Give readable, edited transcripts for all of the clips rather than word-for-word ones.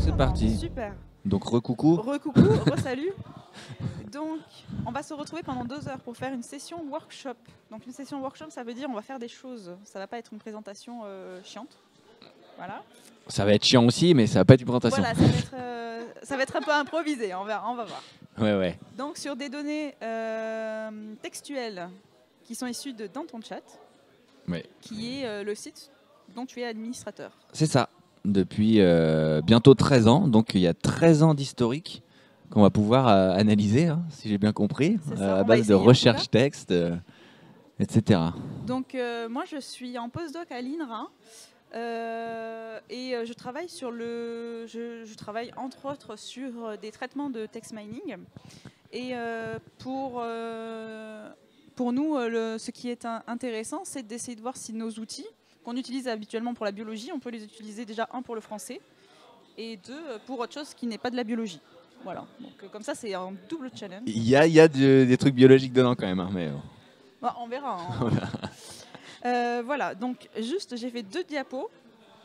C'est parti. Super. Donc recoucou. Recoucou, re-salut. Donc, on va se retrouver pendant 2 heures pour faire une session workshop. Donc, une session workshop, ça veut dire on va faire des choses. Ça va pas être une présentation chiante. Voilà. Ça va être chiant aussi, mais ça va pas être une présentation. Voilà, ça va être un peu improvisé. On va voir. Ouais. Donc, sur des données textuelles qui sont issues de Dans ton chat, Ouais. qui est le site dont tu es administrateur. C'est ça. Depuis bientôt 13 ans. Donc il y a 13 ans d'historique qu'on va pouvoir analyser, hein, si j'ai bien compris, C'est ça, à on va base de essayer, en tout recherche cas. texte, etc. Donc, moi, je suis en postdoc à l'INRA. Et je travaille je travaille entre autres sur des traitements de text mining. Et pour nous, ce qui est intéressant, c'est d'essayer de voir si nos outils qu'on utilise habituellement pour la biologie, on peut les utiliser déjà, un, pour le français, et deux, pour autre chose qui n'est pas de la biologie. Voilà, donc comme ça, c'est un double challenge. Il y a des trucs biologiques dedans quand même, hein, mais Bah, on verra. Voilà, donc juste, j'ai fait 2 diapos.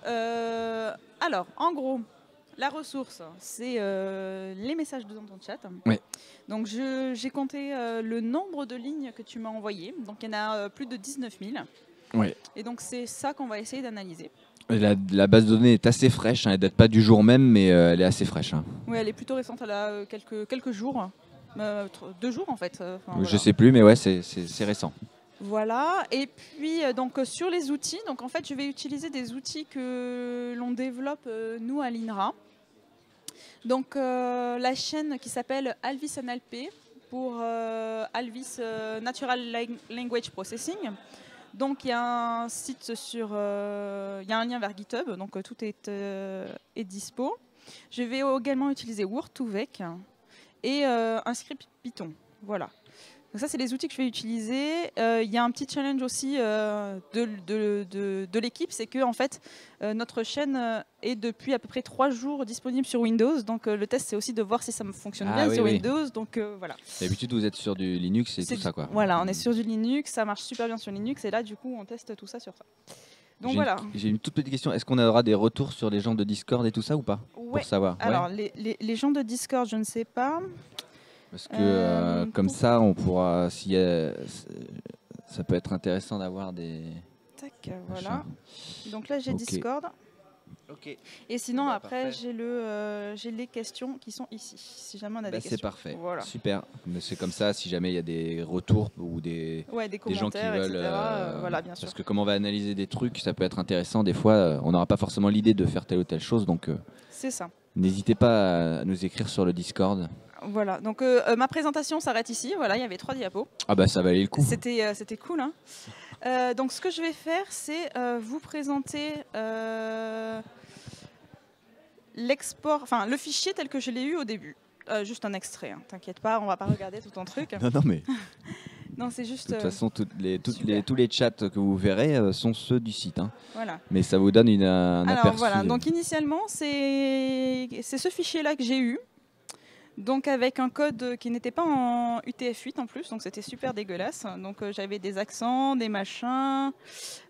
Alors, en gros, la ressource, c'est les messages dans ton chat. Ouais. Donc, j'ai compté le nombre de lignes que tu m'as envoyées. Donc, il y en a plus de 19 000. ouais. Et donc, c'est ça qu'on va essayer d'analyser. La base de données est assez fraîche, hein, elle date pas du jour même, mais elle est assez fraîche. Hein. Oui, elle est plutôt récente, elle a quelques jours. 2 jours en fait. Je Voilà. sais plus, mais ouais, c'est récent. Voilà, et puis donc sur les outils, donc en fait je vais utiliser des outils que l'on développe nous à l'INRA. Donc la chaîne qui s'appelle Alvis NLP pour Alvis Natural Language Processing. Donc il y a un site il y a un lien vers GitHub, donc tout est dispo. Je vais également utiliser Word2Vec et un script Python. Voilà. Donc ça, c'est les outils que je vais utiliser. Il y a un petit challenge aussi de l'équipe, c'est que en fait, notre chaîne est depuis à peu près 3 jours disponible sur Windows. Donc le test, c'est aussi de voir si ça me fonctionne bien sur Windows. Donc voilà. D'habitude, vous êtes sur du Linux et tout ça, quoi. Voilà, on est sur du Linux, ça marche super bien sur Linux, et là, du coup, on teste tout ça sur ça. Donc voilà. J'ai une toute petite question. Est-ce qu'on aura des retours sur les gens de Discord et tout ça ou pas? Ouais. Pour savoir. Alors, les gens de Discord, je ne sais pas. Parce que comme ça, on pourra, ça peut être intéressant d'avoir des... Tac, voilà. Donc là, j'ai Discord. Ok. Et sinon, après, parfait. j'ai les questions qui sont ici, si jamais on a des questions. C'est parfait. Voilà. Super. Mais c'est comme ça, si jamais il y a des retours ou des gens qui veulent... etc. Voilà, bien sûr. Parce que comme on va analyser des trucs, ça peut être intéressant. Des fois, on n'aura pas forcément l'idée de faire telle ou telle chose. Donc, c'est ça. N'hésitez pas à nous écrire sur le Discord. Voilà, donc ma présentation s'arrête ici. Voilà, il y avait 3 diapos. Ah bah ça valait le coup. C'était cool. Hein. Donc ce que je vais faire, c'est vous présenter l'export, enfin le fichier tel que je l'ai eu au début. Juste un extrait, hein. T'inquiète pas, on va pas regarder tout ton truc. Non mais. Non, c'est juste. De toute façon, tous les chats que vous verrez sont ceux du site. Hein. Voilà. Mais ça vous donne un aperçu. Voilà. Donc initialement, c'est ce fichier-là que j'ai eu. Donc avec un code qui n'était pas en UTF-8 en plus, donc c'était super dégueulasse. Donc j'avais des accents, des machins.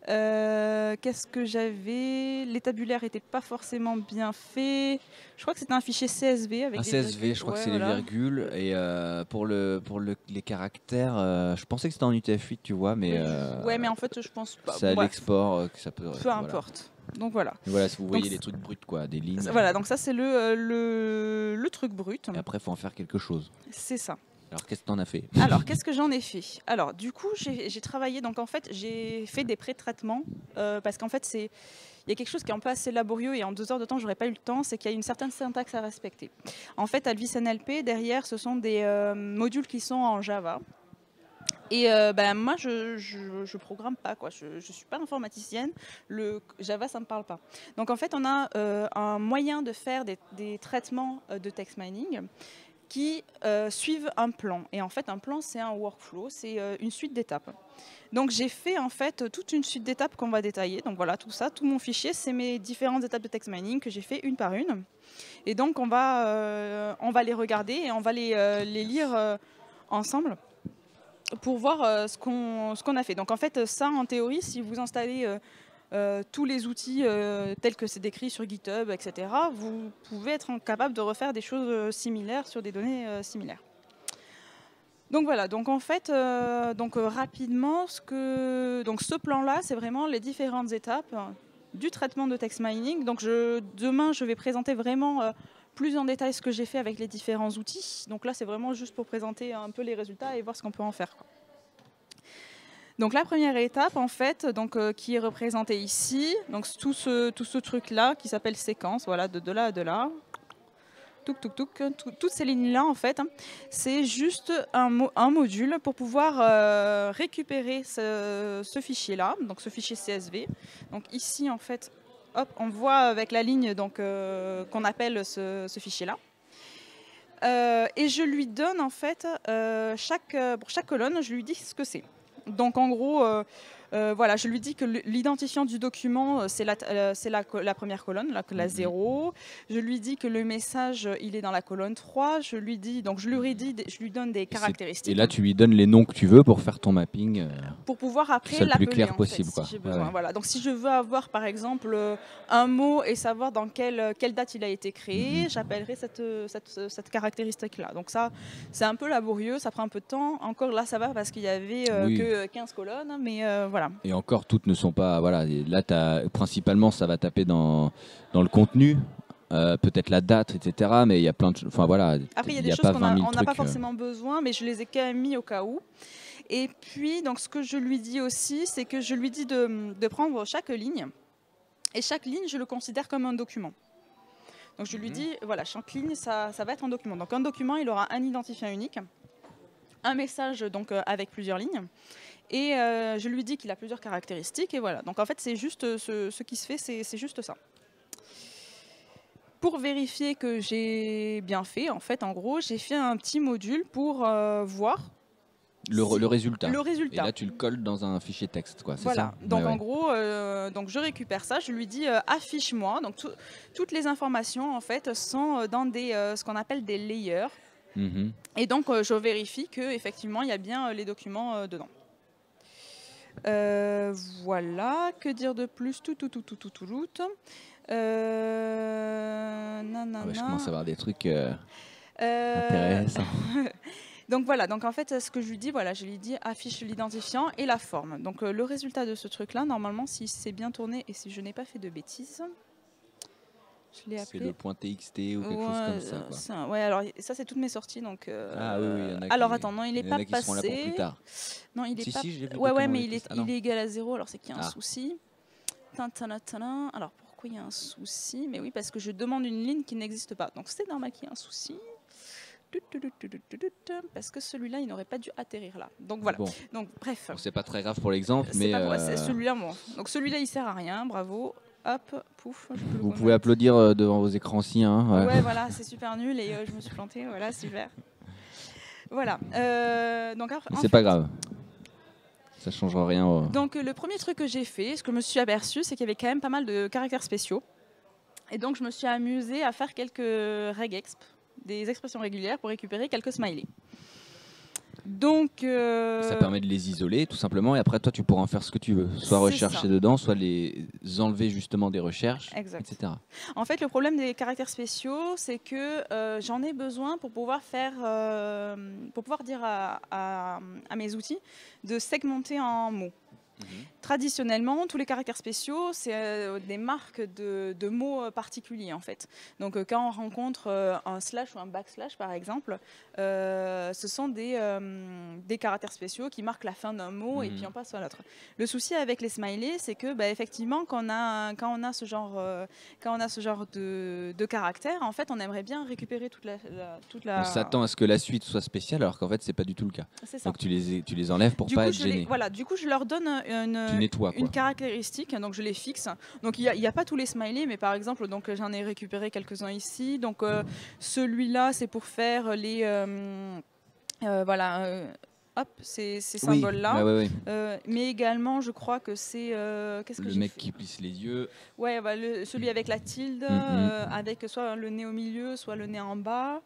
Qu'est-ce que j'avais? Les tabulaires n'étaient pas forcément bien faits. Je crois que c'était un fichier CSV avec des CSV, je crois que c'est les virgules. Et pour les caractères, je pensais que c'était en UTF-8, tu vois, mais ouais, mais en fait, je pense pas. C'est à l'export que ça peut. Peu importe. Donc voilà. Et voilà, si vous voyez les trucs bruts, quoi, des lignes. Voilà, donc ça c'est le truc brut. Et après, il faut en faire quelque chose. C'est ça. Alors, qu'est-ce que tu en as fait? Alors, qu'est-ce que j'en ai fait? Alors, du coup, j'ai travaillé, donc en fait, j'ai fait des pré-traitements, parce qu'en fait, il y a quelque chose qui est un peu assez laborieux, et en 2 heures de temps, j'aurais pas eu le temps, c'est qu'il y a une certaine syntaxe à respecter. En fait, Alvis NLP, derrière, ce sont des modules qui sont en Java. Et moi, je programme pas, quoi. Je suis pas informaticienne. Le Java, ça me parle pas. Donc, en fait, on a un moyen de faire des traitements de text mining qui suivent un plan. Et en fait, un plan, c'est un workflow, c'est une suite d'étapes. Donc, j'ai fait en fait toute une suite d'étapes qu'on va détailler. Donc voilà, tout ça, tout mon fichier, c'est mes différentes étapes de text mining que j'ai fait une par une. Et donc, on va les regarder et on va les lire ensemble pour voir ce qu'on a fait. Donc en fait, ça, en théorie, si vous installez tous les outils tels que c'est décrit sur GitHub, etc., vous pouvez être capable de refaire des choses similaires sur des données similaires. Donc voilà, donc en fait, rapidement, ce plan-là, c'est vraiment les différentes étapes du traitement de text mining. Donc demain, je vais présenter vraiment plus en détail ce que j'ai fait avec les différents outils. Donc là, c'est vraiment juste pour présenter un peu les résultats et voir ce qu'on peut en faire, quoi. Donc la première étape, en fait, qui est représentée ici, donc tout ce truc-là qui s'appelle séquence, voilà, de là à de là. Toutes ces lignes-là, en fait, c'est juste un module pour pouvoir récupérer ce fichier-là, donc ce fichier CSV. Donc ici, en fait, hop, on voit avec la ligne qu'on appelle ce fichier-là. Et je lui donne, en fait, pour chaque colonne, je lui dis ce que c'est. Donc en gros, voilà, je lui dis que l'identifiant du document, c'est la première colonne, la 0. Je lui dis que le message, il est dans la colonne 3. Je lui donne des caractéristiques. Et là, tu lui donnes les noms que tu veux pour faire ton mapping. Pour pouvoir après l'appeler le plus clair en fait, possible, si j'ai quoi. besoin. Ouais. Voilà. Donc si je veux avoir par exemple un mot et savoir dans quelle date il a été créé, j'appellerai cette caractéristique-là. Donc ça, c'est un peu laborieux, ça prend un peu de temps. Encore là, ça va parce qu'il y avait que 15 colonnes, mais voilà. Et encore, toutes ne sont pas... Voilà, là, principalement, ça va taper dans le contenu. Peut-être la date, etc. Mais il y a plein de choses. Enfin voilà. Après, il y a des choses qu'on n'a pas forcément besoin, mais je les ai quand même mis au cas où. Et puis, donc, ce que je lui dis aussi, c'est que je lui dis de prendre chaque ligne. Et chaque ligne, je le considère comme un document. Donc, je lui dis, voilà, chaque ligne, ça va être un document. Donc, un document, il aura un identifiant unique, un message donc avec plusieurs lignes. Et je lui dis qu'il a plusieurs caractéristiques. Et voilà. Donc, en fait, c'est juste ce qui se fait, c'est juste ça. Pour vérifier que j'ai bien fait, en fait, en gros, j'ai fait un petit module pour voir le résultat. Le résultat. Et là, tu le colles dans un fichier texte, quoi. Voilà. Ça donc en gros, donc je récupère ça, je lui dis affiche-moi. Donc toutes les informations en fait sont dans ce qu'on appelle des layers. Et donc je vérifie que effectivement il y a bien les documents dedans. Voilà. Que dire de plus? Je commence à avoir des trucs intéressants. Donc voilà, donc en fait, ce que je lui dis, voilà, je lui dis affiche l'identifiant et la forme. Donc le résultat de ce truc-là, normalement, si c'est bien tourné et si je n'ai pas fait de bêtises, je l'ai appelé. C'est le .txt ou quelque chose comme ça, quoi. Ouais, alors ça, c'est toutes mes sorties. Donc, ah oui, il y en a alors attends, non, il n'est pas passé. Seront là pour plus tard. Non, il est pas. Si, ouais, mais il est égal à 0, alors c'est qu'il y a un souci. Alors pourquoi il y a un souci? Mais oui, parce que je demande une ligne qui n'existe pas. Donc c'est normal qu'il y ait un souci. Parce que celui-là, il n'aurait pas dû atterrir là. Donc voilà. Bon. Donc bref. Bon, c'est pas très grave pour l'exemple, mais celui-là, bon. Donc celui-là, il sert à rien. Bravo. Hop, pouf. Vous pouvez applaudir devant vos écrans aussi, hein. Ouais, voilà, c'est super nul et je me suis plantée. Voilà, super. Voilà. Donc c'est pas grave. Ça changera rien. Donc le premier truc que j'ai fait, ce que je me suis aperçu, c'est qu'il y avait quand même pas mal de caractères spéciaux. Et donc je me suis amusée à faire quelques regexp, des expressions régulières pour récupérer quelques smileys. Donc ça permet de les isoler tout simplement et après toi tu pourras en faire ce que tu veux, soit rechercher dedans, soit les enlever justement des recherches, etc. En fait, le problème des caractères spéciaux, c'est que j'en ai besoin pour pouvoir dire à mes outils de segmenter en mots. Traditionnellement, tous les caractères spéciaux, c'est des marques de mots particuliers en fait. Donc quand on rencontre un slash ou un backslash par exemple, ce sont des caractères spéciaux qui marquent la fin d'un mot et puis on passe à l'autre. Le souci avec les smileys, c'est que effectivement quand on a ce genre de caractères, en fait on aimerait bien récupérer toute la... On s'attend à ce que la suite soit spéciale alors qu'en fait c'est pas du tout le cas. Donc tu les enlèves pour pas être gêné. Voilà, du coup je leur donne une caractéristique, donc je les fixe. Donc il n'y a pas tous les smileys, mais par exemple donc j'en ai récupéré quelques-uns ici. Donc celui-là c'est pour faire les hop, ces Oui, symboles-là. ouais. Mais également, je crois que c'est... qu'est-ce que Le j'ai mec fait? qui plisse les yeux. Ouais, bah, celui avec la tilde, avec soit le nez au milieu, soit le nez en bas.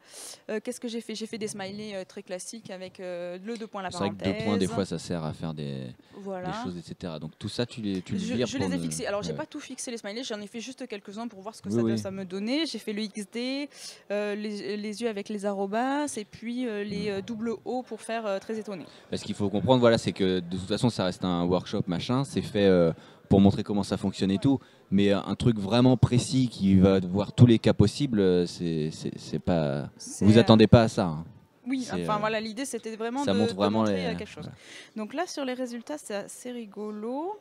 Qu'est-ce que j'ai fait? J'ai fait des smileys très classiques avec le 2 points, la C'est vrai que 2 points, des parenthèse. fois, ça sert à faire des Voilà. choses, etc. Donc tout ça, tu le vires Je pour les ai ne... fixés. Alors, j'ai Ouais. pas tout fixé les smileys, j'en ai fait juste quelques-uns pour voir ce que Oui. ça me donnait. J'ai fait le XD, les yeux avec les arrobas, et puis les double O pour faire très étonné. Parce qu'il faut comprendre, voilà, c'est que de toute façon, ça reste un workshop, machin. C'est fait pour montrer comment ça fonctionne et tout. Mais un truc vraiment précis qui va voir tous les cas possibles, c'est pas... Vous attendez pas à ça. Hein. Oui, enfin voilà, l'idée c'était vraiment ça montre de vraiment montrer les... quelque chose. Voilà. Donc là, sur les résultats, c'est assez rigolo.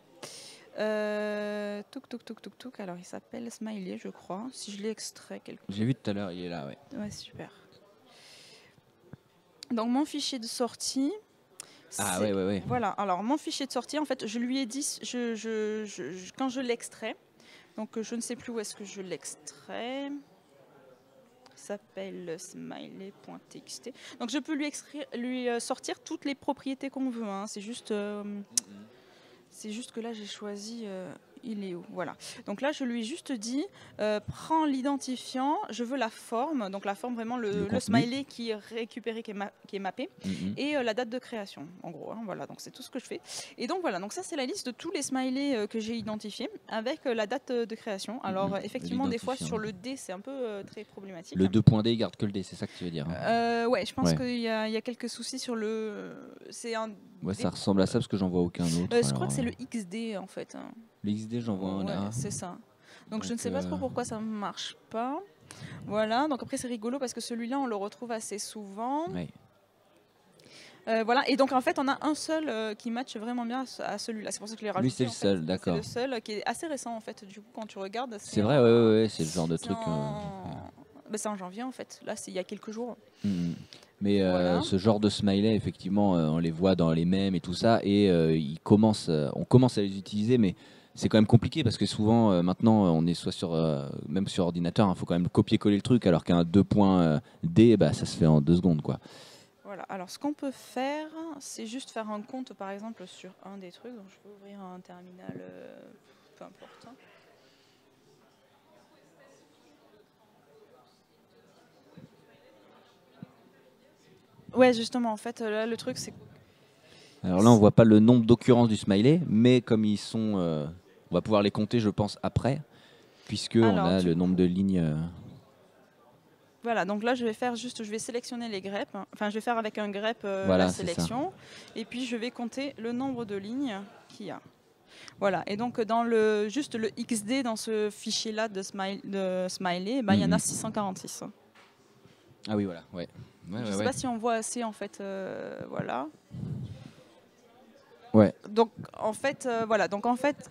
Touk. Alors, il s'appelle Smiley, je crois. Si je l'ai extrait quelque part. J'ai vu tout à l'heure, il est là, ouais. Ouais, super. Donc, mon fichier de sortie. Ah ouais. Voilà, alors mon fichier de sortie, en fait, je lui ai dit, quand je l'extrais, donc je ne sais plus où est-ce que je l'extrais. Il s'appelle smiley.txt. Donc, je peux lui sortir toutes les propriétés qu'on veut. Hein. C'est juste que là, j'ai choisi... il est où? Voilà. Donc là, je lui ai juste dit, prends l'identifiant, je veux la forme. Donc la forme, vraiment le smiley qui est récupéré, qui est mappé, et la date de création, en gros. Hein, voilà, donc c'est tout ce que je fais. Et donc voilà, donc ça c'est la liste de tous les smileys que j'ai identifiés avec la date de création. Alors effectivement, des fois sur le D, c'est un peu très problématique. Le 2.D, il garde que le D, c'est ça que tu veux dire? Hein. Ouais, je pense qu'il y a quelques soucis sur le... C'est un... Ouais, ça ressemble à ça parce que j'en vois aucun autre. Je crois que c'est le XD en fait. Hein. Le XD, j'en vois un là. C'est ça. Donc je ne sais pas trop pourquoi ça ne marche pas. Voilà, donc après c'est rigolo parce que celui-là on le retrouve assez souvent. Ouais. Voilà, et donc en fait on a un seul qui matche vraiment bien à celui-là. C'est pour ça que je l'ai rajouté. Lui c'est le seul, d'accord. C'est le seul qui est assez récent en fait. Du coup quand tu regardes, c'est vrai, ouais, c'est le genre de truc. C'est en janvier en fait. Là c'est il y a quelques jours. Mais voilà. Ce genre de smiley, effectivement, on les voit dans les mèmes et tout ça, et on commence à les utiliser, mais c'est quand même compliqué parce que souvent, maintenant, on est soit sur, même sur ordinateur, il faut quand même copier-coller le truc, alors qu'un 2.D, ça se fait en 2 secondes, quoi. Voilà, alors ce qu'on peut faire, c'est juste faire un compte, par exemple, sur un des trucs. Donc je peux ouvrir un terminal, peu importe. Ouais, justement, en fait, là, le truc, c'est... Alors là, on voit pas le nombre d'occurrences du smiley, mais comme ils sont... on va pouvoir les compter, je pense, après, puisque on a le nombre de lignes... Voilà, donc là, je vais sélectionner les greps. Enfin, je vais faire avec un grep la sélection. Et puis, je vais compter le nombre de lignes qu'il y a. Voilà, et donc, dans le XD, dans ce fichier-là de Smiley, il y en a 646. Ah oui, voilà, ouais. Je ne sais pas si on voit assez, en fait, voilà. Ouais. Donc, en fait, voilà. Donc, en fait,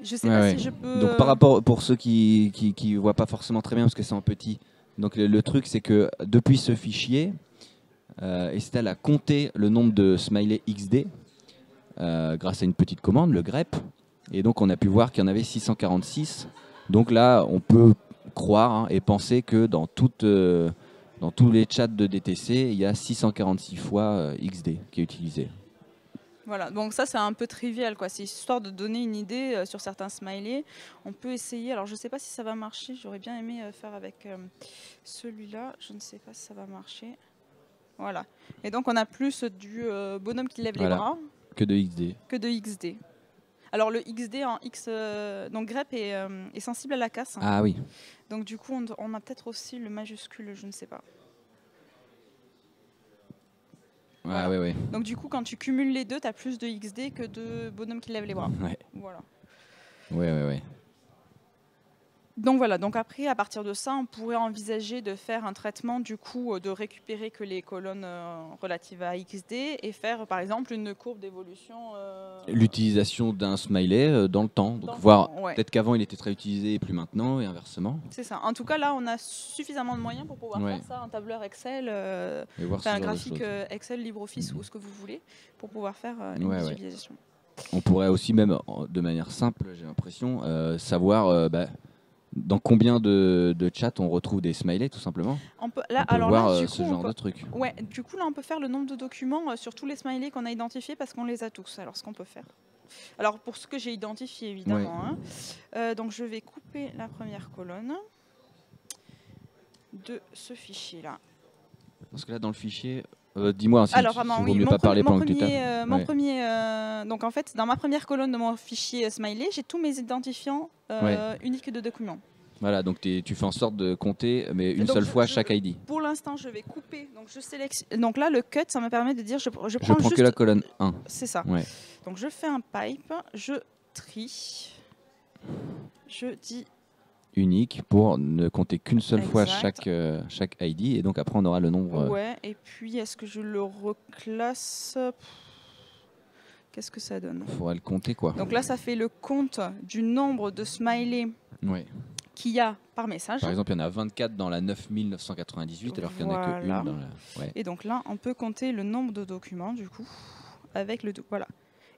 je sais pas si je peux... Donc, par rapport, pour ceux qui voient pas forcément très bien, parce que c'est en petit, donc le truc, c'est que depuis ce fichier, Estelle a compté le nombre de smiley XD grâce à une petite commande, le grep. Et donc, on a pu voir qu'il y en avait 646. Donc là, on peut croire et penser que dans tous les chats de DTC, il y a 646 fois XD qui est utilisé. Voilà, donc ça c'est un peu trivial, quoi. C'est histoire de donner une idée sur certains smileys. On peut essayer, alors je ne sais pas si ça va marcher, j'aurais bien aimé faire avec celui-là, je ne sais pas si ça va marcher. Voilà, et donc on a plus du bonhomme qui lève les bras que de XD. Que de XD. Alors le XD en X, donc grep est sensible à la casse. Ah oui. Donc du coup on a peut-être aussi le majuscule, je ne sais pas. Voilà. Ouais. Donc du coup quand tu cumules les deux, tu as plus de XD que de bonhomme qui lève les bras. Ouais. Voilà. Ouais. Donc voilà, donc après, à partir de ça, on pourrait envisager de faire un traitement, du coup, de récupérer que les colonnes relatives à XD et faire, par exemple, une courbe d'évolution. L'utilisation d'un smiley dans le temps. Donc peut-être qu'avant, il était très utilisé et plus maintenant, et inversement. C'est ça. En tout cas, là, on a suffisamment de moyens pour pouvoir faire ça, un tableur Excel, un graphique Excel, LibreOffice ou ce que vous voulez, pour pouvoir faire une visualisation. On pourrait aussi même, de manière simple, j'ai l'impression, savoir... dans combien de chats on retrouve des smileys, tout simplement. On peut, On peut alors voir là, du ce coup, genre de truc. ouais, du coup, là, on peut faire le nombre de documents sur tous les smileys qu'on a identifiés parce qu'on les a tous. Alors, ce qu'on peut faire. Alors, pour ce que j'ai identifié, évidemment. Ouais. Hein, donc, je vais couper la première colonne de ce fichier-là. Parce que là, dans le fichier, dis-moi si Alors, il vraiment, vaut oui, mieux pas parler pendant que tu tapes. mon Ouais. premier, donc en fait, dans ma première colonne de mon fichier Smiley, j'ai tous mes identifiants Ouais. uniques de documents. Voilà, donc tu fais en sorte de compter, mais une Donc, seule fois chaque ID. Pour l'instant, je vais couper. Donc, je sélectionne. Donc là, le cut, ça me permet de dire je prends Je prends juste que la colonne 1. C'est ça. Ouais. Donc, je fais un pipe, je trie, je dis Unique pour ne compter qu'une seule fois exact. chaque ID, et donc après on aura le nombre. Ouais, et puis est-ce que je le reclasse? Qu'est-ce que ça donne? Faudra le compter quoi. Donc là, ça fait le compte du nombre de smileys Ouais. qu'il y a par message. Par exemple, il y en a 24 dans la 9998 alors qu'il n'y en a qu'une Voilà. dans la. Ouais. Et donc là, on peut compter le nombre de documents du coup avec le voilà.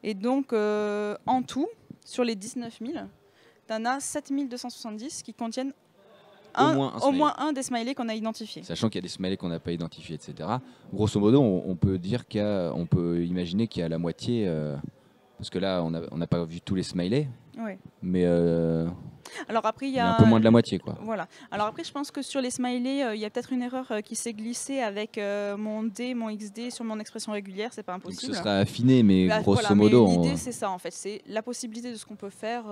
Et donc en tout, sur les 19 000, tu en as 7270 qui contiennent au moins un des smileys qu'on a identifiés. Sachant qu'il y a des smileys qu'on n'a pas identifiés, etc. Grosso modo, on peut dire on peut imaginer qu'il y a la moitié, parce que là, on n'a pas vu tous les smileys, Ouais. mais Alors après, il y a a un peu moins de la moitié, quoi. Voilà. Alors après, je pense que sur les smileys, il y a peut-être une erreur qui s'est glissée avec mon D, mon XD sur mon expression régulière. C'est pas Donc impossible. ce sera affiné, mais Bah, grosso voilà, modo. mais l'idée, c'est ça en fait. C'est la possibilité de ce qu'on peut faire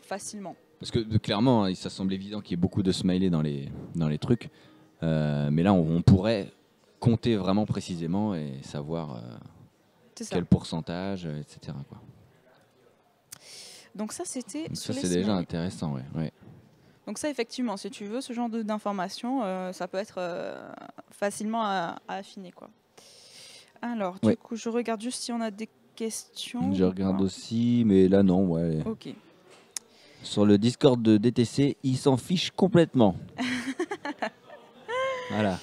facilement. Parce que clairement, ça semble évident qu'il y ait beaucoup de smileys dans les trucs. Mais là, on pourrait compter vraiment précisément et savoir quel pourcentage, etc. quoi. Donc ça, c'était Donc sur ça, les c'est déjà smileys. intéressant, ouais. Donc ça, effectivement, si tu veux ce genre d'informations, ça peut être facilement à affiner, quoi. Alors, du coup, je regarde juste si on a des questions. Je regarde aussi, mais là, non, ouais. Ok. Sur le Discord de DTC, ils s'en fichent complètement. Voilà.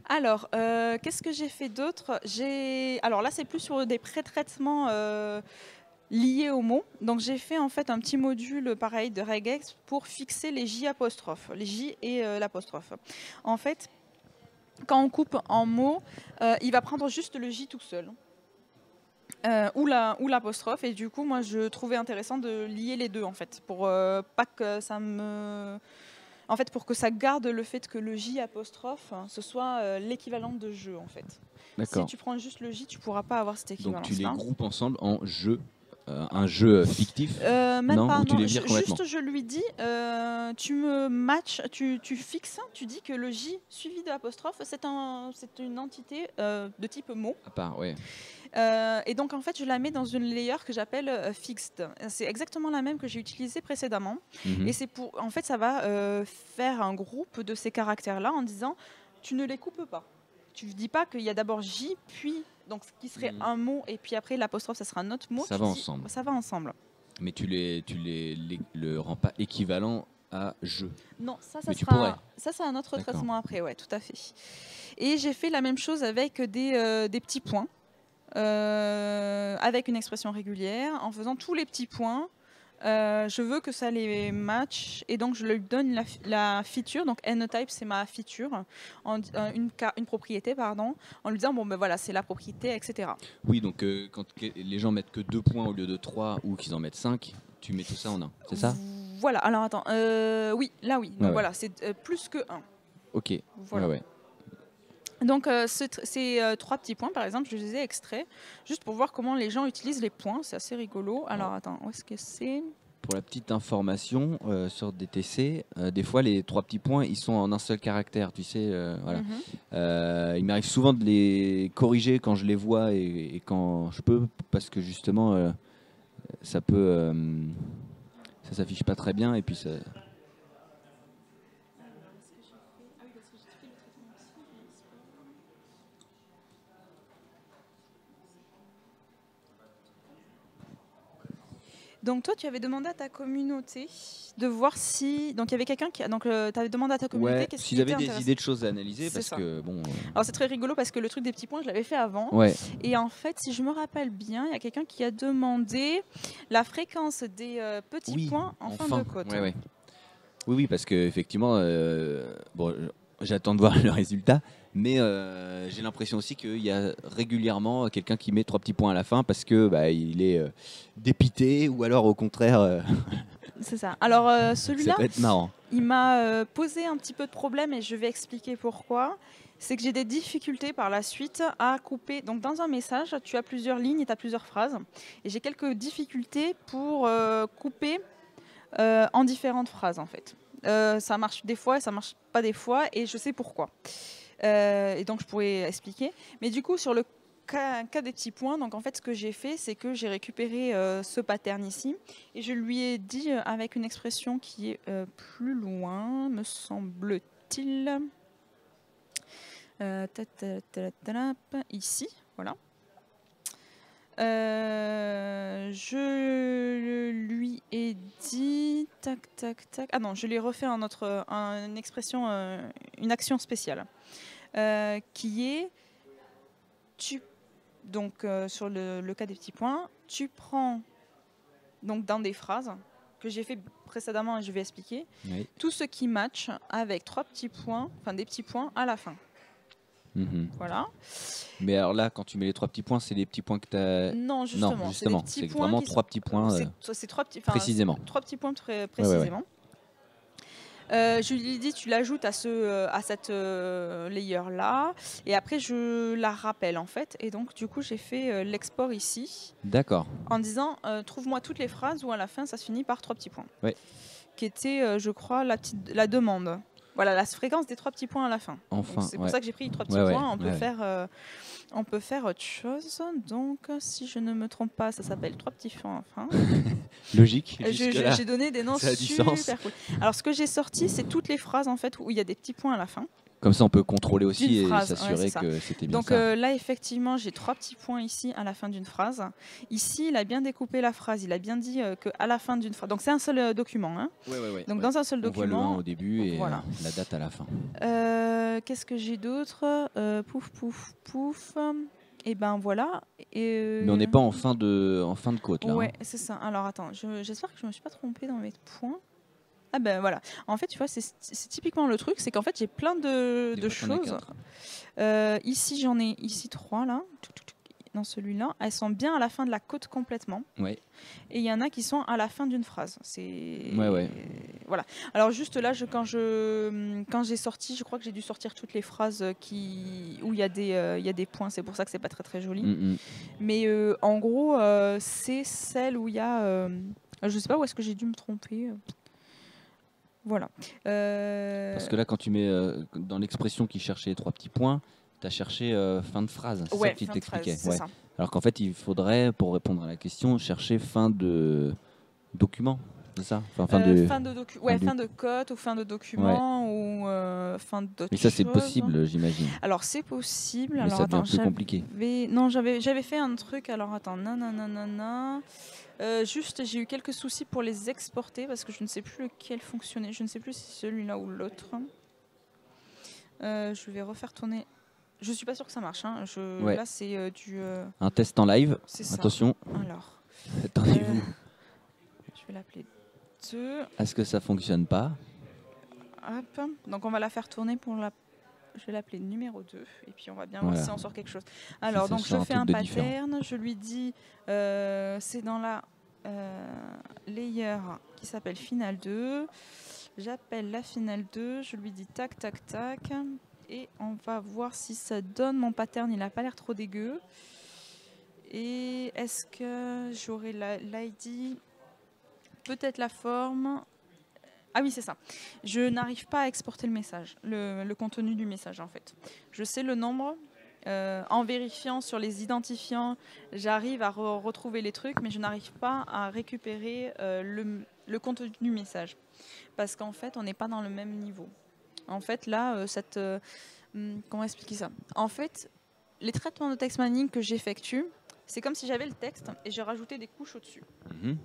Alors, qu'est-ce que j'ai fait d'autre? Alors là, c'est plus sur des pré-traitements liés aux mots. Donc, j'ai fait en fait un petit module pareil de regex pour fixer les J apostrophes, les J et l'apostrophe. En fait, quand on coupe en mots, il va prendre juste le J tout seul. Ou l'apostrophe, et du coup moi je trouvais intéressant de lier les deux en fait pour pas que ça me en fait pour que ça garde le fait que le J apostrophe ce soit l'équivalent de jeu en fait. Si tu prends juste le J, tu pourras pas avoir cet équivalent. Donc tu les groupes ensemble en jeu, un jeu fictif. Même non, pas, ou tu les vires complètement. juste je lui dis tu me matches, tu fixes, tu dis que le J suivi de l'apostrophe c'est une entité de type mot. À part, ouais. Et donc en fait je la mets dans une layer que j'appelle fixed. C'est exactement la même que j'ai utilisée précédemment. Et c'est pour, en fait ça va faire un groupe de ces caractères là en disant tu ne les coupes pas. Tu ne dis pas qu'il y a d'abord J puis donc ce qui serait un mot et puis après l'apostrophe ça sera un autre mot. Ça va ensemble. Ça va ensemble. Mais tu le rends pas équivalent à jeu. Non, ça c'est un autre traitement après, ouais, tout à fait. Et j'ai fait la même chose avec des petits points. Avec une expression régulière, en faisant tous les petits points, je veux que ça les matche et donc je lui donne la feature, donc nType c'est ma feature, une propriété pardon, en lui disant bon ben voilà c'est la propriété, etc. Oui, donc quand les gens mettent que 2 points au lieu de 3 ou qu'ils en mettent 5, tu mets tout ça en 1, c'est ça? Voilà, alors attends, oui, là oui, donc voilà, c'est plus que 1. Ok, voilà. Ouais. Donc ces 3 petits points par exemple, je les ai extraits juste pour voir comment les gens utilisent les points, c'est assez rigolo. Alors attends, où est-ce que c'est? Pour la petite information, sur DTC, des fois les 3 petits points ils sont en un seul caractère, tu sais. Voilà. Il m'arrive souvent de les corriger quand je les vois et quand je peux, parce que justement ça peut, ça s'affiche pas très bien et puis ça. Donc toi, tu avais demandé à ta communauté de voir si... Donc il y avait quelqu'un qui... Donc tu avais demandé à ta communauté Ouais, qu'est-ce qui s'ils avaient était des intéressant. idées de choses à analyser, C'est parce ça. que bon. Alors c'est très rigolo parce que le truc des petits points, je l'avais fait avant. Ouais. Et en fait, si je me rappelle bien, il y a quelqu'un qui a demandé la fréquence des petits points en fin de côte. Ouais, ouais. Oui, parce que effectivement, bon, j'attends de voir le résultat, mais j'ai l'impression aussi qu'il y a régulièrement quelqu'un qui met 3 petits points à la fin parce que bah, il est dépité ou alors au contraire, C'est ça. Alors ça celui-là, peut être marrant. il m'a posé un petit peu de problème et je vais expliquer pourquoi. C'est que j'ai des difficultés par la suite à couper. Donc dans un message, tu as plusieurs lignes et tu as plusieurs phrases. Et j'ai quelques difficultés pour couper en différentes phrases en fait. Ça marche des fois et ça marche pas des fois et je sais pourquoi. Et donc je pourrais expliquer. Mais du coup sur le cas des petits points, donc en fait ce que j'ai fait c'est que j'ai récupéré ce pattern ici et je lui ai dit avec une expression qui est plus loin, me semble-t-il. Ici, voilà. Je lui ai dit tac tac tac. Ah non, je lui ai refait une expression, une action spéciale qui est donc sur le cas des petits points, tu prends donc dans des phrases que j'ai fait précédemment et je vais expliquer tout ce qui match avec 3 petits points, enfin des petits points à la fin. Voilà. Mais alors là, quand tu mets les 3 petits points, c'est les petits points que tu as. Non, justement. C'est vraiment 3 petits points. C'est 3 petits, précisément. 3 petits points très précisément. Ouais. Je lui ai dit, tu l'ajoutes à cette layer là, et après je la rappelle en fait. Et donc du coup, j'ai fait l'export ici. D'accord. En disant, trouve-moi toutes les phrases où à la fin ça se finit par 3 petits points. Ouais. Qui était, je crois, la demande. Voilà, la fréquence des 3 petits points à la fin. Enfin, c'est pour ça que j'ai pris 3 petits points. On peut faire autre chose. Donc, si je ne me trompe pas, ça s'appelle 3 petits points enfin. Logique. J'ai donné des noms super cool. Alors, ce que j'ai sorti, c'est toutes les phrases en fait où il y a des petits points à la fin. Comme ça, on peut contrôler aussi et s'assurer que c'était bien donc, ça. là, effectivement, j'ai 3 petits points ici à la fin d'une phrase. Ici, il a bien découpé la phrase. Il a bien dit qu'à la fin d'une phrase... Donc, c'est un seul document. Hein. Donc, dans un seul document... On voit le 1 au début et la date à la fin. Qu'est-ce que j'ai d'autre Pouf, pouf, pouf. Et ben voilà. Mais on n'est pas en fin de côte, là. Ouais, c'est ça. Alors, attends. J'espère que je ne me suis pas trompée dans mes points. Ah ben voilà. En fait, tu vois, c'est typiquement le truc, c'est qu'en fait, j'ai plein de choses. Ici, j'en ai 3, là. Dans celui-là. Elles sont bien à la fin de la côte complètement. Ouais. Et il y en a qui sont à la fin d'une phrase. Ouais. Voilà. Alors juste là, quand j'ai sorti, je crois que j'ai dû sortir toutes les phrases où il y a des points. C'est pour ça que c'est pas très très joli. Mais en gros, c'est celle où il y a... je sais pas où est-ce que j'ai dû me tromper. Voilà. Parce que là, quand tu mets dans l'expression qui cherchait les 3 petits points, tu as cherché fin de phrase. C'est ça qui t'expliquait. Ouais. Alors qu'en fait, il faudrait, pour répondre à la question, chercher fin de document. C'est ça, fin de code ou fin de document ou fin d'autre chose. Mais ça, c'est possible, j'imagine. Alors, c'est possible. Mais alors, ça devient plus compliqué. Non, j'avais fait un truc. Alors, attends. Juste, j'ai eu quelques soucis pour les exporter parce que je ne sais plus lequel fonctionnait. Je ne sais plus si c'est celui-là ou l'autre. Je vais refaire tourner. Je suis pas sûre que ça marche. Hein. Là, c'est du... Un test en live. Attention. Alors. Attendez-vous. Je vais l'appeler 2. Est-ce que ça fonctionne pas? Hop. Donc, on va la faire tourner pour la... Je vais l'appeler numéro 2 et puis on va bien voir si on sort quelque chose. Alors, donc je fais un pattern. Je lui dis, c'est dans la layer qui s'appelle Final 2. J'appelle la Final 2. Je lui dis tac, tac, tac. Et on va voir si ça donne mon pattern. Il n'a pas l'air trop dégueu. Et est-ce que j'aurai l'ID? Peut-être la forme. Ah oui, c'est ça. Je n'arrive pas à exporter le message, le contenu du message en fait. Je sais le nombre. En vérifiant sur les identifiants, j'arrive à retrouver les trucs, mais je n'arrive pas à récupérer le contenu du message. Parce qu'en fait, on n'est pas dans le même niveau. En fait, là, comment expliquer ça? En fait, les traitements de text mining que j'effectue c'est comme si j'avais le texte et j'ai rajouté des couches au-dessus. Mhm.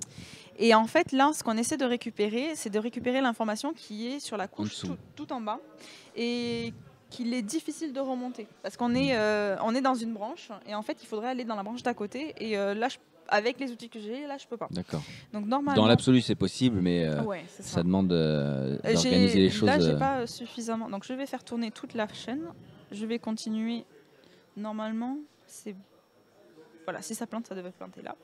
Et en fait, là, ce qu'on essaie de récupérer, c'est de récupérer l'information qui est sur la couche dessous. tout en bas et qu'il est difficile de remonter. Parce qu'on est, on est dans une branche et en fait, il faudrait aller dans la branche d'à côté. Et là, avec les outils que j'ai, là, je peux pas. D'accord. Donc, normalement, Dans l'absolu, c'est possible, mais ouais, c'est ça demande d'organiser les choses. Là, j'ai pas suffisamment. Donc, je vais faire tourner toute la chaîne. Je vais continuer. Normalement, c'est... Voilà, si ça plante, ça devrait planter là.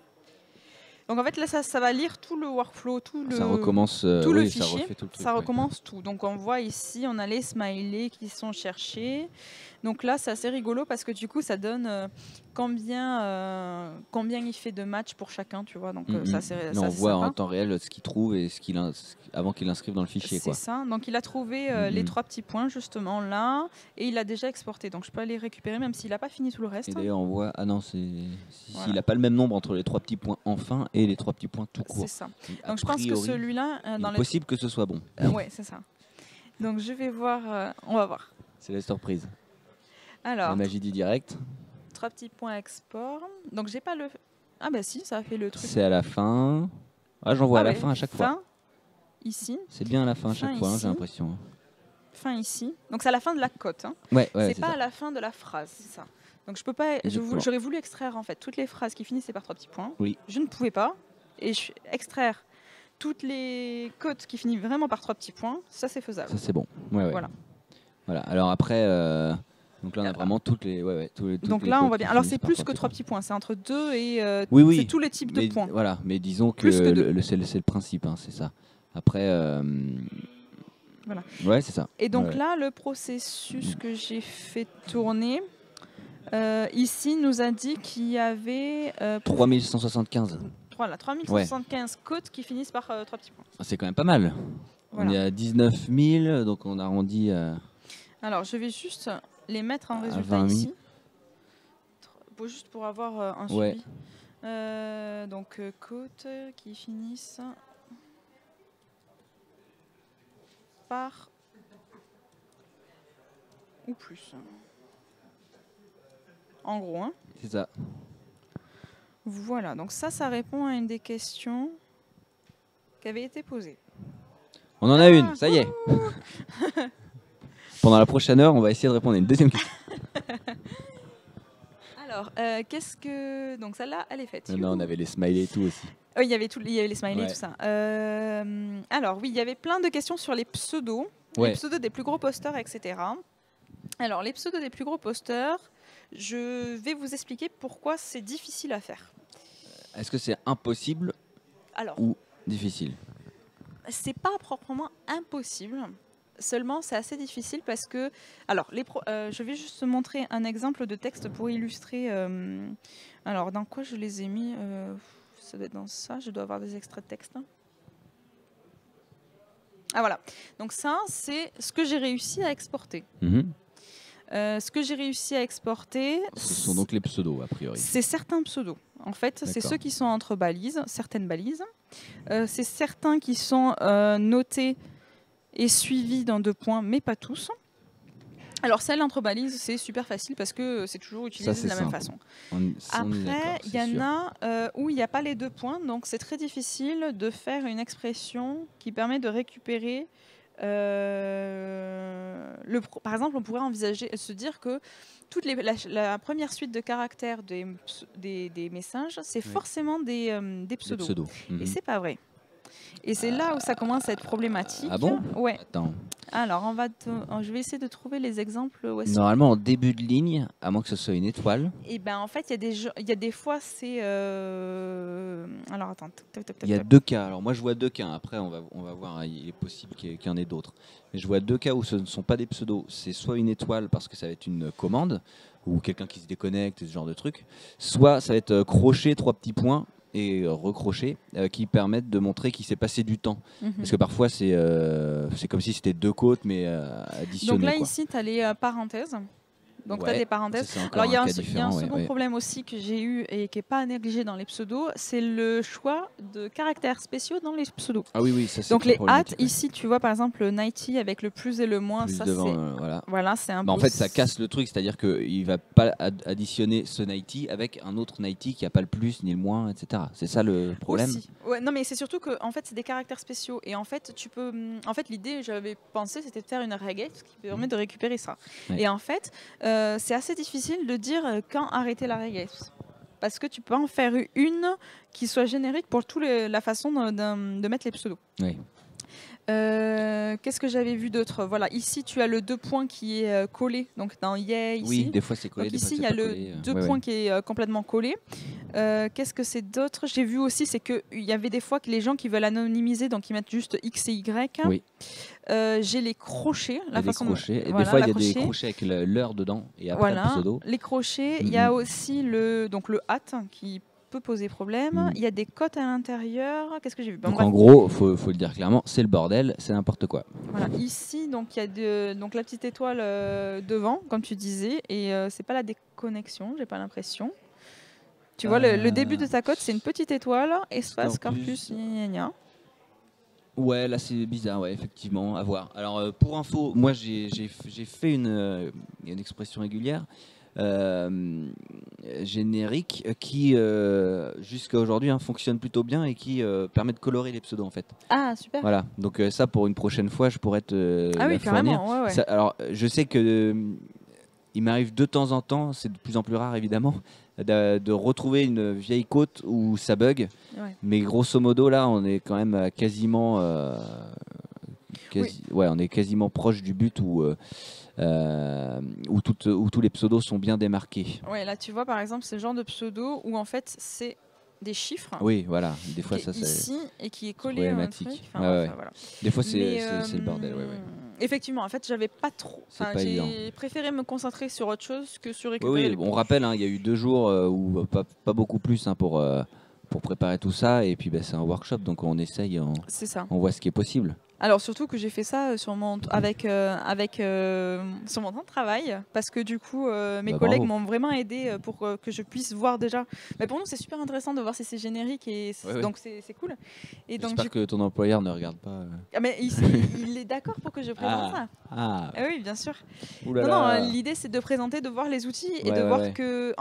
Donc en fait là ça va lire tout le workflow, Ça recommence, tout le oui, fichier, ça refait tout le truc, ça ouais. recommence tout. Donc on voit ici, on a les smileys qui sont cherchés. Donc là c'est assez rigolo parce que du coup ça donne combien il fait de matchs pour chacun, tu vois. Donc ça c'est Là, on voit sympa. en temps réel ce qu'il trouve et avant qu'il l'inscrive dans le fichier. C'est ça. Donc il a trouvé les 3 petits points justement là et il a déjà exporté. Donc je peux aller récupérer même s'il n'a pas fini tout le reste. Et d'ailleurs on voit, ah non, s'il Voilà. n'a pas le même nombre entre les 3 petits points en fin et les 3 petits points tout court. C'est ça. Donc je pense que celui-là il est possible que ce soit bon. ouais, c'est ça. Donc je vais voir, on va voir. C'est la surprise. Alors, la magie du direct. 3 petits points export. Donc j'ai pas le... Ah bah si, ça a fait le truc. C'est à la fin. Ah, j'en vois à la ouais, fin à chaque fois. Fin, ici. C'est bien à la fin à Fin chaque fois, ici. j'ai l'impression. Fin ici. Donc c'est à la fin de la cote. Hein. Ouais, c'est pas ça. à la fin de la phrase, c'est ça. Donc je peux pas... J'aurais voulu extraire en fait toutes les phrases qui finissaient par 3 petits points. Oui. Je ne pouvais pas. Et extraire toutes les cotes qui finissent vraiment par 3 petits points, ça c'est faisable. Ça c'est bon. Ouais. Voilà. Alors après... Donc là, on a vraiment toutes les. Donc là, on voit bien. Alors, c'est plus que 3 petits points. C'est entre 2 et. Oui. C'est tous les types de points. Voilà, mais disons que c'est le principe, hein, c'est ça. Après. Voilà. Ouais, c'est ça. Et donc là, le processus que j'ai fait tourner, ici, nous a dit qu'il y avait. 3175. Voilà, 3175 cotes qui finissent par 3 petits points. C'est quand même pas mal. Voilà. On est à 19 000, donc on arrondit. Alors, je vais juste les mettre en résultat ici. Juste pour avoir un suivi. Donc, côtes qui finissent par ou plus. En gros, hein. C'est ça. Voilà, donc ça répond à une des questions qui avait été posée. On en a une, ça y est. Pendant la prochaine heure, on va essayer de répondre à une deuxième question. Alors, qu'est-ce que... Donc celle-là, elle est faite. Non, on avait les smileys et tout aussi. Il y avait les smileys, tout ça. Alors oui, il y avait plein de questions sur les pseudos. Les pseudos des plus gros posters, etc. Alors, les pseudos des plus gros posters, je vais vous expliquer pourquoi c'est difficile à faire. Est-ce que c'est impossible ou difficile? C'est pas proprement impossible. Seulement, c'est assez difficile parce que... Alors, je vais juste montrer un exemple de texte pour illustrer... Alors, dans quoi je les ai mis ça doit être dans ça. Je dois avoir des extraits de texte. Ah, voilà. Donc ça, c'est ce que j'ai réussi à exporter. Ce que j'ai réussi à exporter... Ce sont donc les pseudos, a priori. C'est certains pseudos. En fait, c'est ceux qui sont entre balises, certaines balises. C'est certains qui sont notés et suivis dans 2 points, mais pas tous. Alors, celle entre balises, c'est super facile parce que c'est toujours utilisé de la même façon. Après, il y en a où il n'y a pas les 2 points, donc c'est très difficile de faire une expression qui permet de récupérer... par exemple, on pourrait envisager, se dire que la première suite de caractères des messages, c'est forcément des pseudos. Et c'est pas vrai. Et c'est là où ça commence à être problématique. Ah bon? Ouais. Attends. Alors, je vais essayer de trouver les exemples. Normalement, en début de ligne, à moins que ce soit une étoile. Et ben en fait, il y a des fois, c'est... Alors, attends. Il y a 2 cas. Alors, moi, je vois 2 cas. Après, on va voir. Il est possible qu'il y en ait d'autres. Mais je vois 2 cas où ce ne sont pas des pseudos. C'est soit une étoile parce que ça va être une commande ou quelqu'un qui se déconnecte, ce genre de truc. Soit ça va être crochet, 3 petits points et recrocher qui permettent de montrer qu'il s'est passé du temps. Parce que parfois, c'est comme si c'était 2 côtes, mais additionnées. Donc là, ici, tu as les parenthèses. Donc tu as des parenthèses. Alors il y a un second problème aussi que j'ai eu et qui n'est pas négligé dans les pseudos, c'est le choix de caractères spéciaux dans les pseudos. Ah oui, ça c'est donc les hâtes, ici tu vois par exemple le 90 avec le plus et le moins, plus ça devant, voilà, c'est un peu... En fait ça casse le truc, c'est-à-dire qu'il ne va pas additionner ce 90 avec un autre 90 qui n'a pas le plus ni le moins, etc. C'est ça le problème. Ouais, non mais c'est surtout que en fait c'est des caractères spéciaux et en fait tu peux... En fait l'idée j'avais pensé c'était de faire une reggae, ce qui permet de récupérer ça. Ouais. Et en fait c'est assez difficile de dire quand arrêter la reggae. Parce que tu peux en faire une qui soit générique pour la façon de mettre les pseudos. Oui. Qu'est-ce que j'avais vu d'autre? Voilà, ici tu as le 2 points qui est collé, donc dans yeah ici. Oui, des fois c'est collé. Donc ici il y a le 2 points qui est complètement collé. Qu'est-ce que c'est d'autre? J'ai vu aussi c'est qu'il y avait des fois que les gens qui veulent anonymiser, donc ils mettent juste X et Y. Oui. J'ai les crochets. Et des crochets. Et des fois il y a des crochets avec l'heure dedans et après le pseudo. Les crochets. Il y a aussi le hâte qui peut poser problème. Il y a des cotes à l'intérieur. Qu'est-ce que j'ai vu? Donc en gros, faut le dire clairement, c'est le bordel, c'est n'importe quoi. Voilà. Ici, donc il y a donc la petite étoile devant, comme tu disais, et c'est pas la déconnexion, j'ai pas l'impression. Tu vois, le début de ta cote, c'est une petite étoile, espace, campus, gna gna gna. Ouais, là c'est bizarre, ouais, effectivement, à voir. Alors pour info, moi j'ai fait une expression régulière. Générique qui jusqu'à aujourd'hui fonctionne plutôt bien et qui permet de colorer les pseudos en fait. Ah super. Voilà, donc ça pour une prochaine fois je pourrais te ah oui carrément ouais. Ça, alors je sais que il m'arrive de temps en temps, c'est de plus en plus rare évidemment, de retrouver une vieille côte où ça bug, mais grosso modo là on est quand même quasiment on est quasiment proche du but où tous les pseudos sont bien démarqués. Ouais, là tu vois par exemple ce genre de pseudo où en fait c'est des chiffres. Oui, voilà. Des fois ça c'est ici et qui est collé à un truc. Voilà. Des fois c'est le bordel. Effectivement, en fait, j'avais pas trop. J'ai préféré me concentrer sur autre chose que sur Oui, récupérer. on rappelle, il y a eu 2 jours ou pas beaucoup plus pour préparer tout ça et puis c'est un workshop donc on essaye, on voit ce qui est possible. Alors surtout que j'ai fait ça sur mon temps de travail parce que du coup mes collègues m'ont vraiment aidé pour que je puisse voir déjà. Mais pour nous c'est super intéressant de voir si c'est générique et donc c'est cool. J'espère que ton employeur ne regarde pas. Ah, mais il est d'accord pour que je présente ça. Ah oui bien sûr. Non, l'idée c'est de présenter, de voir les outils et de voir que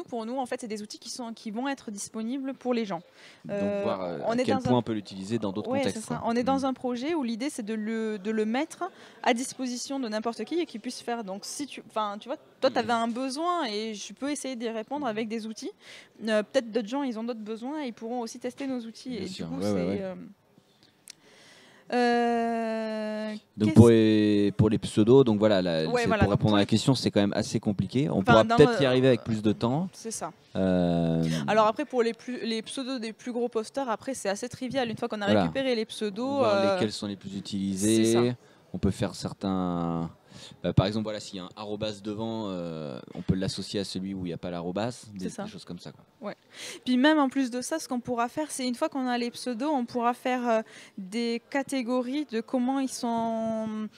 pour nous, en fait, c'est des outils qui vont être disponibles pour les gens. Donc voir à quel point on peut l'utiliser dans d'autres contextes. C'est ça. On est dans un projet où l'idée, c'est de le mettre à disposition de n'importe qui et qu'il puisse faire. Donc, si tu vois, toi, tu avais un besoin et je peux essayer d'y répondre avec des outils. Peut-être d'autres gens, ils ont d'autres besoins et ils pourront aussi tester nos outils. Bien et sûr. Du coup, c'est... donc pour les pseudos, donc voilà, pour répondre à la question, c'est quand même assez compliqué. On pourra peut-être y arriver avec plus de temps. C'est ça. Alors après pour les pseudos des plus gros posters, après c'est assez trivial. Une fois qu'on a récupéré les pseudos, lesquels sont les plus utilisés. On peut faire certains. Par exemple, voilà, s'il y a un arrobas devant, on peut l'associer à celui où il n'y a pas l'arrobas, des choses comme ça. Quoi. Ouais. Puis même en plus de ça, ce qu'on pourra faire, c'est une fois qu'on a les pseudos, on pourra faire des catégories de comment ils sont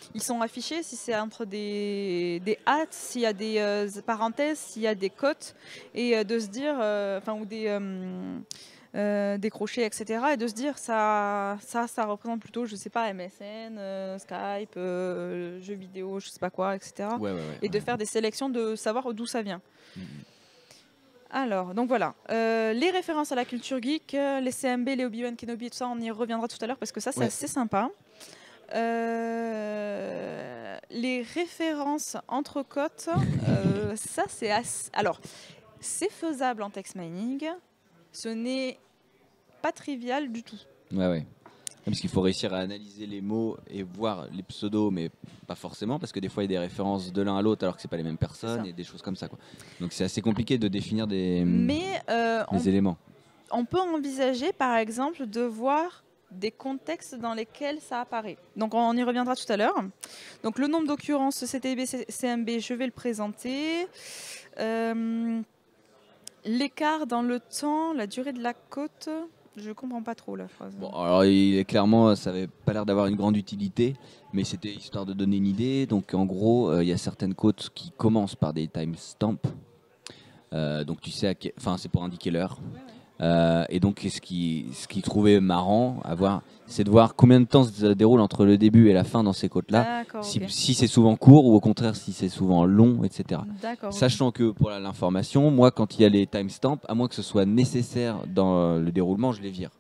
affichés, si c'est entre des hâtes, s'il y a des parenthèses, s'il y a des cotes, et de se dire, ou des crochets, etc. Et de se dire ça représente plutôt, je sais pas, MSN, Skype, jeux vidéo, je sais pas quoi, etc. Et de faire des sélections, de savoir d'où ça vient. Alors, donc voilà, les références à la culture geek, les CMB, les Obi-Wan Kenobi, tout ça, on y reviendra tout à l'heure parce que ça, c'est assez sympa. Les références entre cotes, ça, c'est assez... Alors, c'est faisable en text mining. Ce n'est pas trivial du tout. Ouais. Parce qu'il faut réussir à analyser les mots et voir les pseudos, mais pas forcément, parce que des fois il y a des références de l'un à l'autre alors que c'est pas les mêmes personnes et des choses comme ça. Quoi. Donc c'est assez compliqué de définir des éléments. On peut envisager par exemple de voir des contextes dans lesquels ça apparaît. Donc on y reviendra tout à l'heure. Donc le nombre d'occurrences CTB, CMB, je vais le présenter. L'écart dans le temps, la durée de la cote, Je comprends pas trop la phrase. Bon, alors clairement, ça avait pas l'air d'avoir une grande utilité, mais c'était histoire de donner une idée. Donc en gros, il y a certaines côtes qui commencent par des timestamps. Donc tu sais, enfin c'est pour indiquer l'heure. Et donc ce qui trouvait marrant à voir, c'est de voir combien de temps se déroule entre le début et la fin dans ces côtes-là. Si c'est souvent court ou au contraire si c'est souvent long, etc. Sachant que pour l'information, moi quand il y a les timestamps, à moins que ce soit nécessaire dans le déroulement, je les vire.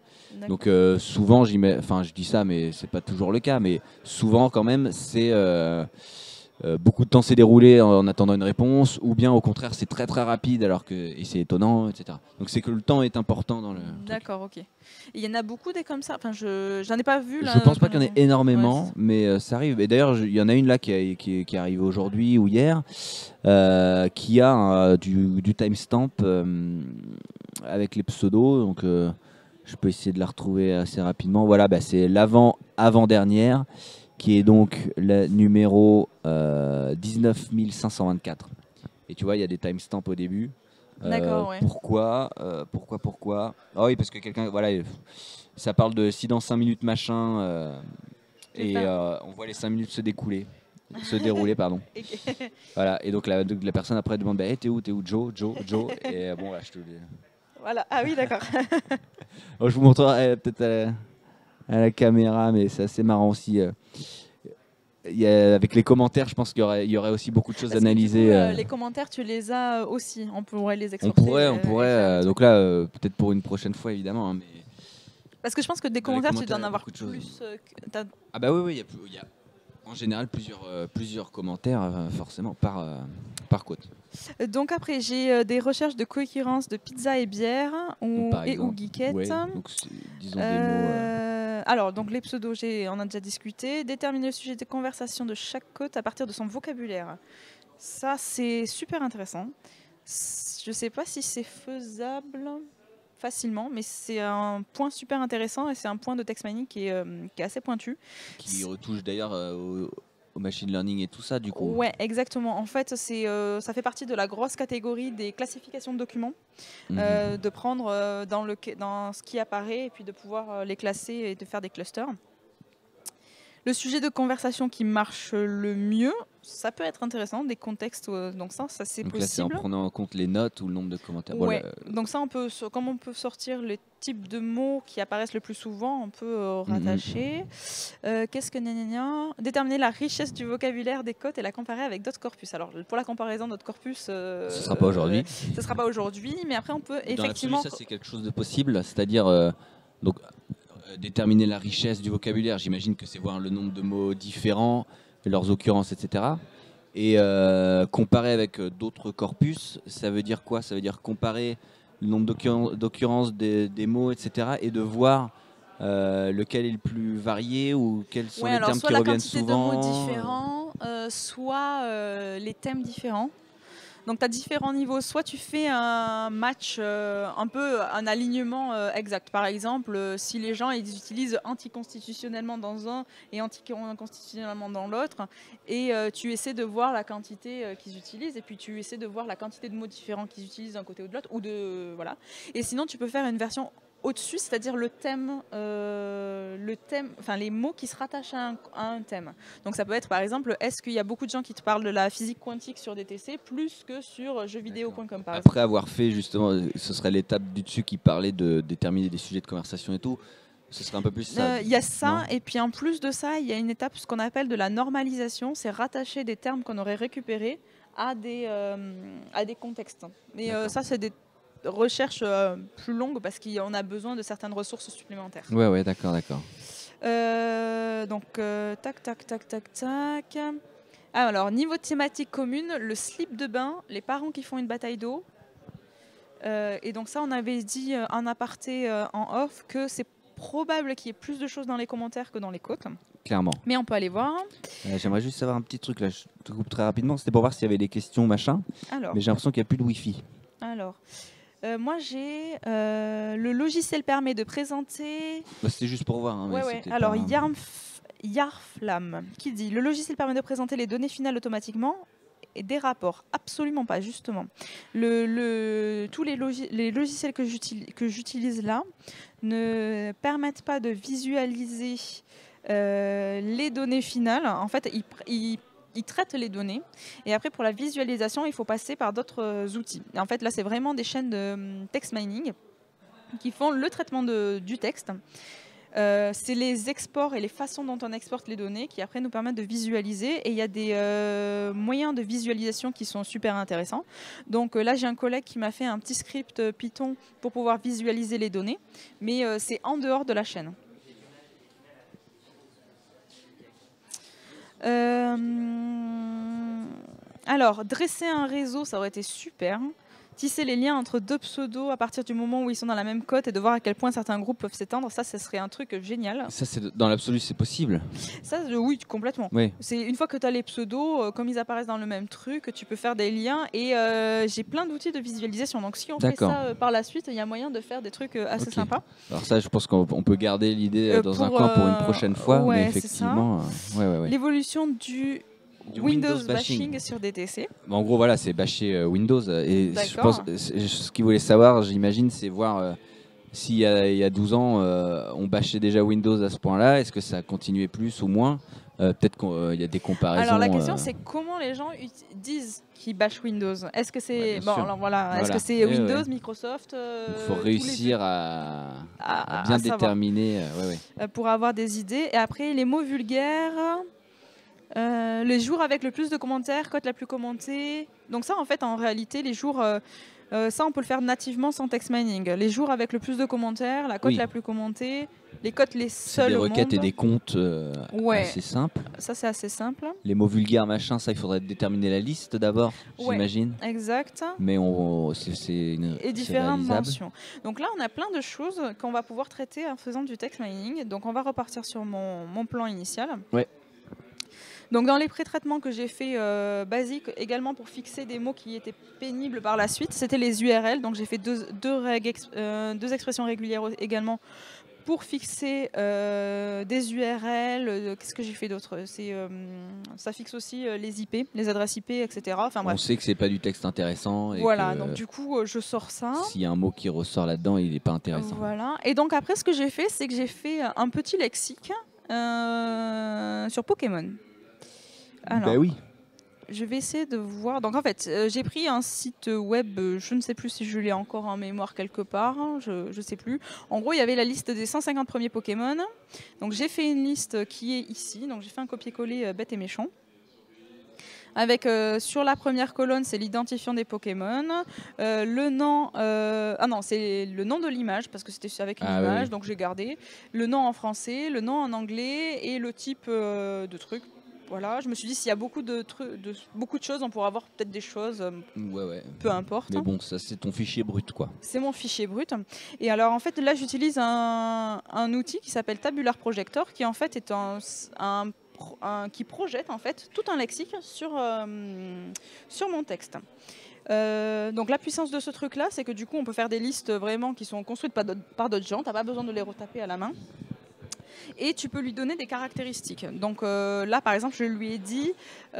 Donc souvent, je dis ça, mais c'est pas toujours le cas, mais souvent quand même, c'est beaucoup de temps s'est déroulé en attendant une réponse, ou bien au contraire c'est très très rapide et c'est étonnant, etc. Donc c'est que le temps est important dans le. D'accord, ok. Il y en a beaucoup des comme ça. Enfin, j'en ai pas vu là. Je pense pas qu'il y en ait énormément, mais ça arrive. Et d'ailleurs, il y en a une là qui est arrivée aujourd'hui ou hier, qui a du timestamp avec les pseudos. Donc je peux essayer de la retrouver assez rapidement. Voilà, c'est l'avant-avant-dernière, qui est donc le numéro 19 524. Et tu vois, il y a des timestamps au début. D'accord, ouais. Pourquoi Ah oui, parce que quelqu'un, voilà, ça parle de si dans 5 minutes machin, et on voit les 5 minutes se dérouler, pardon. Voilà, et donc la personne après demande, t'es où Joe, et bon là, je te le dis. Voilà, ah oui, d'accord. Je vous montrerai peut-être à la caméra, mais c'est assez marrant aussi. Avec les commentaires, je pense qu'il y aurait aussi beaucoup de choses à analyser. Les commentaires, tu les as aussi. On pourrait les exporter. On pourrait. Donc là, peut-être pour une prochaine fois, évidemment. Mais parce que je pense que des commentaires, tu dois en avoir plus. Ah bah oui, il y a en général plusieurs commentaires, forcément, par côte. Donc après, j'ai des recherches de cohérence de pizza et bière ou geekette. Ouais, donc disons des mots. Alors, donc les pseudos, on a déjà discuté. Déterminer le sujet de conversation de chaque côte à partir de son vocabulaire. Ça, c'est super intéressant. Je ne sais pas si c'est faisable facilement, mais c'est un point super intéressant et c'est un point de text mining qui est assez pointu. Qui retouche d'ailleurs au machine learning et tout ça, du coup. Ouais, exactement. En fait, ça fait partie de la grosse catégorie des classifications de documents, de prendre dans ce qui apparaît et puis de pouvoir les classer et de faire des clusters. Le sujet de conversation qui marche le mieux, ça peut être intéressant, des contextes, donc ça c'est possible. Là, c'est en prenant en compte les notes ou le nombre de commentaires. Ouais. Donc ça, comme on peut sortir les types de mots qui apparaissent le plus souvent, on peut rattacher. Qu'est-ce que déterminer la richesse du vocabulaire des côtes et la comparer avec d'autres corpus. Alors pour la comparaison d'autres corpus, ce sera pas aujourd'hui. Ce sera pas aujourd'hui, mais après on peut effectivement. Ça c'est quelque chose de possible, c'est-à-dire donc déterminer la richesse du vocabulaire. J'imagine que c'est voir le nombre de mots différents, leurs occurrences, etc. Et comparer avec d'autres corpus, ça veut dire quoi? Ça veut dire comparer le nombre d'occurrences des mots, etc. et de voir lequel est le plus varié ou quels sont les termes qui reviennent souvent. Soit la quantité de mots différents, soit les thèmes différents. Donc tu as différents niveaux. Soit tu fais un match, un peu un alignement exact. Par exemple, si les gens ils utilisent anticonstitutionnellement dans un et anticonstitutionnellement dans l'autre, et tu essaies de voir la quantité qu'ils utilisent, et puis tu essaies de voir la quantité de mots différents qu'ils utilisent d'un côté ou de l'autre, voilà. Et sinon, tu peux faire une version au-dessus, c'est-à-dire le thème, enfin les mots qui se rattachent à un thème. Donc ça peut être par exemple, est-ce qu'il y a beaucoup de gens qui te parlent de la physique quantique sur DTC plus que sur jeuxvideo.com par exemple. Après avoir fait justement, ce serait l'étape du dessus qui parlait de déterminer des sujets de conversation et tout. Ce serait un peu plus ça. Il y a ça, et puis en plus de ça, il y a une étape, ce qu'on appelle de la normalisation, c'est rattacher des termes qu'on aurait récupérés à des contextes. Mais ça, c'est des recherche plus longue parce qu'on a besoin de certaines ressources supplémentaires. Ouais, d'accord. Donc, tac. Alors, niveau thématique commune, le slip de bain, les parents qui font une bataille d'eau. Et donc ça, on avait dit en aparté, en off, que c'est probable qu'il y ait plus de choses dans les commentaires que dans les côtes. Clairement. Mais on peut aller voir. J'aimerais juste savoir un petit truc, là, je te coupe très rapidement. C'était pour voir s'il y avait des questions, machin. Mais j'ai l'impression qu'il n'y a plus de Wi-Fi. Alors... moi, j'ai le logiciel permet de présenter. C'était juste pour voir. Hein, ouais. Alors, Yarflam qui dit le logiciel permet de présenter les données finales automatiquement des rapports. Absolument pas, justement. Tous les logiciels que j'utilise là ne permettent pas de visualiser les données finales. En fait, ils traitent les données et après pour la visualisation il faut passer par d'autres outils. Et en fait là c'est vraiment des chaînes de text mining qui font le traitement du texte. C'est les exports et les façons dont on exporte les données qui après nous permettent de visualiser et il y a des moyens de visualisation qui sont super intéressants. Donc là j'ai un collègue qui m'a fait un petit script Python pour pouvoir visualiser les données mais c'est en dehors de la chaîne. Alors, dresser un réseau, ça aurait été super. Tisser les liens entre deux pseudos à partir du moment où ils sont dans la même cote et de voir à quel point certains groupes peuvent s'étendre, ça serait un truc génial. Ça, dans l'absolu, c'est possible. Ça, oui, complètement. Oui. C'est une fois que tu as les pseudos, comme ils apparaissent dans le même truc, tu peux faire des liens et j'ai plein d'outils de visualisation. Donc si on fait ça par la suite, il y a moyen de faire des trucs assez sympas. Alors ça, je pense qu'on peut garder l'idée dans un coin pour une prochaine fois, ouais, mais effectivement, l'évolution du Windows bashing sur DTC. En gros, voilà, c'est bâcher Windows. Et je pense, ce qu'ils voulaient savoir, j'imagine, c'est voir s'il y a 12 ans, on bâchait déjà Windows à ce point-là. Est-ce que ça continuait plus ou moins Peut-être qu'il y a des comparaisons. Alors la question, c'est comment les gens disent qu'ils bâchent Windows. Est-ce que c'est Est-ce que c'est Windows, Microsoft Il faut réussir à bien déterminer pour avoir des idées. Et après, les mots vulgaires. Les jours avec le plus de commentaires, cote la plus commentée. Donc ça, en fait, en réalité, les jours, ça, on peut le faire nativement sans text mining. Les jours avec le plus de commentaires, la cote la plus commentée, les cotes les seules au monde. Des requêtes et des comptes assez simples. Ça, c'est assez simple. Les mots vulgaires, machin, ça, il faudrait déterminer la liste d'abord, j'imagine. Exact. Mais c'est différentes mentions. Donc là, on a plein de choses qu'on va pouvoir traiter en faisant du text mining. Donc on va repartir sur mon plan initial. Ouais. Donc dans les pré-traitements que j'ai fait basiques, également pour fixer des mots qui étaient pénibles par la suite, c'était les URL. Donc j'ai fait deux expressions régulières également pour fixer des URL. Qu'est-ce que j'ai fait d'autre ? Ça fixe aussi les IP, les adresses IP, etc. Enfin, bref. On sait que c'est pas du texte intéressant. Et voilà, donc du coup je sors ça. S'il y a un mot qui ressort là-dedans, il n'est pas intéressant. Voilà. Et donc après ce que j'ai fait, c'est que j'ai fait un petit lexique sur Pokémon. Alors, oui. je vais essayer de voir. Donc en fait, j'ai pris un site web, je ne sais plus si je l'ai encore en mémoire quelque part, je ne sais plus. En gros, il y avait la liste des 150 premiers Pokémon. Donc j'ai fait une liste qui est ici. Donc j'ai fait un copier-coller bête et méchant. Avec sur la première colonne, c'est l'identifiant des Pokémon. Le nom, c'est le nom de l'image parce que c'était avec une image, oui. Donc j'ai gardé le nom en français, le nom en anglais et le type de truc. Voilà, je me suis dit s'il y a beaucoup de choses, on pourra avoir peut-être des choses. Peu importe. Mais bon, ça c'est ton fichier brut, quoi. C'est mon fichier brut. Et alors en fait là, j'utilise un outil qui s'appelle Tabular Projector, qui en fait est qui projette en fait tout un lexique sur mon texte. Donc la puissance de ce truc là, c'est que du coup on peut faire des listes vraiment qui sont construites par d'autres gens, t'as pas besoin de les retaper à la main. Et tu peux lui donner des caractéristiques. Donc là, par exemple, je lui ai dit,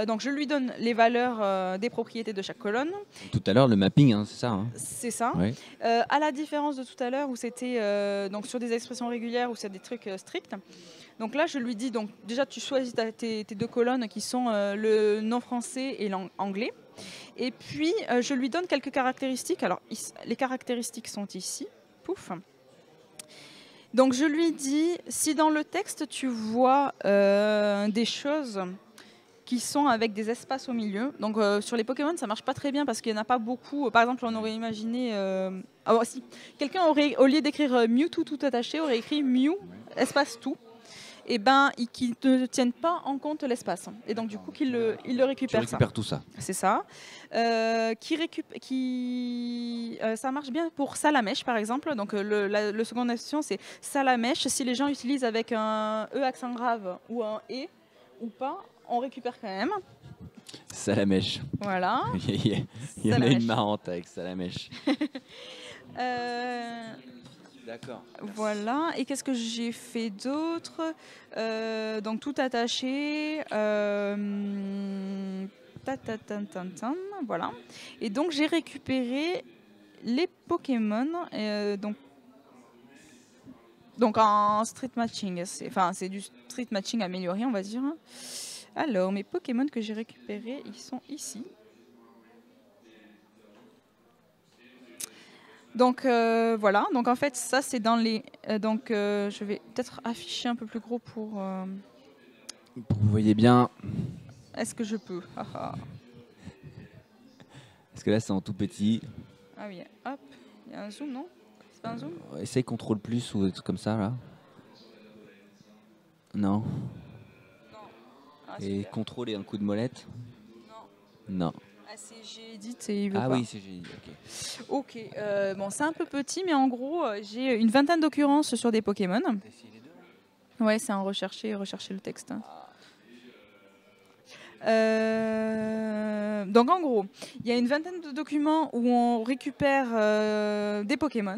donc je lui donne les valeurs des propriétés de chaque colonne. Tout à l'heure, le mapping, hein, c'est ça. Hein. C'est ça. Ouais. À la différence de tout à l'heure où c'était donc sur des expressions régulières ou c'est des trucs stricts. Donc là, je lui dis, donc déjà, tu choisis tes deux colonnes qui sont le nom français et l'anglais. Et puis, je lui donne quelques caractéristiques. Alors, les caractéristiques sont ici. Pouf. Donc je lui dis, si dans le texte tu vois des choses qui sont avec des espaces au milieu, donc sur les Pokémon ça marche pas très bien parce qu'il n'y en a pas beaucoup. Par exemple on aurait imaginé, si quelqu'un aurait, au lieu d'écrire Mewtwo tout attaché, aurait écrit Mew espace tout. Et qui ne tiennent pas en compte l'espace. Et donc du coup, il le récupère. Tu récupères tout ça. C'est ça. Ça marche bien pour Salamèche, par exemple. Donc le seconde option, c'est Salamèche. Si les gens utilisent avec un E accent grave ou un E ou pas, on récupère quand même. Salamèche. Voilà. Il y en a une marrante avec Salamèche. D'accord. Voilà. Et qu'est-ce que j'ai fait d'autre ? Donc tout attaché. Voilà. Et donc j'ai récupéré les Pokémon. Donc en street matching. C'est du street matching amélioré, on va dire. Alors, mes Pokémon que j'ai récupérés, ils sont ici. Donc voilà, donc en fait ça c'est dans les... je vais peut-être afficher un peu plus gros pour... Vous voyez bien. Est-ce que je peux? Parce que là c'est en tout petit. Ah oui, hop, il y a un zoom, non? C'est pas un zoom? Essaye contrôle plus ou des trucs comme ça là. Non. Ah, Et super. contrôle et un coup de molette. Non. Non. Ah, c'est G-Edit et il veut Ah pas. oui, c'est génial. Ok. Ok, bon c'est un peu petit, mais en gros j'ai une vingtaine d'occurrences sur des Pokémon. T'as essayé les deux? Ouais, c'est en rechercher le texte. Donc en gros, il y a une vingtaine de documents où on récupère des Pokémon.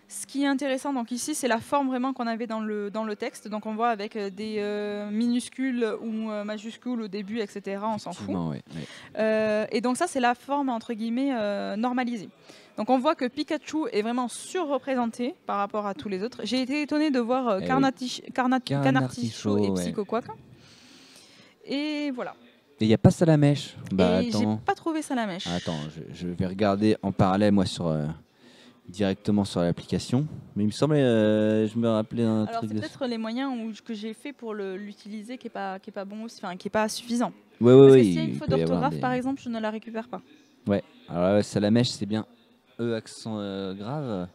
Ce qui est intéressant donc ici, c'est la forme vraiment qu'on avait dans le texte. Donc on voit avec des minuscules ou majuscules au début, etc. On s'en fout. Effectivement, ouais. Et donc ça, c'est la forme entre guillemets normalisée. Donc on voit que Pikachu est vraiment surreprésenté par rapport à tous les autres. J'ai été étonnée de voir Eh oui. Canartichaud et ouais. Psychoquack. Et voilà. Et il n'y a pas Salamèche. Bah Et j'ai attends. pas trouvé ça la mèche. Attends, je vais regarder en parallèle moi directement sur l'application. Mais il me semblait, je me rappelais un Alors truc c'est de... peut-être les moyens que j'ai fait pour l'utiliser qui est pas bon aussi, enfin qui est pas suffisant. Ouais, Parce que ouais, s'il y a une il faute peut y avoir d'orthographe des... par exemple, je ne la récupère pas. Ouais, alors là, Salamèche, c'est bien E accent grave.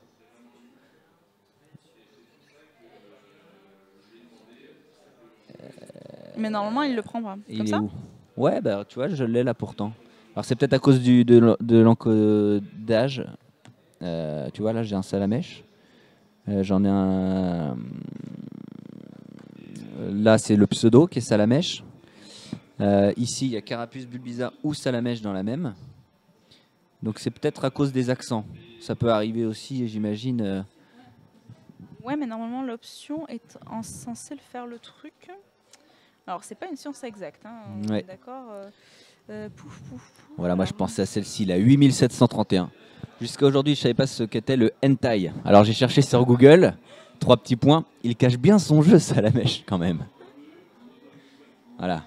Mais normalement, il le prend pas. Il Comme est ça. où? Ouais, bah tu vois, je l'ai là pourtant. Alors c'est peut-être à cause de l'encodage. Tu vois, là j'ai un Salamèche. J'en ai un... Là c'est le pseudo qui est Salamèche. Ici il y a Carapuce, Bulbizarre ou Salamèche dans la même. Donc c'est peut-être à cause des accents. Ça peut arriver aussi, j'imagine. Ouais, mais normalement l'option est censée le faire le truc. Alors c'est pas une science exacte, hein, on Ouais. est d'accord. Pouf, pouf, pouf. Voilà, moi je Alors, pensais à celle-ci, la 8731. Jusqu'à aujourd'hui, je savais pas ce qu'était le hentai. Alors j'ai cherché sur Google, 3 petits points. Il cache bien son jeu, Salamèche, quand même. Voilà.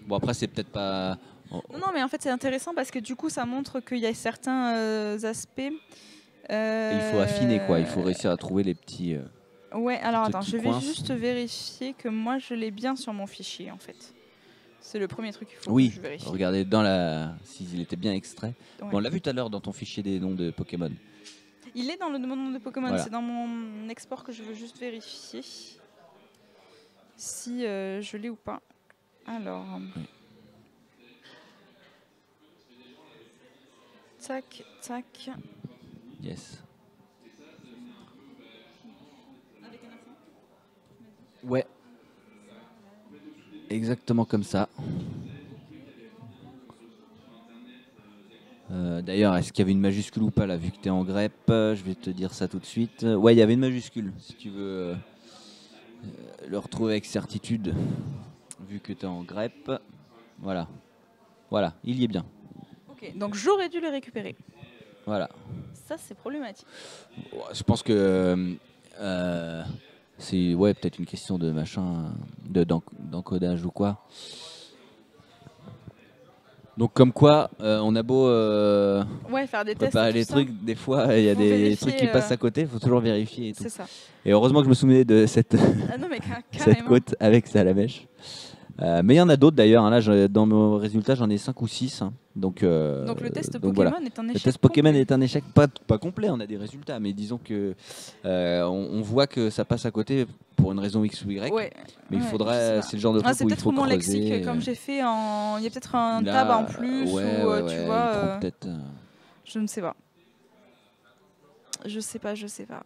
Bon, après, c'est peut-être pas... Non, mais en fait c'est intéressant parce que du coup ça montre qu'il y a certains aspects. Il faut affiner, quoi. Il faut réussir à trouver les petits... Ouais, alors trucs attends, qui je vais coincent. juste vérifier que moi je l'ai bien sur mon fichier en fait. C'est le premier truc qu'il faut Oui, que je vérifie. regardez dans la... s'il était bien extrait. Ouais. Bon, on l'a vu tout à l'heure dans ton fichier des noms de Pokémon. Il est dans le nom de Pokémon, Voilà. c'est dans mon export que je veux juste vérifier si je l'ai ou pas. Alors. Oui. Tac, tac. Yes. Ouais. Exactement comme ça. D'ailleurs, est-ce qu'il y avait une majuscule ou pas là, vu que tu es en grep? Je vais te dire ça tout de suite. Ouais, il y avait une majuscule, si tu veux le retrouver avec certitude, vu que tu es en grep. Voilà. Voilà, il y est bien. Ok, donc j'aurais dû le récupérer. Voilà. Ça, c'est problématique. Je pense que c'est peut-être une question de machin, d'encodage ou quoi. Donc comme quoi, on a beau Ouais, faire des tests. préparer et tout les ça. trucs, des fois il y a Faut des vérifier, trucs qui passent à côté, il faut toujours vérifier et tout. C'est ça. Et heureusement que je me souvenais de cette, Ah non, mais cette carrément. côte avec Salamèche. Mais il y en a d'autres d'ailleurs, hein. Là dans mes résultats j'en ai 5 ou 6. Hein. Donc le test donc Pokémon voilà. est un Le échec. test Pokémon complet. est un échec, pas complet, on a des résultats, mais disons que on voit que ça passe à côté pour une raison X ou Y. Ouais. Mais il Ouais, faudrait, je sais c'est le genre de pas. Ah, truc c'est où il peut-être faut mon creuser. lexique, comme j'ai fait en. Il y a peut-être un Là, tab en plus, ouais, ou ouais, tu ouais, vois. il prend peut-être. Je ne sais pas. Je sais pas, je sais pas.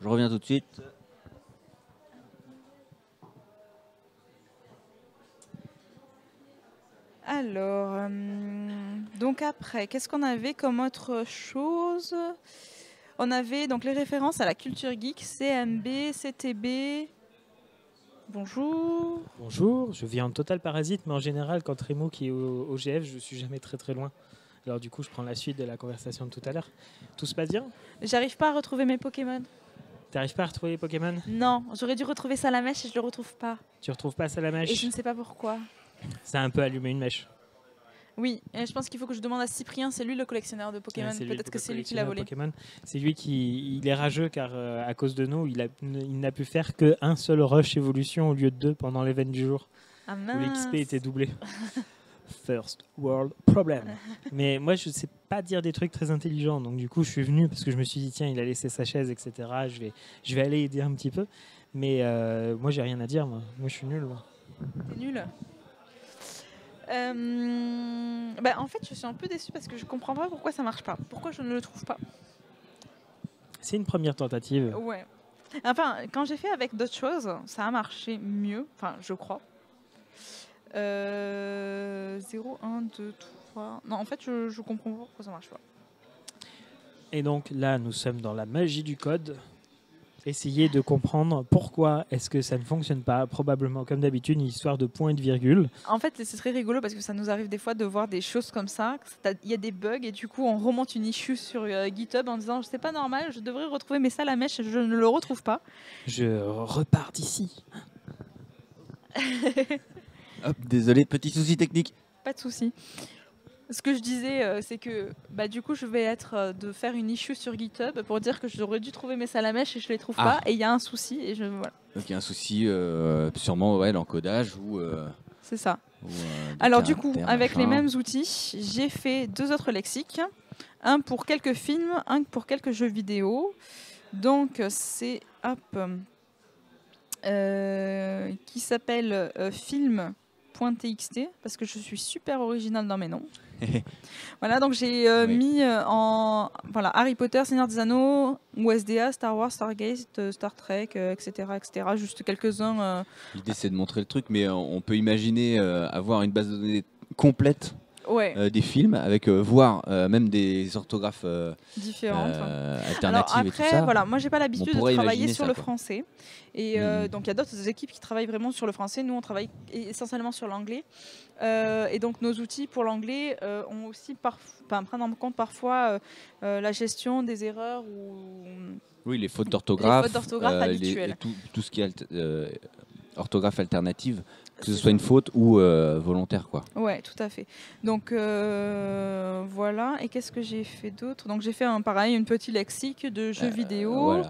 Je reviens tout de suite. Alors, donc après, qu'est-ce qu'on avait comme autre chose? On avait donc les références à la culture geek, CMB, CTB. Bonjour. Bonjour, je vis en total parasite, mais en général, quand Rémo qui est au GF, je suis jamais très très loin. Alors du coup, je prends la suite de la conversation de tout à l'heure. Tout se passe bien? J'arrive pas à retrouver mes Pokémon. T'arrives pas à retrouver les Pokémon? Non, j'aurais dû retrouver Salamèche et je le retrouve pas. Tu retrouves pas Et Salamèche? je ne sais pas pourquoi. Ça a un peu allumé une mèche. Oui, et je pense qu'il faut que je demande à Cyprien, c'est lui le collectionneur de Pokémon. Ouais, c'est lui Peut-être le que c'est lui qui l'a volé. Pokémon. C'est lui il est rageux car à cause de nous, il n'a pu faire qu'un seul rush évolution au lieu de 2 pendant l'event du jour Ah où mince. l'XP était doublé. First world problem. Mais moi, je sais pas dire des trucs très intelligents, donc du coup, je suis venu parce que je me suis dit tiens, il a laissé sa chaise, etc. Je vais aller aider un petit peu. Mais moi, j'ai rien à dire. Moi, je suis nul. Moi. T'es nul. En fait, je suis un peu déçue parce que je comprends pas pourquoi ça marche pas. Pourquoi je ne le trouve pas. C'est une première tentative. Ouais. Enfin, quand j'ai fait avec d'autres choses, ça a marché mieux. Enfin, je crois. 0, 1, 2, 3. Non, en fait, je comprends pas pourquoi ça marche pas. Et donc là, nous sommes dans la magie du code. Essayer de comprendre pourquoi est-ce que ça ne fonctionne pas. Probablement, comme d'habitude, une histoire de point et de virgule. En fait, c'est très rigolo parce que ça nous arrive des fois de voir des choses comme ça. Il y a des bugs et du coup, on remonte une issue sur GitHub en disant c'est pas normal, je devrais retrouver mes Salamèche, je ne le retrouve pas. Je repars d'ici. Hop, désolé, petit souci technique. Pas de souci. Ce que je disais, c'est que du coup, je vais être de faire une issue sur GitHub pour dire que j'aurais dû trouver mes Salamèche et je les trouve pas. Et il y a un souci et voilà. Donc il y a un souci, sûrement l'encodage ou. C'est ça. Ou, Alors du coup, avec les mêmes mêmes outils, j'ai fait 2 autres lexiques. Un pour quelques films, un pour quelques jeux vidéo. Donc c'est qui s'appelle film.txt parce que je suis super originale dans mes noms. Voilà, donc j'ai mis en Harry Potter, Seigneur des Anneaux, USDA, Star Wars, Stargate, Star Trek, etc., etc. Juste quelques-uns. L'idée c'est de montrer le truc, mais on peut imaginer avoir une base de données complète des films avec voire même des orthographes différentes, alternatives. Alors après, et tout ça. voilà, moi j'ai pas l'habitude de travailler sur le quoi. français et donc il y a d'autres équipes qui travaillent vraiment sur le français. Nous on travaille essentiellement sur l'anglais et donc nos outils pour l'anglais ont aussi prennent en compte parfois la gestion des erreurs ou oui, les fautes d'orthographe habituelles, tout ce qui est orthographe alternative. Que ce soit une faute ou volontaire, quoi. Ouais, tout à fait. Donc voilà. Et qu'est-ce que j'ai fait d'autre? Donc j'ai fait pareil, une petite lexique de jeux vidéo.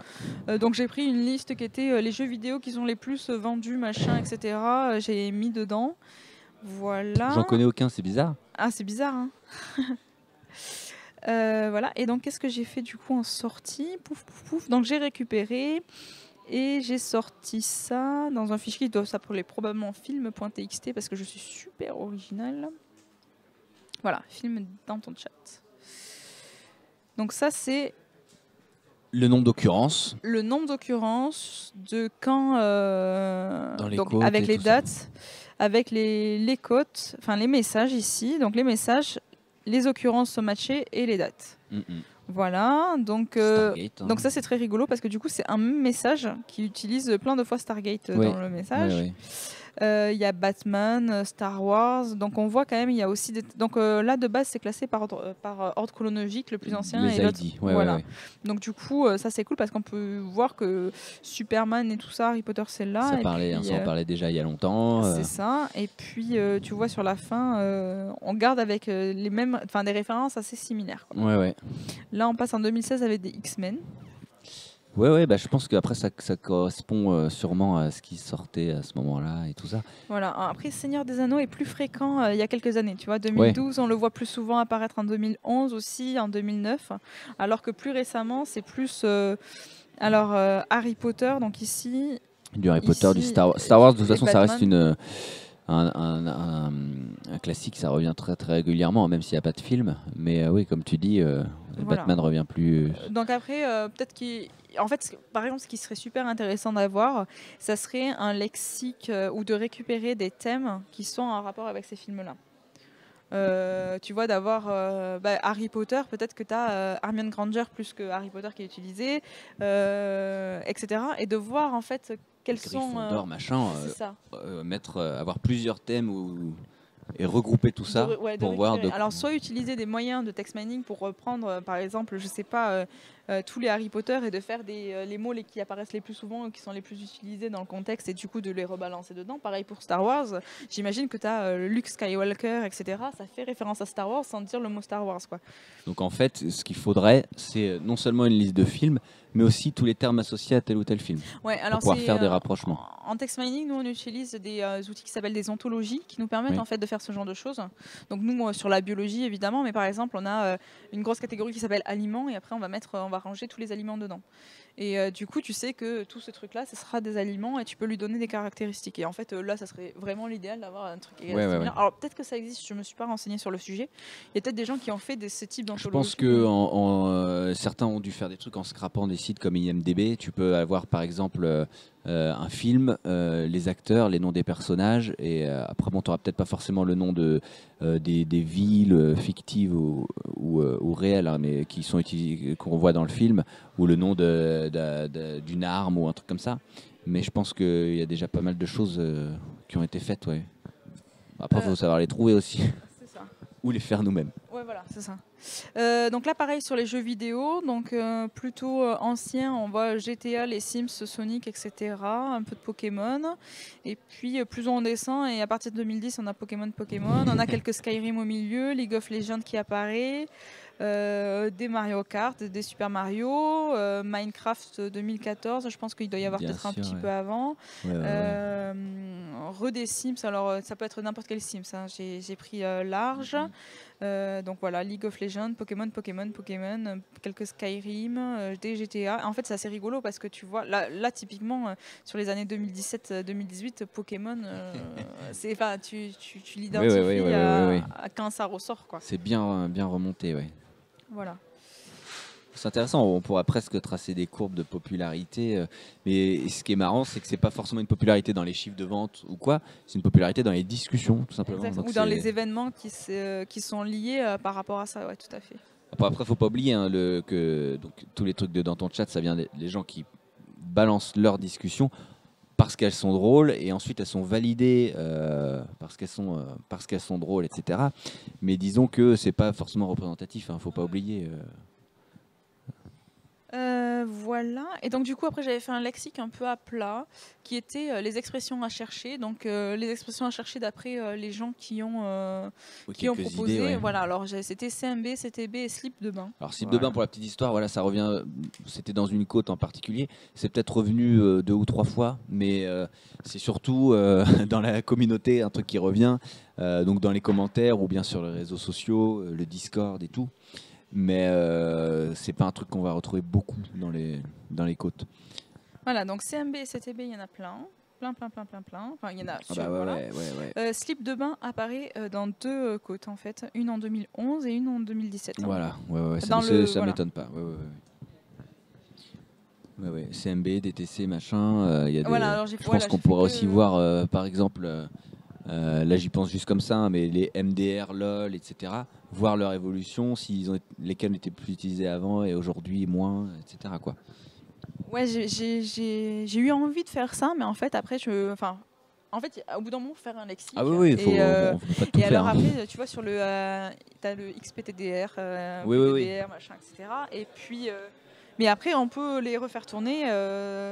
Voilà. Donc j'ai pris une liste qui était les jeux vidéo qui sont les plus vendus, machin, etc. J'ai mis dedans. Voilà. J'en connais aucun, c'est bizarre. Ah, c'est bizarre, hein. Voilà. Et donc qu'est-ce que j'ai fait du coup en sortie? Pouf, pouf, pouf. Donc j'ai récupéré. Et j'ai sorti ça dans un fichier qui doit s'appeler probablement film.txt parce que je suis super originale. Voilà, film dans ton chat. Donc ça c'est le nombre d'occurrences. Le nombre d'occurrences de quand donc avec les dates, avec les cotes, enfin les messages ici. Donc les messages, les occurrences matchées et les dates. Voilà, donc donc ça c'est très rigolo parce que du coup c'est un même message qui utilise plein de fois Stargate dans le message. Il y a Batman, Star Wars, donc on voit quand même il y a aussi donc là de base c'est classé par ordre chronologique, le plus ancien les et l'autre. Voilà. Donc du coup ça c'est cool parce qu'on peut voir que Superman et tout ça, Harry Potter c'est là. Ça en parlait déjà il y a longtemps. C'est ça. Et puis tu vois sur la fin, on garde avec les mêmes, enfin des références assez similaires. Ouais. Là on passe en 2016 avec des X-Men. Ouais, je pense qu'après ça correspond sûrement à ce qui sortait à ce moment-là et tout ça. Voilà, après Seigneur des Anneaux est plus fréquent il y a quelques années, tu vois, 2012, on le voit plus souvent apparaître en 2011 aussi, en 2009, alors que plus récemment, c'est plus Harry Potter, donc ici... Du Harry Potter, du Star Wars, de toute façon, ça reste un classique, ça revient très très régulièrement, même s'il n'y a pas de film. Mais oui, comme tu dis, Batman revient plus. Donc après, peut-être en fait, par exemple, ce qui serait super intéressant d'avoir, ça serait un lexique ou de récupérer des thèmes qui sont en rapport avec ces films-là. Tu vois, d'avoir Harry Potter, peut-être que tu as Hermione Granger plus que Harry Potter qui est utilisé, etc. Et de voir en fait quels sont. Gryffondor, machin, C'est ça. avoir plusieurs thèmes et regrouper tout ça De pour voir récupérer. de Alors, soit utiliser des moyens de text mining pour reprendre, par exemple, je sais pas, tous les Harry Potter et de faire les mots qui apparaissent les plus souvent, qui sont les plus utilisés dans le contexte, et du coup de les rebalancer dedans. Pareil pour Star Wars. J'imagine que tu as Luke Skywalker, etc. Ça fait référence à Star Wars sans dire le mot Star Wars, quoi. Donc en fait, ce qu'il faudrait, c'est non seulement une liste de films, mais aussi tous les termes associés à tel ou tel film. Ouais, alors pour pouvoir faire des rapprochements. En text mining, nous on utilise des outils qui s'appellent des ontologies qui nous permettent Oui. en fait de faire ce genre de choses. Donc nous sur la biologie évidemment, mais par exemple on a une grosse catégorie qui s'appelle aliments et après on va ranger tous les aliments dedans. Et du coup tu sais que tout ce truc là ce sera des aliments et tu peux lui donner des caractéristiques. Et en fait là ça serait vraiment l'idéal d'avoir un truc similaire. Ouais. Alors peut-être que ça existe, je me suis pas renseignée sur le sujet. Il y a peut-être des gens qui ont fait ce type d'ontologie. Je pense que certains ont dû faire des trucs en scrapant des sites comme IMDb. Tu peux avoir par exemple un film, les acteurs, les noms des personnages, et après bon, tu n'auras peut-être pas forcément le nom des villes fictives ou réelles, hein, mais qui sont utilisées, qu'on voit dans le film, ou le nom d'une arme ou un truc comme ça. Mais je pense qu'il y a déjà pas mal de choses qui ont été faites. Ouais. Après, il faut savoir les trouver aussi. C'est ça. Ou les faire nous-mêmes. Ouais, voilà, c'est ça. Donc là, pareil sur les jeux vidéo, donc plutôt anciens, on voit GTA, les Sims, Sonic, etc. Un peu de Pokémon. Et puis plus en dessin, et à partir de 2010, on a Pokémon. On a quelques Skyrim au milieu, League of Legends qui apparaît, des Mario Kart, des Super Mario, Minecraft 2014, je pense qu'il doit y avoir peut-être un petit peu avant. Des Sims, alors ça peut être n'importe quel Sims, hein. J'ai pris large. Donc voilà, League of Legends, Pokémon, quelques Skyrim, des GTA. En fait, c'est assez rigolo parce que tu vois, là typiquement, sur les années 2017-2018, Pokémon, tu l'identifies à quand ça ressort, quoi. C'est bien remonté, ouais. Voilà. C'est intéressant, on pourrait presque tracer des courbes de popularité, mais ce qui est marrant, c'est que c'est pas forcément une popularité dans les chiffres de vente ou quoi, c'est une popularité dans les discussions, tout simplement. Ou dans les événements qui sont liés par rapport à ça, ouais, tout à fait. Après, faut pas oublier hein, que donc, tous les trucs dans ton chat, ça vient des gens qui balancent leurs discussions parce qu'elles sont drôles, et ensuite elles sont validées parce qu'elles sont drôles, etc. Mais disons que c'est pas forcément représentatif, hein, faut pas oublier. Voilà. Et donc du coup après j'avais fait un lexique un peu à plat qui était les expressions à chercher. Donc les expressions à chercher d'après les gens qui ont proposé. Idées, ouais. Voilà. Alors c'était CMB, CTB et slip de bain. Alors slip de bain, pour la petite histoire, voilà, ça revient. C'était dans une côte en particulier. C'est peut-être revenu 2 ou 3 fois, mais c'est surtout dans la communauté un truc qui revient. Donc dans les commentaires ou bien sur les réseaux sociaux, le Discord et tout. Mais c'est pas un truc qu'on va retrouver beaucoup dans les côtes. Voilà, donc CMB et CTB, il y en a plein. Enfin, il y en a slip de bain apparaît dans 2 côtes en fait, une en 2011 et une en 2017. Voilà, ça m'étonne pas. Ouais. CMB, DTC, machin. Je pense qu'on pourra aussi voir, par exemple, là j'y pense juste comme ça, hein, mais les MDR, LOL, etc. Voir leur évolution, lesquels étaient plus utilisés avant et aujourd'hui moins, etc. quoi. Ouais, j'ai eu envie de faire ça, mais en fait après au bout d'un moment, faire un lexique. Ah oui, on peut pas tout et faire. Alors après, tu vois, sur t'as le XPTDR, PDR, machin, etc. Et puis, mais après, on peut les refaire tourner.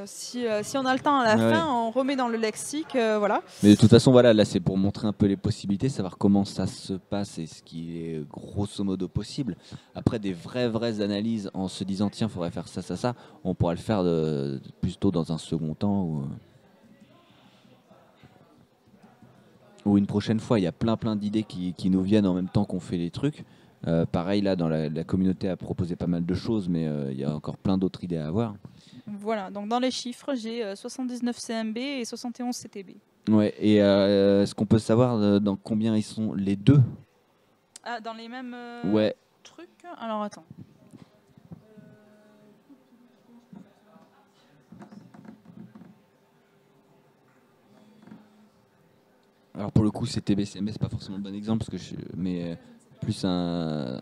Si on a le temps à la fin, on remet dans le lexique, voilà. Mais de toute façon, voilà, là, c'est pour montrer un peu les possibilités, savoir comment ça se passe et ce qui est grosso modo possible. Après, des vraies analyses en se disant, tiens, faudrait faire ça, on pourra le faire plutôt dans un second temps ou une prochaine fois. Il y a plein d'idées qui nous viennent en même temps qu'on fait les trucs. Pareil, là, dans la communauté a proposé pas mal de choses, mais il y a encore plein d'autres idées à avoir. Voilà, donc dans les chiffres, j'ai 79 CMB et 71 CTB. Ouais, et est-ce qu'on peut savoir dans combien ils sont les deux? Ah, dans les mêmes trucs? Alors, attends. Alors pour le coup, c'est TBCMS, c'est pas forcément le bon exemple, parce que mais plus un...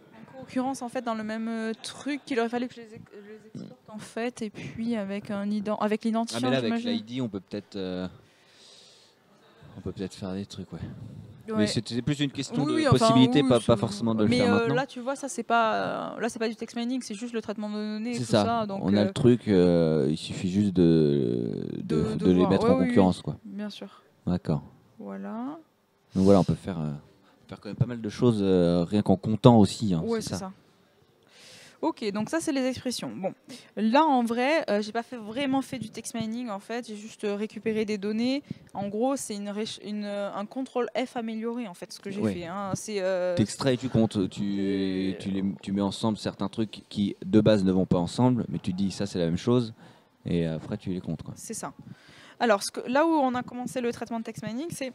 En concurrence, en fait, dans le même truc, qu'il aurait fallu que je les exporte, en fait, et puis avec avec Ah l'identifiant, mais là, avec j'imagine. l'ID, on peut peut-être faire des trucs, ouais. Mais Ouais. c'est plus une question Oui, de oui, enfin, possibilité, oui, pas forcément de le mais faire maintenant. là, tu vois, ça c'est pas du text mining, c'est juste le traitement de données et C'est tout ça. ça. Donc, On a le truc, il suffit juste de les voir. mettre Ouais, en oui, concurrence, oui, quoi. bien sûr. D'accord. Voilà. Donc voilà, on peut faire quand même pas mal de choses rien qu'en comptant aussi. Hein, Ouais, c'est ça. Ok, donc ça c'est les expressions. Bon, là en vrai, j'ai pas vraiment fait du text mining en fait, j'ai juste récupéré des données. En gros, c'est un contrôle F amélioré en fait, ce que j'ai Ouais. fait. Hein. C'est T'extrais et tu comptes, tu mets ensemble certains trucs qui de base ne vont pas ensemble, mais tu dis ça c'est la même chose, et après tu les comptes, quoi. c'est ça. Alors, là où on a commencé le traitement de text mining, c'est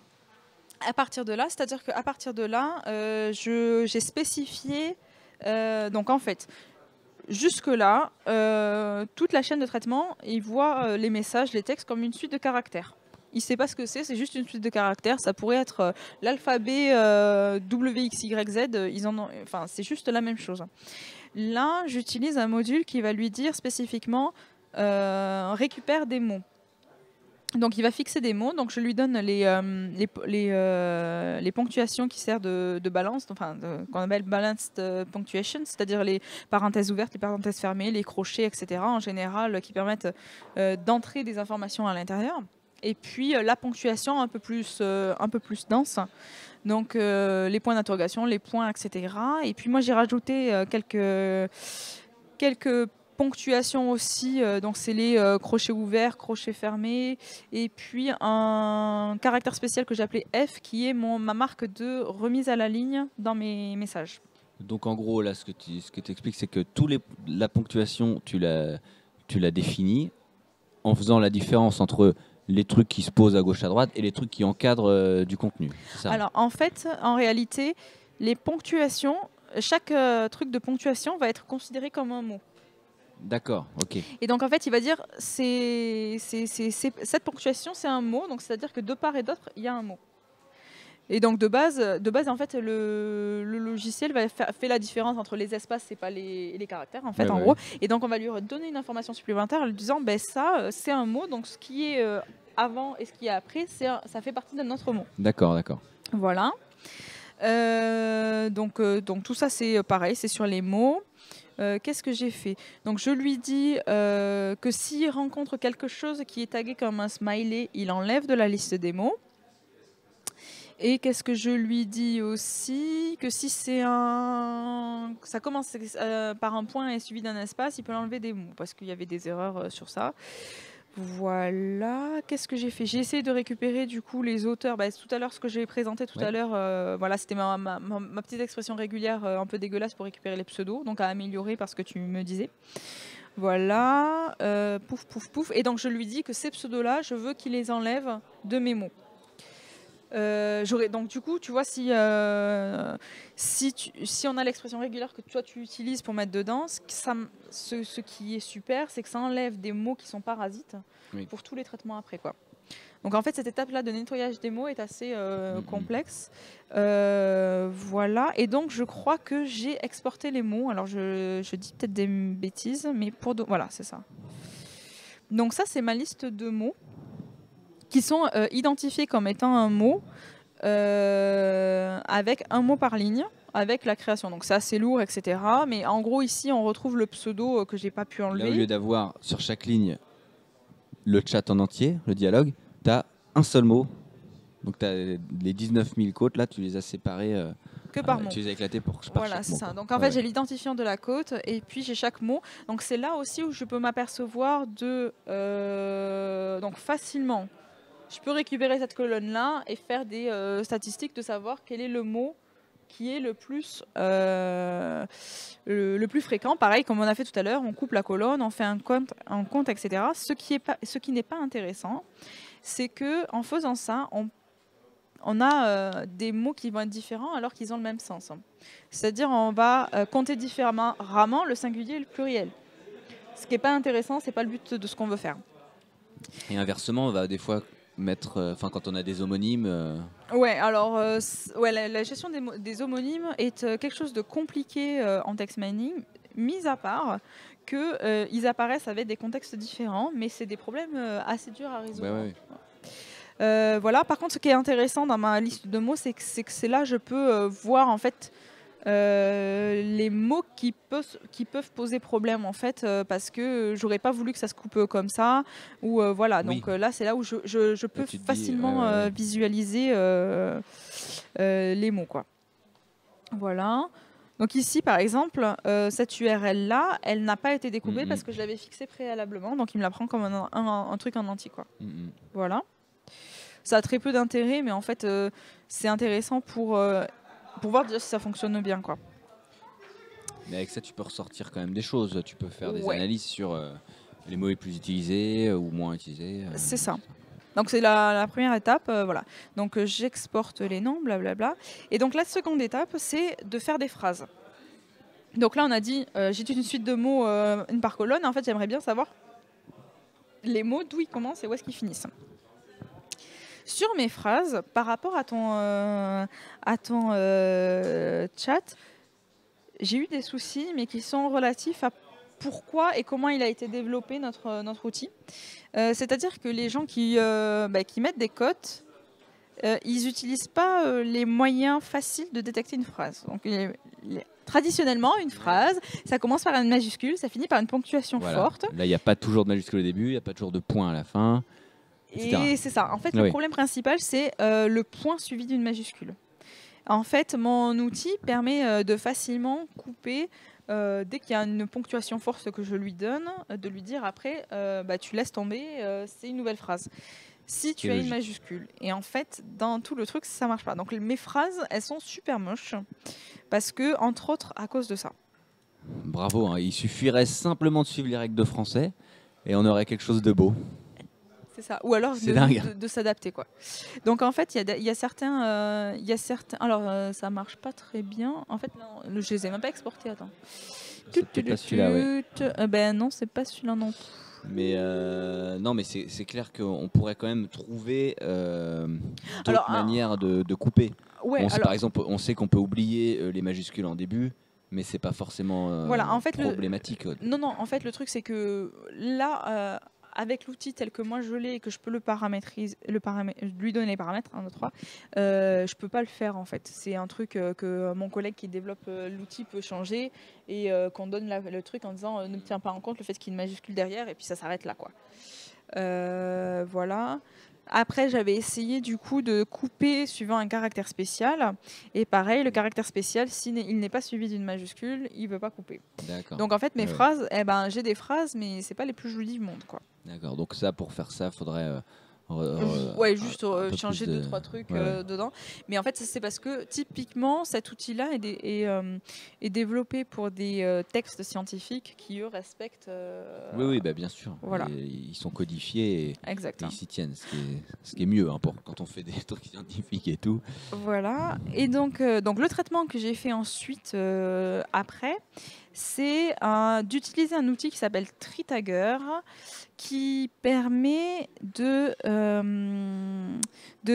à partir de là, c'est-à-dire qu'à partir de là, j'ai spécifié. Donc en fait, jusque-là, toute la chaîne de traitement, il voit les messages, les textes comme une suite de caractères. Il ne sait pas ce que c'est juste une suite de caractères. Ça pourrait être l'alphabet WXYZ, enfin, c'est juste la même chose. Là, j'utilise un module qui va lui dire spécifiquement récupère des mots. Donc il va fixer des mots, donc je lui donne les ponctuations qui servent de balance, enfin qu'on appelle balanced punctuation, c'est-à-dire les parenthèses ouvertes, les parenthèses fermées, les crochets, etc. en général, qui permettent d'entrer des informations à l'intérieur. Et puis la ponctuation un peu plus dense, donc les points d'interrogation, les points, etc. Et puis moi j'ai rajouté quelques ponctuation aussi, donc c'est les crochets ouverts, crochets fermés, et puis un caractère spécial que j'ai appelé F qui est ma marque de remise à la ligne dans mes messages. Donc en gros, là, ce que tu expliques, c'est que la ponctuation, tu l'as définie en faisant la différence entre les trucs qui se posent à gauche à droite et les trucs qui encadrent du contenu. Ça. Alors en fait, en réalité, les ponctuations, chaque truc de ponctuation va être considéré comme un mot. D'accord, ok. Et donc en fait, il va dire cette ponctuation, c'est un mot, donc c'est-à-dire que de part et d'autre, il y a un mot. Et donc de base en fait, le logiciel fait la différence entre les espaces et pas les caractères, en fait, en gros. Et donc on va lui donner une information supplémentaire en lui disant, ben ça, c'est un mot, donc ce qui est avant et ce qui est après, ça fait partie d'un autre mot. D'accord, d'accord. Voilà. Donc tout ça, c'est pareil, c'est sur les mots. Qu'est-ce que j'ai fait? Donc je lui dis que s'il rencontre quelque chose qui est tagué comme un smiley, il enlève de la liste des mots. Et qu'est-ce que je lui dis aussi? Que si ça commence par un point et suivi d'un espace, il peut enlever des mots, parce qu'il y avait des erreurs sur ça. Voilà, qu'est-ce que j'ai fait? J'ai essayé de récupérer du coup les auteurs. Tout à l'heure, ce que j'ai présenté tout à l'heure, voilà, c'était ma petite expression régulière un peu dégueulasse pour récupérer les pseudos, donc à améliorer parce que tu me disais. Voilà, pouf, pouf, pouf. Et donc je lui dis que ces pseudos-là, je veux qu'il les enlève de mes mots. Donc du coup, tu vois, si on a l'expression régulière que toi tu utilises pour mettre dedans, ce qui est super, c'est que ça enlève des mots qui sont parasites pour tous les traitements après, quoi. Donc en fait, cette étape-là de nettoyage des mots est assez complexe. Voilà. Et donc je crois que j'ai exporté les mots. Alors je dis peut-être des bêtises, mais voilà, c'est ça. Donc ça, c'est ma liste de mots qui sont identifiés comme étant un mot avec un mot par ligne, avec la création. Donc c'est assez lourd, etc. Mais en gros, ici, on retrouve le pseudo que j'ai pas pu enlever. Là, au lieu d'avoir sur chaque ligne le chat en entier, le dialogue, tu as un seul mot. Donc tu as les 19 000 côtes, là, tu les as séparés. Que par mot. Tu les as éclatés par voilà, c'est ça. Donc en fait, j'ai l'identifiant de la côte et puis j'ai chaque mot. Donc c'est là aussi où je peux m'apercevoir donc facilement. Je peux récupérer cette colonne-là et faire des statistiques de savoir quel est le mot qui est le plus fréquent. Pareil, comme on a fait tout à l'heure, on coupe la colonne, on fait un compte, etc. Ce qui n'est pas intéressant, c'est qu'en faisant ça, on a des mots qui vont être différents alors qu'ils ont le même sens. C'est-à-dire on va compter différemment le singulier et le pluriel. Ce qui n'est pas intéressant, ce n'est pas le but de ce qu'on veut faire. Et inversement, on va des fois mettre, quand on a des homonymes, Ouais, alors ouais, la gestion des homonymes est quelque chose de compliqué en text mining, mis à part que ils apparaissent avec des contextes différents, mais c'est des problèmes assez durs à résoudre. ouais. Voilà. Par contre, ce qui est intéressant dans ma liste de mots, c'est que c'est là je peux voir en fait les mots qui peuvent poser problème en fait parce que j'aurais pas voulu que ça se coupe comme ça ou voilà. Oui. Donc là, c'est là où je peux tu te dis, facilement ouais. visualiser les mots quoi. Voilà. Donc ici, par exemple, cette URL-là, elle n'a pas été découpée parce que je l'avais fixée préalablement, donc il me la prend comme un truc en entier, quoi. Voilà. Ça a très peu d'intérêt, mais en fait, c'est intéressant pour voir déjà si ça fonctionne bien, quoi. Mais avec ça, tu peux ressortir quand même des choses. Tu peux faire des Ouais. analyses sur les mots les plus utilisés ou moins utilisés. C'est ça. Donc c'est la première étape, voilà. Donc j'exporte les noms, blablabla. Et donc la seconde étape, c'est de faire des phrases. Donc là, on a dit, j'utilise une suite de mots, une par colonne. En fait, j'aimerais bien savoir les mots, d'où ils commencent et où est-ce qu'ils finissent. Sur mes phrases, par rapport à ton chat, j'ai eu des soucis, mais qui sont relatifs à pourquoi et comment il a été développé notre outil. C'est-à-dire que les gens qui mettent des cotes, ils n'utilisent pas les moyens faciles de détecter une phrase. Donc, traditionnellement, une phrase, ça commence par une majuscule, ça finit par une ponctuation forte. Là, il n'y a pas toujours de majuscule au début, il n'y a pas toujours de point à la fin. Et c'est ça. En fait, le problème principal, c'est le point suivi d'une majuscule. En fait, mon outil permet de facilement couper dès qu'il y a une ponctuation forte que je lui donne, de lui dire après, tu laisses tomber, c'est une nouvelle phrase. Si tu as une majuscule. Et en fait, dans tout le truc, ça marche pas. Donc mes phrases, elles sont super moches parce que, entre autres, à cause de ça. Bravo, hein. Il suffirait simplement de suivre les règles de français et on aurait quelque chose de beau. C'est ça. Ou alors de s'adapter, quoi. Donc en fait, il y a certains, alors ça marche pas très bien. En fait, non, je les ai même pas exportés. Attends. C'est peut-être pas celui-là, ben non, c'est pas celui-là non. Mais non, mais c'est clair qu'on pourrait quand même trouver d'autres manières de couper. Ouais, par exemple, on sait qu'on peut oublier les majuscules en début, mais c'est pas forcément problématique. Non, en fait, le truc c'est que là, avec l'outil tel que moi je l'ai et que je peux lui donner les paramètres, 1, 2, 3, je peux pas le faire en fait. C'est un truc que mon collègue qui développe l'outil peut changer et qu'on donne le truc en disant ne tient pas en compte le fait qu'il y ait une majuscule derrière et puis ça s'arrête là, quoi. Voilà. Après, j'avais essayé du coup de couper suivant un caractère spécial. Et pareil, le caractère spécial, s'il n'est pas suivi d'une majuscule, il ne veut pas couper. Donc en fait, mes phrases, j'ai des phrases, mais c'est pas les plus jolies du monde, quoi. D'accord. Donc ça, pour faire ça, faudrait juste changer 2-3 trucs dedans. Mais en fait, c'est parce que typiquement, cet outil-là est développé pour des textes scientifiques qui, eux, respectent... Oui, bien sûr. Voilà. Ils sont codifiés et ils s'y tiennent, ce qui est mieux quand on fait des trucs scientifiques et tout. Voilà. Et donc le traitement que j'ai fait ensuite, après, c'est d'utiliser un outil qui s'appelle Tritagger, qui permet de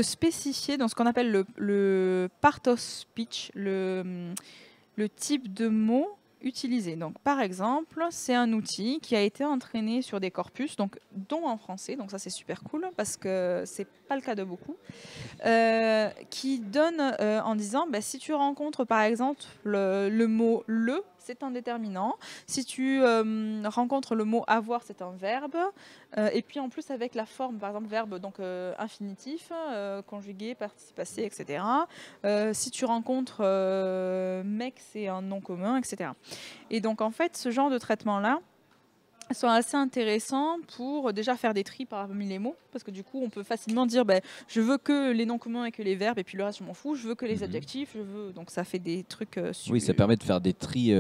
spécifier dans ce qu'on appelle le part of speech, le type de mot utilisé. Donc, par exemple, c'est un outil qui a été entraîné sur des corpus, dont en français, donc ça c'est super cool parce que c'est pas le cas de beaucoup, qui donne en disant si tu rencontres par exemple le mot le, c'est un déterminant. Si tu rencontres le mot avoir, c'est un verbe. Et puis en plus avec la forme, par exemple verbe donc infinitif, conjugué, participe passé, etc. Si tu rencontres mec, c'est un nom commun, etc. Et donc en fait, ce genre de traitement-là sont assez intéressants pour déjà faire des tris parmi les mots, parce que du coup on peut facilement dire je veux que les noms communs et que les verbes, et puis le reste je m'en fous, je veux que les adjectifs, donc ça fait des trucs Oui, ça permet de faire des tris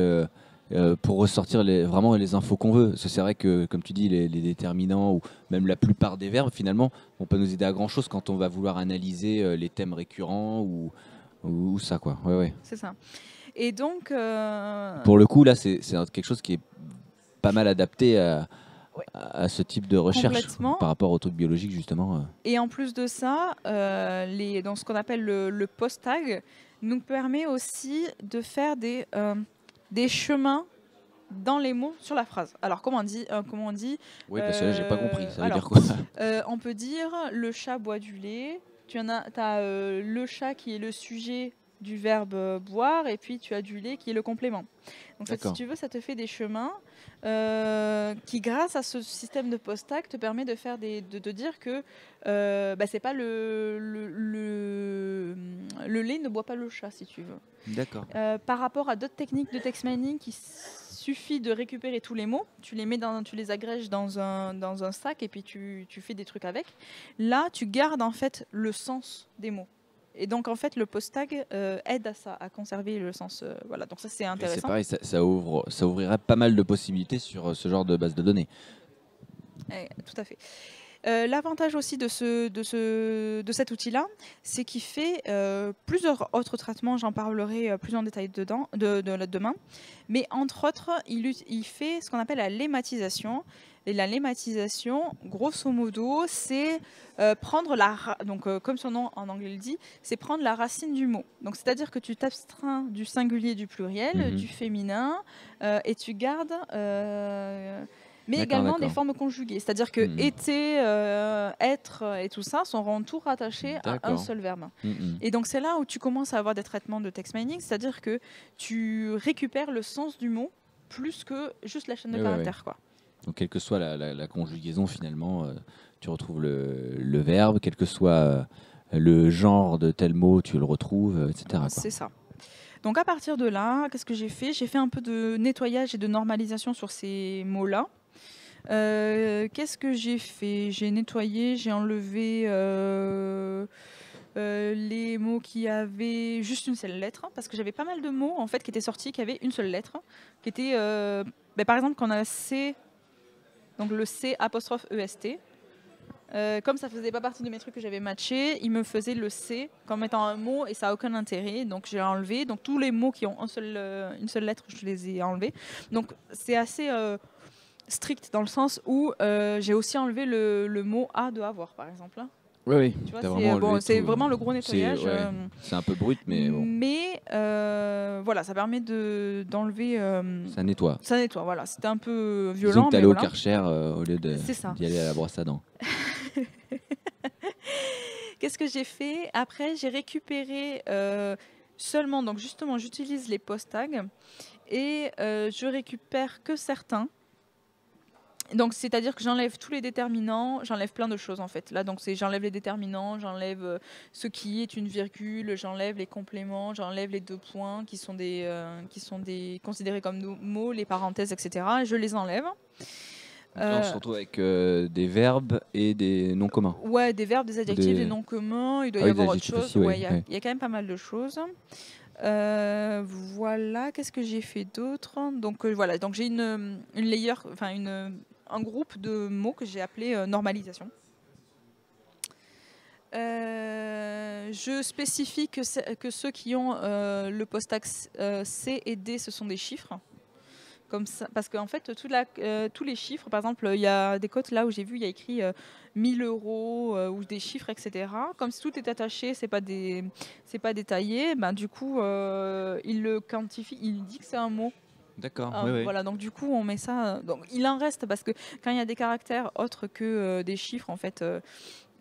pour ressortir vraiment les infos qu'on veut. C'est vrai que, comme tu dis, les déterminants ou même la plupart des verbes, finalement, vont pas nous aider à grand-chose quand on va vouloir analyser les thèmes récurrents ou ça, quoi. Ouais. C'est ça. Et donc... Pour le coup, là, c'est quelque chose qui est pas mal adapté Ouais. à ce type de recherche Complètement. par rapport au truc biologique, justement. Et en plus de ça, dans ce qu'on appelle le post-tag, nous permet aussi de faire des chemins dans les mots sur la phrase. Alors, comment on dit Oui, parce que là, j'ai pas compris. Ça veut alors, dire quoi? on peut dire le chat boit du lait. Tu as le chat qui est le sujet du verbe boire, et puis tu as du lait qui est le complément. Donc, en fait, si D'accord. tu veux, ça te fait des chemins qui, grâce à ce système de post-tag, te permet de faire de dire que c'est pas le lait ne boit pas le chat, si tu veux. D'accord. Par rapport à d'autres techniques de text mining, qui suffit de récupérer tous les mots, tu les agrèges dans un sac et puis tu fais des trucs avec. Là, tu gardes en fait le sens des mots. Et donc en fait, le post-tag aide à ça, à conserver le sens. Voilà, donc ça c'est Et intéressant. c'est pareil, ça ouvrirait pas mal de possibilités sur ce genre de base de données. Tout à fait. L'avantage aussi de cet outil-là, c'est qu'il fait plusieurs autres traitements, j'en parlerai plus en détail demain, mais entre autres, il fait ce qu'on appelle la lématisation. Et la lématisation, grosso modo, c'est prendre comme son nom en anglais le dit, c'est prendre la racine du mot. Donc c'est-à-dire que tu t'abstrains du singulier, du pluriel, du féminin, et tu gardes... mais également des formes conjuguées. C'est-à-dire que était, être et tout ça seront tout rattachés à un seul verbe. Et donc c'est là où tu commences à avoir des traitements de text mining, c'est-à-dire que tu récupères le sens du mot plus que juste la chaîne de caractères. Quoi. Donc quelle que soit la conjugaison, finalement, tu retrouves le verbe, quel que soit le genre de tel mot, tu le retrouves, etc. C'est ça. Donc à partir de là, qu'est-ce que j'ai fait? J'ai fait un peu de nettoyage et de normalisation sur ces mots-là. Qu'est-ce que j'ai fait? J'ai nettoyé, j'ai enlevé les mots qui avaient juste une seule lettre, parce que j'avais pas mal de mots en fait qui étaient sortis qui avaient une seule lettre, qui étaient par exemple quand on a C, donc le C apostrophe EST. Comme ça faisait pas partie de mes trucs que j'avais matchés, il me faisait le C comme étant un mot et ça a aucun intérêt, donc j'ai enlevé. Donc tous les mots qui ont une seule lettre, je les ai enlevés. Donc c'est assez strict dans le sens où j'ai aussi enlevé le mot A de avoir, par exemple. Oui, tu vois, c'est vraiment le gros nettoyage. C'est un peu brut, mais bon. Mais voilà, ça permet d'enlever. Ça nettoie. Ça nettoie, voilà. C'était un peu violent. Disons que t'allais au Karcher au lieu d'y aller à la brosse à dents. Qu'est-ce que j'ai fait? Après, j'ai récupéré seulement, donc justement, j'utilise les post-tags et je récupère que certains. Donc, c'est-à-dire que j'enlève tous les déterminants, j'enlève plein de choses en fait. Là, donc j'enlève les déterminants, j'enlève ce qui est une virgule, j'enlève les compléments, j'enlève les 2 points qui sont considérés comme mots, les parenthèses, etc. Et je les enlève. Donc là, on se retrouve avec des verbes et des noms communs. Ouais, des verbes, des adjectifs, des noms communs. Il doit y avoir autre chose. Il y a quand même pas mal de choses. Voilà, qu'est-ce que j'ai fait d'autre? Donc voilà, donc j'ai une layer, enfin un groupe de mots que j'ai appelé normalisation. Je spécifie que ceux qui ont le post-tag C et D, ce sont des chiffres. Comme ça, parce qu'en fait, tous les chiffres, par exemple, il y a des codes là où j'ai vu, il y a écrit 1000 euros ou des chiffres, etc. Comme si tout est attaché, c'est pas détaillé, ben, du coup, il le quantifie, il dit que c'est un mot. D'accord. Voilà, donc du coup, on met ça. Donc, il en reste parce que quand il y a des caractères autres que des chiffres, en fait,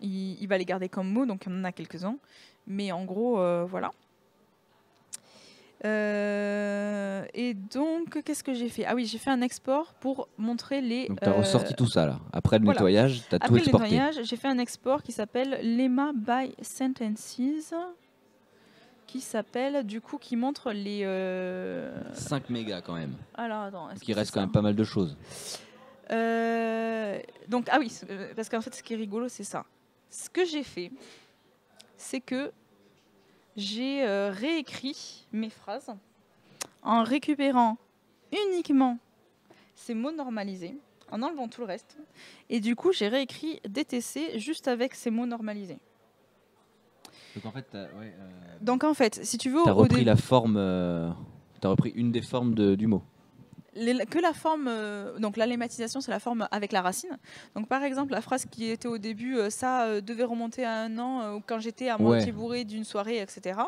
il va les garder comme mots, donc il y en a quelques-uns. Mais en gros, voilà. Et donc, qu'est-ce que j'ai fait? Ah oui, j'ai fait un export pour montrer les... Donc, tu as ressorti tout ça, là. Après le nettoyage, tu as tout exporté. Après le nettoyage, j'ai fait un export qui s'appelle Lemma by Sentences, qui montre les... 5 mégas, quand même. Alors, attends. Qui reste quand même pas mal de choses. Donc, ah oui, parce qu'en fait, ce qui est rigolo, c'est ça. Ce que j'ai fait, c'est que j'ai réécrit mes phrases en récupérant uniquement ces mots normalisés, en enlevant tout le reste. Et du coup, j'ai réécrit DTC juste avec ces mots normalisés. Donc en fait, si tu veux... tu as repris la forme... tu as repris une des formes du mot. que la forme, donc la lématisation, c'est la forme avec la racine. Donc par exemple, la phrase qui était au début, ça devait remonter à 1 an, ou quand j'étais à moitié bourrée d'une soirée, etc.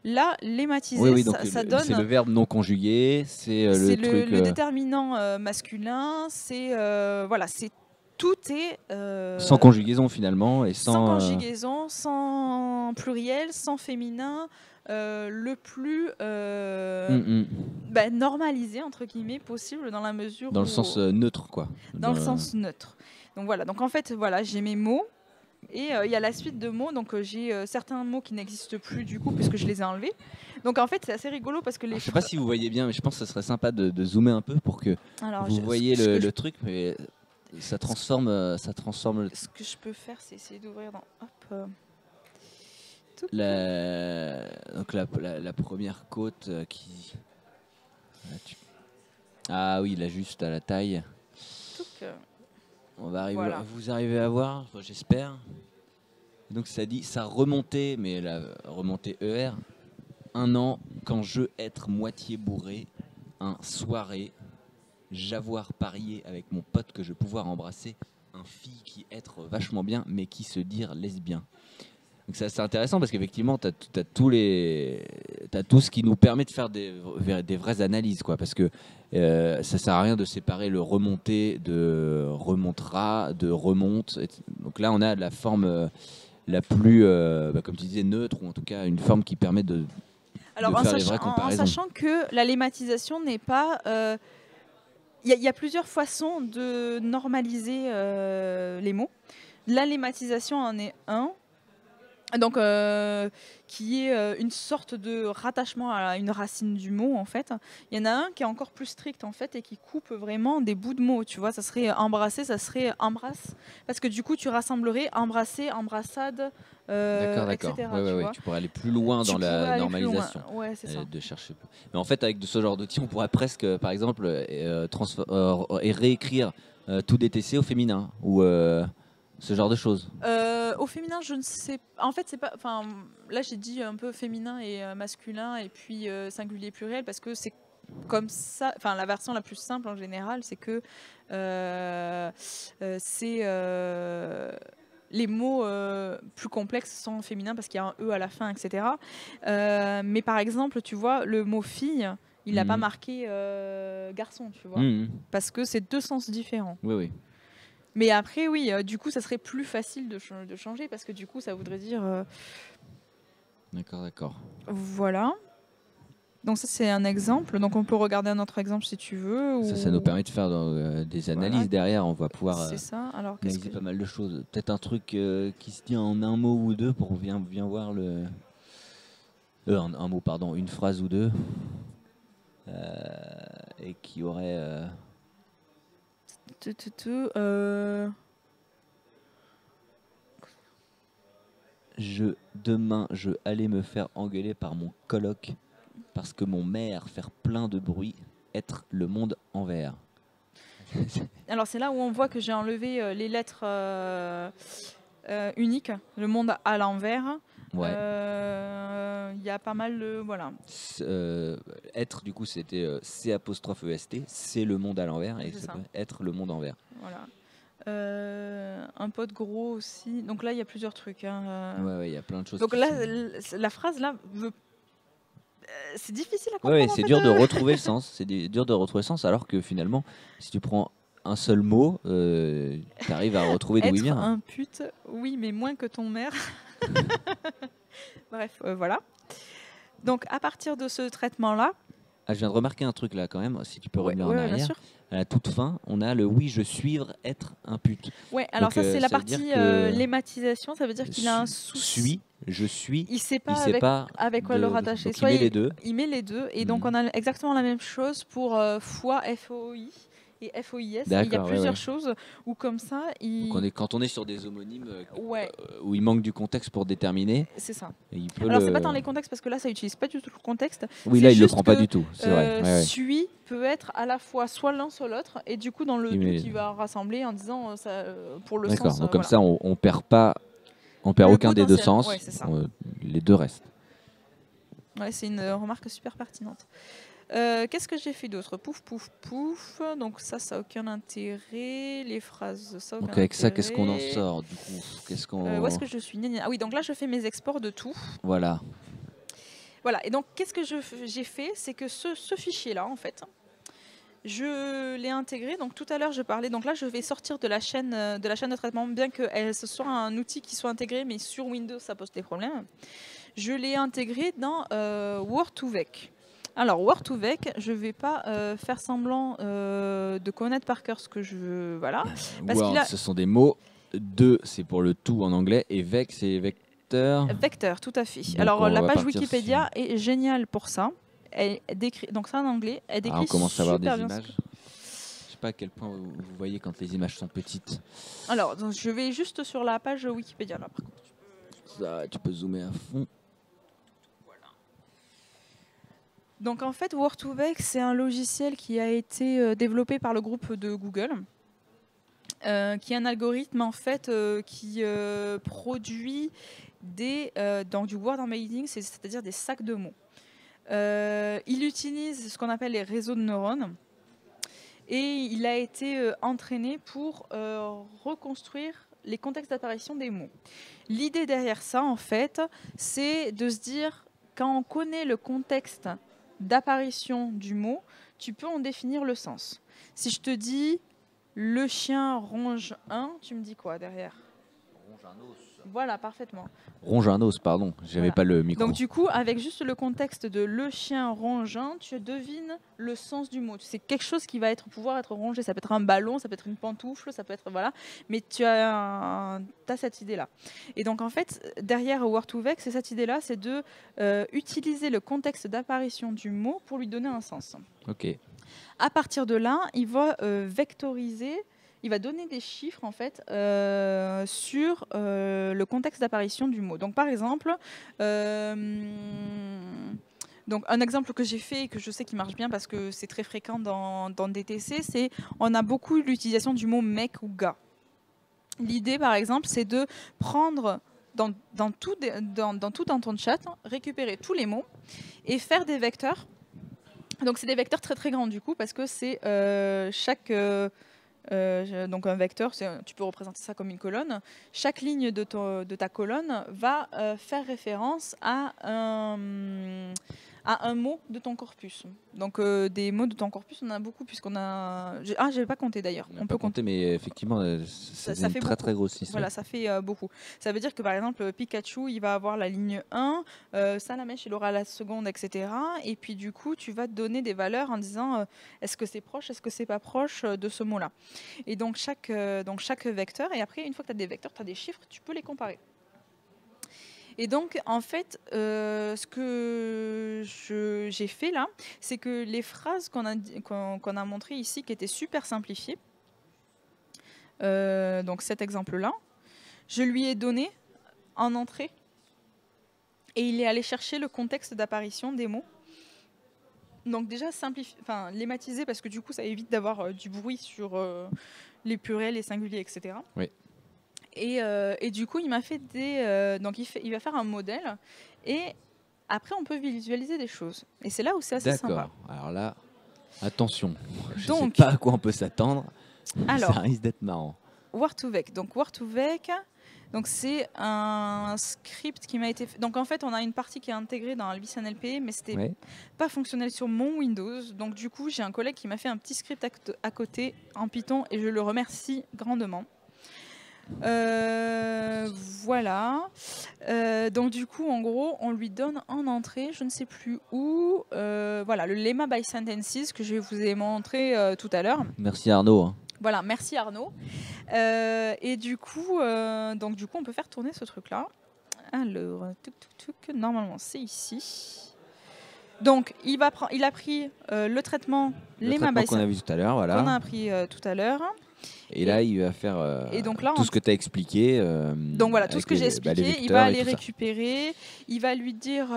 Là, lématiser, donc ça c'est donne. le verbe non conjugué, c'est C'est le truc. le déterminant masculin, c'est voilà, c'est tout est Sans conjugaison finalement et sans conjugaison, sans pluriel, sans féminin, le plus normalisé entre guillemets possible dans la mesure dans le sens neutre quoi. Dans le sens neutre. Donc voilà. Donc en fait voilà, j'ai mes mots. Et il y a la suite de mots, donc j'ai certains mots qui n'existent plus du coup puisque je les ai enlevés. Donc en fait c'est assez rigolo parce que les. Je sais pas si vous voyez bien, mais je pense que ce serait sympa de zoomer un peu pour que vous voyez le truc, mais ça transforme, ça transforme. Ce que je peux faire, c'est essayer d'ouvrir dans. Hop. Donc la première côte qui. Ah oui, là juste à la taille. On va arriver. Voilà. Vous arrivez à voir, enfin, j'espère. Donc ça dit, ça remontait, mais la remontée ER. 1 an, quand je être moitié bourré, un soirée, j'avoir parié avec mon pote que je pouvoir embrasser un fille qui être vachement bien, mais qui se dire lesbien. Donc c'est intéressant parce qu'effectivement, tu as tout ce qui nous permet de faire des vraies analyses, quoi, parce que ça sert à rien de séparer le remonté de remontera, de remonte. Donc là, on a la forme la plus, comme tu disais, neutre, ou en tout cas une forme qui permet de faire les vraies comparaisons. En sachant que la lématisation n'est pas... Il y a plusieurs façons de normaliser les mots. La lématisation en est un. Donc, qui est une sorte de rattachement à une racine du mot, en fait. Il y en a un qui est encore plus strict, en fait, et qui coupe vraiment des bouts de mots. Tu vois, ça serait embrasser, ça serait embrasse. Parce que du coup, tu rassemblerais embrasser, embrassade, d'accord. etc. Ouais, tu pourrais aller plus loin dans la normalisation. Ouais, c'est ça. De chercher. Mais en fait, avec ce genre d'outil, on pourrait presque, par exemple, et réécrire tout DTC au féminin, ou ce genre de choses. Au féminin, je ne sais pas. En fait, c'est pas. Enfin, là, j'ai dit un peu féminin et masculin, et puis singulier pluriel, parce que c'est comme ça. Enfin, la version la plus simple en général, c'est que les mots plus complexes sont féminins parce qu'il y a un E à la fin, etc. Mais par exemple, tu vois, le mot fille, il n'a pas marqué garçon, tu vois, parce que c'est 2 sens différents. Oui. Mais après, oui, du coup, ça serait plus facile de changer parce que du coup, ça voudrait dire... D'accord. Voilà. Donc ça, c'est un exemple. Donc on peut regarder un autre exemple si tu veux. Ça nous permet de faire des analyses derrière. On va pouvoir analyser pas mal de choses. Peut-être un truc qui se dit en un mot ou deux pour bien voir le... un mot, pardon, une phrase ou deux. Et qui aurait... Demain, je allais me faire engueuler par mon coloc parce que mon mère faire plein de bruit, être le monde envers. Alors c'est là où on voit que j'ai enlevé les lettres uniques, le monde à l'envers. Ouais. Y a pas mal de... Voilà. Être, du coup, c'était C''EST, c'est le monde à l'envers, et ça peut être le monde envers. Voilà. Un pote gros aussi. Donc là, il y a plusieurs trucs. Ouais, il y a plein de choses. Donc là, la phrase là, c'est difficile à comprendre. Ouais, c'est dur de retrouver le sens. C'est dur de retrouver le sens, alors que finalement, si tu prends un seul mot, tu arrives à retrouver d'où il vient. Être un pute, oui, mais moins que ton mère. Bref, voilà. Donc à partir de ce traitement-là... je viens de remarquer un truc là quand même, si tu peux revenir en arrière. Bien sûr. À la toute fin, on a le oui, je suivre, être un pute. Ouais, alors donc, ça c'est la partie lématisation, ça veut dire qu'il a un souci. Je suis. Il sait pas avec quoi le rattacher. Soit il met les deux. Il met les deux, et donc on a exactement la même chose pour foi, FOI. Et FOIS, il y a plusieurs choses où comme ça... Quand on est sur des homonymes où il manque du contexte pour déterminer... C'est ça. Alors c'est pas dans les contextes parce que là ça utilise pas du tout le contexte. Oui, là il le prend pas du tout, c'est vrai. Suis peut être à la fois soit l'un soit l'autre, et du coup dans le doute il va rassembler en disant ça, pour le sens... D'accord, donc comme ça on perd aucun des deux sens, les deux restent. Ouais, c'est une remarque super pertinente. Qu'est-ce que j'ai fait d'autre? Pouf, pouf, pouf. Donc ça n'a aucun intérêt. Les phrases, ça aucun Donc avec ça, intérêt. qu'est-ce qu'on en sort du coup? Qu'est-ce qu'on... Où est-ce que je suis? Ah oui, donc là, je fais mes exports de tout. Voilà. Voilà, et donc qu'est-ce que j'ai fait? C'est que ce fichier-là, en fait, je l'ai intégré. Donc tout à l'heure, je parlais. Donc là, je vais sortir de la chaîne de traitement, bien que ce soit un outil qui soit intégré, mais sur Windows, ça pose des problèmes. Je l'ai intégré dans Word2Vec. Alors, Word2Vec, je ne vais pas faire semblant de connaître par cœur ce que je veux. Voilà. Parce Word, ce sont des mots. 2, c'est pour le tout en anglais. Et Vec, c'est vecteur. Vecteur, tout à fait. Donc alors, la va page partir Wikipédia est géniale pour ça. Elle décrit, donc ça en anglais, elle décrit on commence à avoir des super bien images. Je sais pas à quel point vous voyez quand les images sont petites. Alors, donc, je vais juste sur la page Wikipédia là. Par contre. Ça, tu peux zoomer à fond. Donc en fait, Word2Vec, c'est un logiciel qui a été développé par le groupe de Google, qui est un algorithme en fait qui produit donc du word embedding, c'est-à-dire des sacs de mots. Il utilise ce qu'on appelle les réseaux de neurones et il a été entraîné pour reconstruire les contextes d'apparition des mots. L'idée derrière ça, en fait, c'est de se dire, quand on connaît le contexte d'apparition du mot, tu peux en définir le sens. Si je te dis le chien ronge un, tu me dis quoi derrière? Ronge un os. Voilà, parfaitement. Ronge un os, pardon, j'avais pas le micro. Donc du coup, avec juste le contexte de le chien ronge un, tu devines le sens du mot. C'est quelque chose qui va pouvoir être rongé. Ça peut être un ballon, ça peut être une pantoufle, ça peut être voilà. Mais tu as cette idée-là. Et donc en fait, derrière Word2Vec, c'est cette idée-là, c'est de utiliser le contexte d'apparition du mot pour lui donner un sens. Ok. À partir de là, il va vectoriser. Il va donner des chiffres en fait sur le contexte d'apparition du mot. Donc par exemple, donc un exemple que j'ai fait et que je sais qui marche bien parce que c'est très fréquent dans DTC, c'est on a beaucoup l'utilisation du mot mec ou gars. L'idée par exemple, c'est de prendre dans tout dans ton chat, récupérer tous les mots et faire des vecteurs. Donc c'est des vecteurs très très grands du coup parce que c'est chaque donc un vecteur, tu peux représenter ça comme une colonne. Chaque ligne de ta colonne va faire référence à un mot de ton corpus. Donc des mots de ton corpus, on en a beaucoup puisqu'on a... Ah, je n'avais pas compté d'ailleurs. On peut compter, mais effectivement, ça fait très très grossisse. Voilà, ça fait beaucoup. Ça veut dire que par exemple, Pikachu, il va avoir la ligne 1, Salamèche, il aura la seconde, etc. Et puis du coup, tu vas te donner des valeurs en disant est-ce que c'est proche, est-ce que c'est pas proche de ce mot-là. Et donc chaque vecteur, et après, une fois que tu as des vecteurs, tu as des chiffres, tu peux les comparer. Et donc, en fait, ce que j'ai fait là, c'est que les phrases qu'on a montrées ici, qui étaient super simplifiées, donc cet exemple-là, je lui ai donné en entrée et il est allé chercher le contexte d'apparition des mots. Donc déjà, lématiser, parce que du coup, ça évite d'avoir du bruit sur les pluriels, les singuliers, etc. Oui. Et du coup, il m'a fait donc il va faire un modèle et après, on peut visualiser des choses. Et c'est là où c'est assez sympa. D'accord. Alors là, attention. Je ne sais pas à quoi on peut s'attendre. Alors, ça risque d'être marrant. Word2Vec. Donc Word2Vec, donc c'est un script qui m'a été fait. Donc en fait, on a une partie qui est intégrée dans Alvis NLP, mais c'était pas fonctionnel sur mon Windows. Donc du coup, j'ai un collègue qui m'a fait un petit script à côté en Python et je le remercie grandement. Voilà. Donc du coup, en gros, on lui donne en entrée, je ne sais plus où, voilà, le lemma by sentences que je vous ai montré tout à l'heure. Merci Arnaud. Voilà, merci Arnaud. Et du coup, on peut faire tourner ce truc-là. Alors, normalement, c'est ici. Donc, il a pris le traitement lemma by sentences qu'on a vu tout à l'heure, voilà. Qu'on a appris tout à l'heure. Et là, il va faire donc là, tout ce que tu as expliqué. Donc voilà, tout ce que j'ai expliqué, il va aller récupérer, il va lui dire,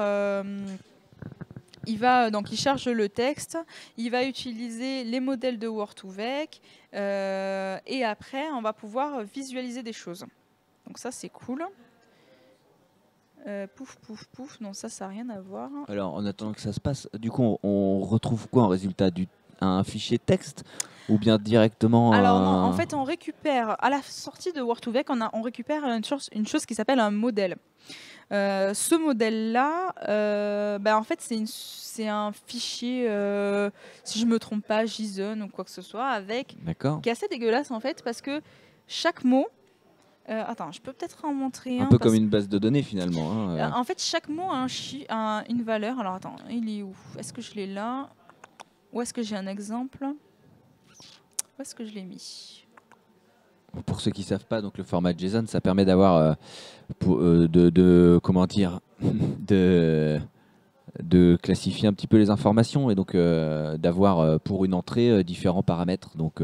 il charge le texte, il va utiliser les modèles de Word2Vec, et après, on va pouvoir visualiser des choses. Donc ça, c'est cool. Pouf, pouf, pouf. Non, ça n'a rien à voir. Alors, en attendant que ça se passe, du coup, on retrouve quoi en résultat un fichier texte ou bien directement Alors non, en fait, on récupère, à la sortie de Word2Vec, on récupère une chose qui s'appelle un modèle. Ce modèle-là, en fait, c'est un fichier, si je ne me trompe pas, JSON ou quoi que ce soit, qui est assez dégueulasse en fait, parce que chaque mot... attends, je peux peut-être en montrer un peu comme une base de données finalement. En fait, chaque mot a une valeur. Alors attends, il est où? Est-ce que je l'ai là? Où est-ce que j'ai un exemple? Où est-ce que je l'ai mis? Pour ceux qui ne savent pas, donc le format JSON, ça permet d'avoir, comment dire, de classifier un petit peu les informations et donc d'avoir pour une entrée différents paramètres. Donc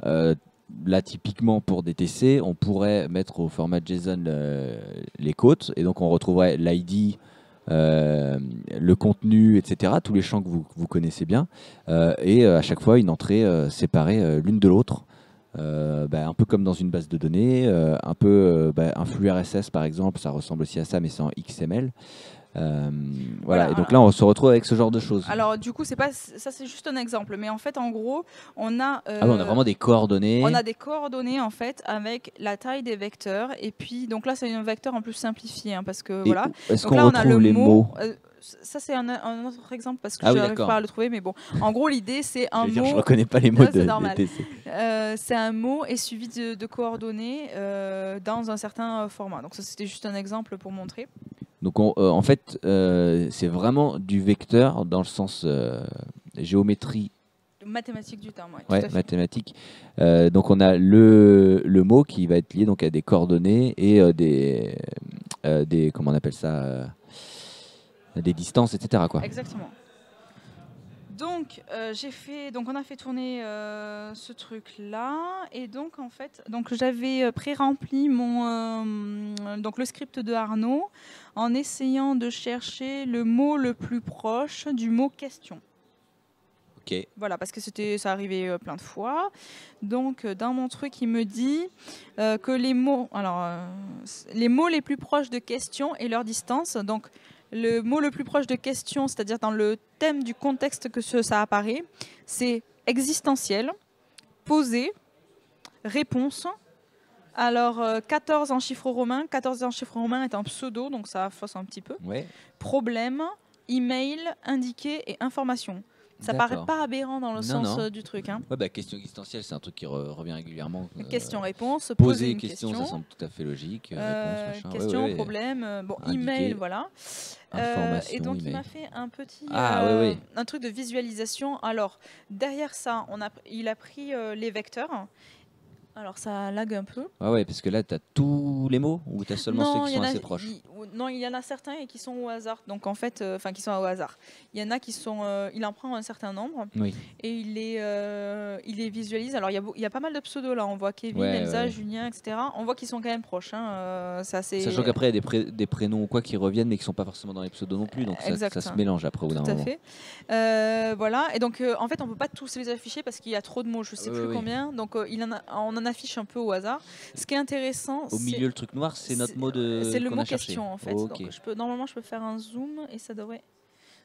là, typiquement pour DTC, on pourrait mettre au format JSON les côtes et donc on retrouverait l'ID, le contenu, etc. Tous les champs que vous connaissez bien et à chaque fois une entrée séparée l'une de l'autre. Un peu comme dans une base de données, un peu un flux RSS par exemple, ça ressemble aussi à ça mais c'est en XML. Voilà, et donc là on se retrouve avec ce genre de choses. Alors du coup ça c'est juste un exemple, mais en fait en gros on a on a vraiment des coordonnées. On a des coordonnées en fait avec la taille des vecteurs et puis donc là c'est un vecteur en plus simplifié parce que voilà. Est-ce qu'on retrouve les mots ça c'est un autre exemple parce que je n'arrive pas à le trouver, mais bon en gros l'idée c'est un mot. Je reconnais pas les mots de DTC. C'est un mot et suivi de coordonnées dans un certain format. Donc ça c'était juste un exemple pour montrer. Donc en fait, c'est vraiment du vecteur dans le sens géométrie. Mathématiques du terme, ouais, mathématiques. Donc on a le mot qui va être lié donc à des coordonnées et des comment on appelle ça, des distances, etc. quoi. Exactement. Donc, on a fait tourner ce truc-là, et donc en fait, j'avais pré-rempli le script de Arnaud en essayant de chercher le mot le plus proche du mot question. Ok. Voilà, parce que ça arrivait plein de fois. Donc, dans mon truc, il me dit que les mots les plus proches de question et leur distance. Donc, le mot le plus proche de question, c'est-à-dire dans le thème du contexte que ça apparaît, c'est existentiel, posé, réponse. Alors, 14 en chiffres romains. 14 en chiffres romains est un pseudo, donc ça fausse un petit peu. Ouais. Problème, email, indiqué et information. Ça paraît pas aberrant dans le sens du truc. Ouais, question existentielle, c'est un truc qui revient régulièrement. Question-réponse, poser une question, ça semble tout à fait logique. Réponse, question, problème, email, voilà. Information, et donc email. Il m'a fait un petit un truc de visualisation. Alors derrière ça, il a pris les vecteurs. Alors ça lag un peu. Ouais, parce que là, tu as tous les mots ou tu as seulement ceux qui sont assez proches? Non, il y en a certains et qui sont au hasard. Donc en fait, qui sont au hasard. Il y en a qui sont... il en prend un certain nombre et il les visualise. Alors il y a pas mal de pseudos là. On voit Kevin, Elsa, Julien, etc. On voit qu'ils sont quand même proches. Sachant qu'après, il y a des prénoms ou quoi qui reviennent mais qui ne sont pas forcément dans les pseudos non plus. Donc ça se mélange après au bout d'un moment. Tout à fait. Voilà. Et donc en fait, on ne peut pas tous les afficher parce qu'il y a trop de mots. Je ne sais plus combien. Donc on en affiche un peu au hasard. Ce qui est intéressant, au milieu le truc noir, c'est notre mot de. C'est le mot question cherché. en fait. Donc, normalement, je peux faire un zoom et ça devrait.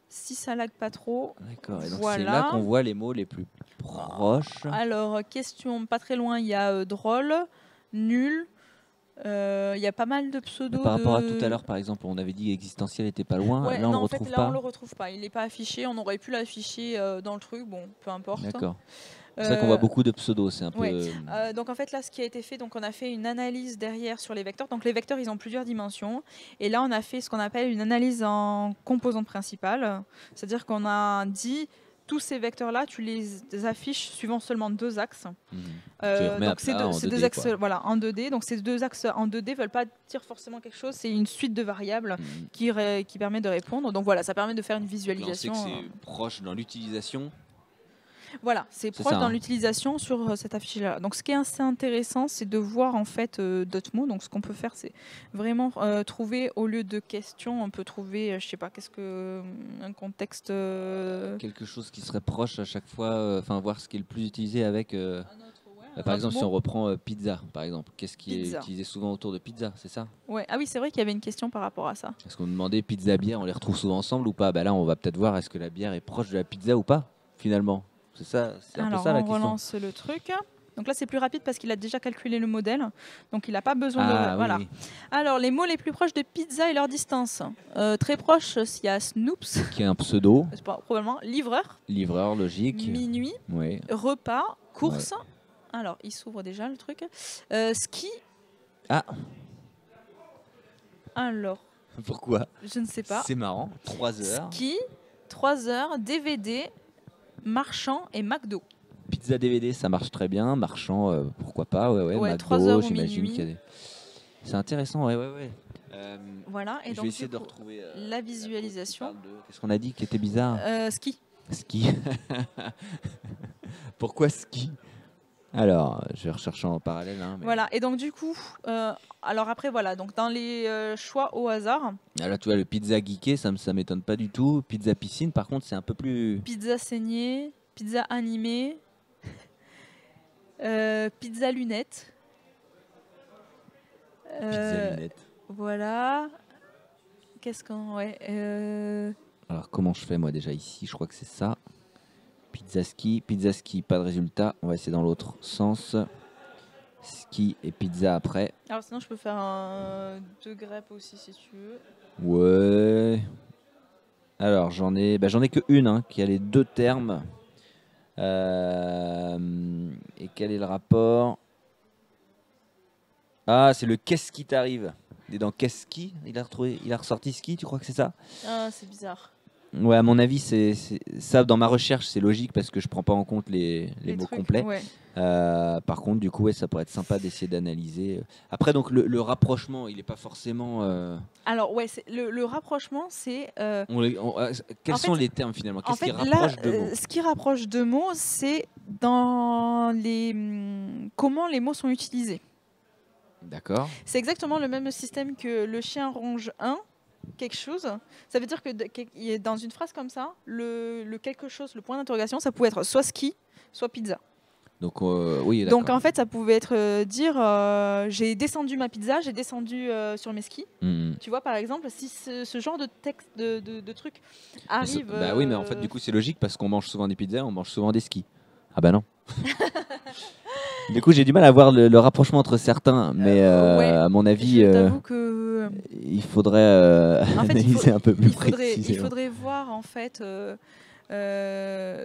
Si ça lag pas trop. D'accord. Et donc c'est là qu'on voit les mots les plus proches. Alors question, pas très loin, il y a drôle, nul. Il y a pas mal de pseudos. Par rapport à tout à l'heure, par exemple, on avait dit existentiel était pas loin. Là, on le retrouve pas. Là, on le retrouve pas. Il n'est pas affiché. On aurait pu l'afficher dans le truc. Bon, peu importe. D'accord. C'est vrai qu'on voit beaucoup de pseudos, c'est un peu... donc en fait là ce qui a été fait, on a fait une analyse derrière sur les vecteurs. Donc les vecteurs ils ont plusieurs dimensions et là on a fait ce qu'on appelle une analyse en composantes principales. C'est-à-dire qu'on a dit tous ces vecteurs là tu les affiches suivant seulement deux axes. Donc ces deux axes en 2D. Donc ces deux axes en 2D veulent pas dire forcément quelque chose, c'est une suite de variables qui permet de répondre. Donc voilà, ça permet de faire une visualisation. On sait que c'est proche dans l'utilisation. Voilà, c'est proche dans l'utilisation sur cette affiche-là. Donc, ce qui est assez intéressant, c'est de voir en fait d'autres mots. Donc, ce qu'on peut faire, c'est vraiment trouver au lieu de questions, on peut trouver, je sais pas, un contexte. Quelque chose qui serait proche à chaque fois. Voir ce qui est le plus utilisé avec. Un Par Un exemple, si mot. on reprend pizza, par exemple, qu'est-ce qui Pizza. est utilisé souvent autour de pizza, c'est ça? Ouais. Ah oui, c'est vrai qu'il y avait une question par rapport à ça. Est-ce qu'on demandait pizza bière, on les retrouve souvent ensemble ou pas? Bah là, on va peut-être voir est-ce que la bière est proche de la pizza ou pas, finalement. C'est ça, c'est un peu Alors, ça la on question. relance le truc. Donc là, c'est plus rapide parce qu'il a déjà calculé le modèle. Donc, il n'a pas besoin Ah de... oui, Voilà. oui. Alors, les mots les plus proches de pizza et leur distance. Très proche, il y a Snoops, Qui est un pseudo, c'est pas- probablement livreur, livreur logique. minuit, Oui. repas, course. Alors, il s'ouvre déjà le truc. Ski. Ah, Alors, pourquoi? je ne sais pas. C'est marrant. 3 heures. Ski, 3 heures, DVD, marchand et McDo. Pizza DVD, ça marche très bien. Marchand, pourquoi pas. Ouais, Ouais, McDo, 3 heures ou j'imagine minuit. qu'il y a des... C'est intéressant, ouais. Voilà. Et Je donc, vais essayer du de coup, retrouver la visualisation. Qu'est-ce qu'on a dit qui était bizarre? Ski. Ski. Pourquoi ski? Alors, je vais rechercher en parallèle. Hein, mais... Voilà. Et donc, du coup, alors après, voilà. Donc, dans les choix au hasard, Ah, là, tu vois, le pizza geeké, ça m'étonne pas du tout. Pizza piscine, par contre, c'est un peu plus... pizza saignée, pizza animée, pizza lunette. Pizza lunette. Voilà. Qu'est-ce qu'on. Ouais. Alors, comment je fais, moi, déjà ici? Je crois que c'est ça. Pizza ski, pas de résultat. On va essayer dans l'autre sens. Ski et pizza après. Alors, sinon, je peux faire un 2 grèpes aussi si tu veux. Ouais. Alors, j'en ai que une, hein, qui a les 2 termes. Et quel est le rapport? Ah, c'est le qu'est-ce qui t'arrive. Il est dans qu'est-ce qui? Il a ressorti ski, tu crois que c'est ça? Ah, c'est bizarre. Ouais, à mon avis, c'est ça. Dans ma recherche, c'est logique parce que je prends pas en compte les mots trucs, complets. Ouais. Par contre, du coup, ouais, ça pourrait être sympa d'essayer d'analyser. Après, donc le rapprochement, il n'est pas forcément. Alors, ouais, le rapprochement, c'est. Quels En sont fait- les termes finalement? En Qu'est-ce qui fait, là, rapproche de mots? ce qui rapproche deux mots, c'est dans les. Comment les mots sont utilisés. D'accord. C'est exactement le même système que le chien ronge un quelque chose. Ça veut dire que dans une phrase comme ça, le quelque chose, le point d'interrogation, ça pouvait être soit ski, soit pizza. Donc, oui, d'accord. Donc en fait, ça pouvait être dire j'ai descendu ma pizza, j'ai descendu sur mes skis. Mhm. Tu vois, par exemple, si ce genre de texte, de truc arrive. Bah oui, mais en fait, du coup, c'est logique parce qu'on mange souvent des pizzas, on mange souvent des skis. Ah bah non. Du coup, j'ai du mal à voir le rapprochement entre certains, mais ouais, à mon avis, je t'avoue que. il faudrait En fait, analyser un peu plus il précisément. faudrait voir en fait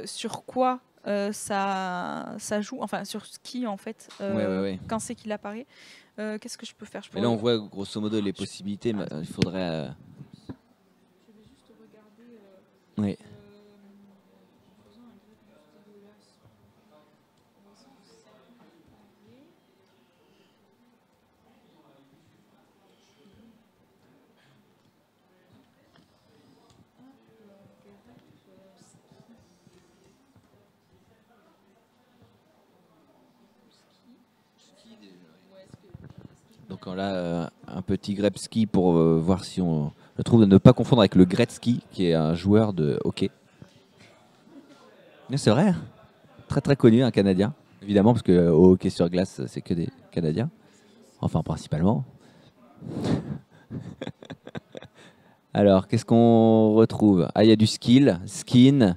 sur quoi ça joue, enfin sur ski en fait, Ouais. quand c'est qu'il apparaît. Qu'est-ce que je peux faire? Mais là, on voit grosso modo les possibilités, mais il faudrait. Oui. Donc là, un petit Gretzky pour voir si on le trouve, de ne pas confondre avec le Gretzky, qui est un joueur de hockey. Mais c'est vrai, hein. Très très connu, un Canadien, évidemment, parce que au hockey sur glace, c'est que des Canadiens. Enfin, principalement. Alors, qu'est-ce qu'on retrouve? Ah, il y a du skill, skin.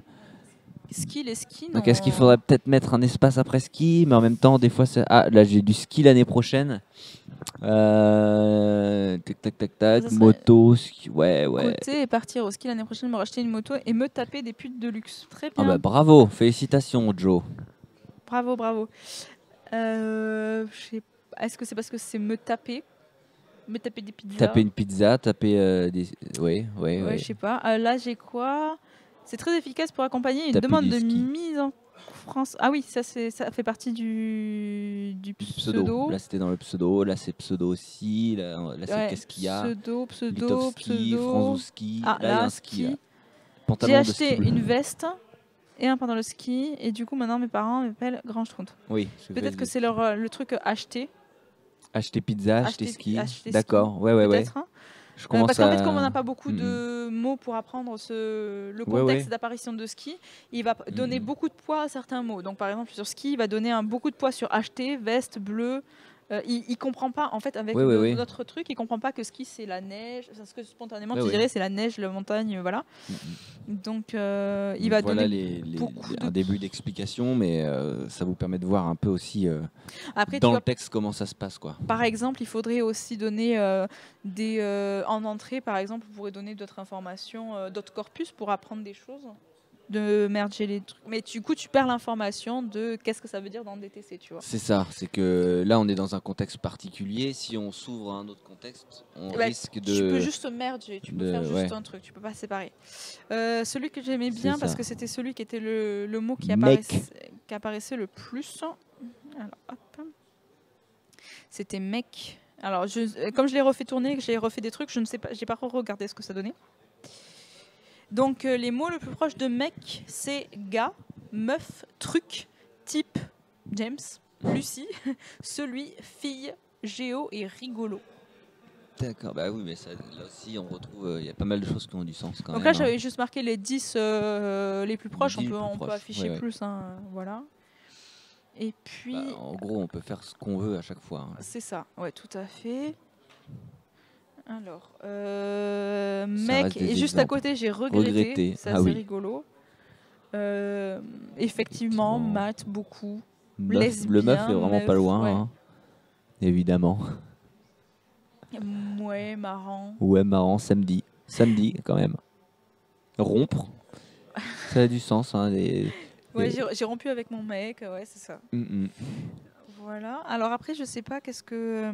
Ski, les skis. Donc, est-ce qu'il faudrait peut-être mettre un espace après ski, mais en même temps, des fois, c'est... Ah, là, j'ai du ski l'année prochaine. Tac, Ça serait- moto, ski, ouais. Côté et partir au ski l'année prochaine, me racheter une moto et me taper des putes de luxe. Très Ah bien. bah bravo, félicitations Joe. Bravo, bravo. Est-ce que c'est parce que c'est me taper des pizzas? Taper une pizza, taper des... Ouais. Ouais, je sais pas. Là, j'ai quoi? C'est très efficace pour accompagner une Taper demande du de ski. mise en France. Ah oui, ça fait partie du pseudo. Là c'était dans le pseudo, là c'est pseudo aussi, là c'est Ouais, qu'est-ce qu'il y a? Pseudo, Litovski, Franzouski, Ah, là il y a là, un ski. Là. ski. Pantalon J'ai de acheté ski bleu. une veste et un pantalon de ski. Et du coup, maintenant, mes parents m'appellent Grand Schtroumpf. Oui. Peut-être que c'est le truc acheter. Acheter pizza, acheter ski. acheter ski. D'accord, ouais. Peut-être. Hein. Je commence Parce qu'en à... fait, comme on n'a pas beaucoup Mhm. de mots pour apprendre le Ouais, contexte ouais. d'apparition de ski, il va donner Mhm. beaucoup de poids à certains mots. Donc, par exemple, sur ski, il va donner beaucoup de poids sur acheter, veste, bleu. Il comprend pas, en fait, avec Ouais, ouais, ouais. notre truc, il comprend pas que ski, c'est la neige. Parce que spontanément, Ouais, tu ouais. dirais, c'est la neige, la montagne, voilà. Mhm. Donc, il Donc va voilà donner beaucoup un de... début d'explication, mais ça vous permet de voir un peu aussi Après, tu dans vois, le texte comment ça se passe, quoi. par exemple, il faudrait aussi donner en entrée, par exemple, vous pourrez donner d'autres informations, d'autres corpus pour apprendre des choses, de merger les trucs. Mais du coup, tu perds l'information de qu'est-ce que ça veut dire dans le DTC, tu vois. C'est ça, c'est que là on est dans un contexte particulier. Si on s'ouvre à un autre contexte, on Bah, risque Tu peux de. juste merger, tu peux faire juste ouais. un truc, tu peux pas séparer. Celui que j'aimais C'est bien, parce ça. que c'était celui qui était le mot qui Mec. apparaissait le plus. Alors, hop. C'était mec. Alors, comme je l'ai refait tourner, que j'ai refait des trucs, je ne sais pas, j'ai pas regardé ce que ça donnait. Donc, les mots le plus proche de mec, c'est gars, meuf, truc, type, James, Lucie, celui, fille, géo et rigolo. D'accord, bah oui, mais ça, là aussi on retrouve. Il y a pas mal de choses qui ont du sens quand Donc même. là, hein. j'avais juste marqué les 10 les plus proches. 10 les plus On peut proches, afficher ouais. plus, hein, voilà. Et puis, Bah, en gros, on peut faire ce qu'on veut à chaque fois. hein. c'est ça, ouais, tout à fait. Alors, mec, reste des et juste à exemples. côté, j'ai regretté. Regretté, C'est ah assez oui. rigolo. Effectivement, maths, beaucoup. Le meuf est vraiment pas meuf, loin, ouais. hein, évidemment. Ouais, marrant. Ouais, marrant, samedi. Samedi, quand même. Rompre, ça a du sens. Hein, Ouais, j'ai rompu avec mon mec, ouais, c'est ça. Mm, mm. Voilà. Alors après, je sais pas, qu'est-ce que...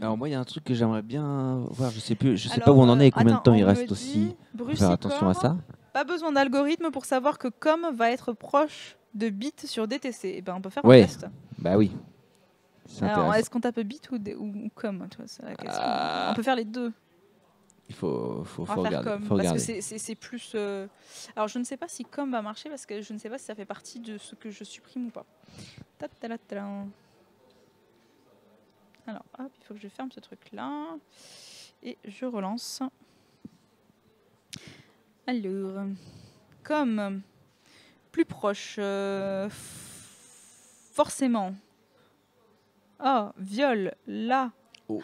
Alors moi, il y a un truc que j'aimerais bien voir. Je sais plus, je sais Alors, pas où on en est et combien attends, de temps il on reste me aussi. dit, Faut faire attention à ça. Pas besoin d'algorithme pour savoir que com va être proche de bit sur DTC. Eh ben, on peut faire Ouais. un test. Bah oui. C'est Alors, intéressant. est-ce qu'on tape bit ou com, tu vois, c'est la question. Ah. On peut faire les deux. Il faut On va faire regarder. com, Faut parce regarder. que c'est plus... Alors, je ne sais pas si com va marcher, parce que je ne sais pas si ça fait partie de ce que je supprime ou pas. Ta-ta-la-ta-la. Alors, hop, il faut que je ferme ce truc-là. Et je relance. Alors, comme plus proche, forcément. Oh, viol, là. Oh.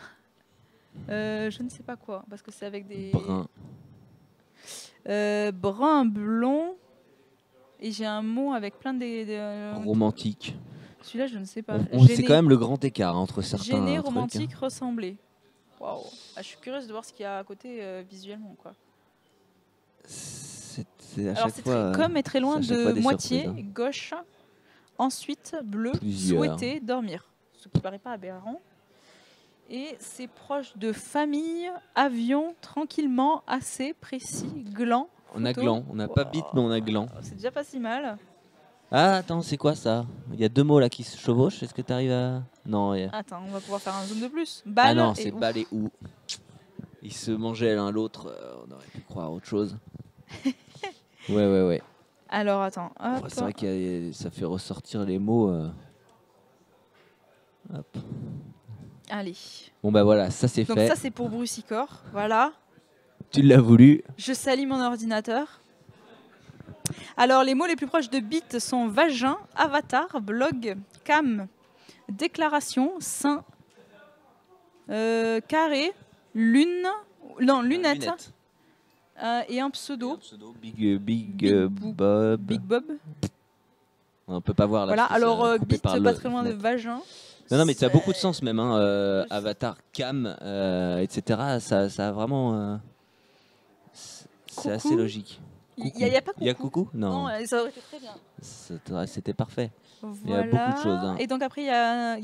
Je ne sais pas quoi, parce que c'est avec des... Brun. Brun, blond. Et j'ai un mot avec plein Romantique. Celui-là, je ne sais pas. C'est quand même le grand écart entre certains Gêné, trucs, romantique, hein. ressemblé. Waouh. Ah, je suis curieuse de voir ce qu'il y a à côté visuellement, quoi. C'est à Alors, chaque fois. comme est très loin c'est à chaque fois de des moitié, surprises, hein. gauche. Ensuite, bleu, Plusieurs. souhaiter, dormir. Ce qui paraît pas aberrant. Et c'est proche de famille, avion, tranquillement, assez, précis, gland. On a photo. gland. On n'a pas bite, mais on a gland. C'est déjà pas si mal. Ah, attends, c'est quoi ça? Il y a deux mots là qui se chevauchent. Est-ce que tu arrives à. Non, Attends, on va pouvoir faire un zoom de plus. ah Balle non, et c'est ouf. balle et ou. Ils se mangeaient l'un l'autre. On aurait pu croire autre chose. Ouais. Alors, attends. Hop. C'est vrai que ça fait ressortir les mots. Hop. Allez. Bon, bah voilà, ça c'est Donc fait. ça, c'est pour Brucicor. Voilà. Tu l'as voulu. Je salis mon ordinateur. Alors, les mots les plus proches de bit sont vagin, avatar, blog, cam, déclaration, sein, carré, lune, non, lunette, et un pseudo. Big Bob. Big Bob. On peut pas voir là. Voilà, parce que alors c'est coupé bit, par pas le très loin de fenêtre. vagin. Non, mais ça a beaucoup de sens même. Hein. Avatar, cam, etc. Ça a vraiment. C'est assez Coucou. logique. Il n'y a pas coucou. Il y a coucou? Non. Non, ça aurait été très bien. C'était parfait. Voilà. Il y a beaucoup de choses, hein. Et donc après, il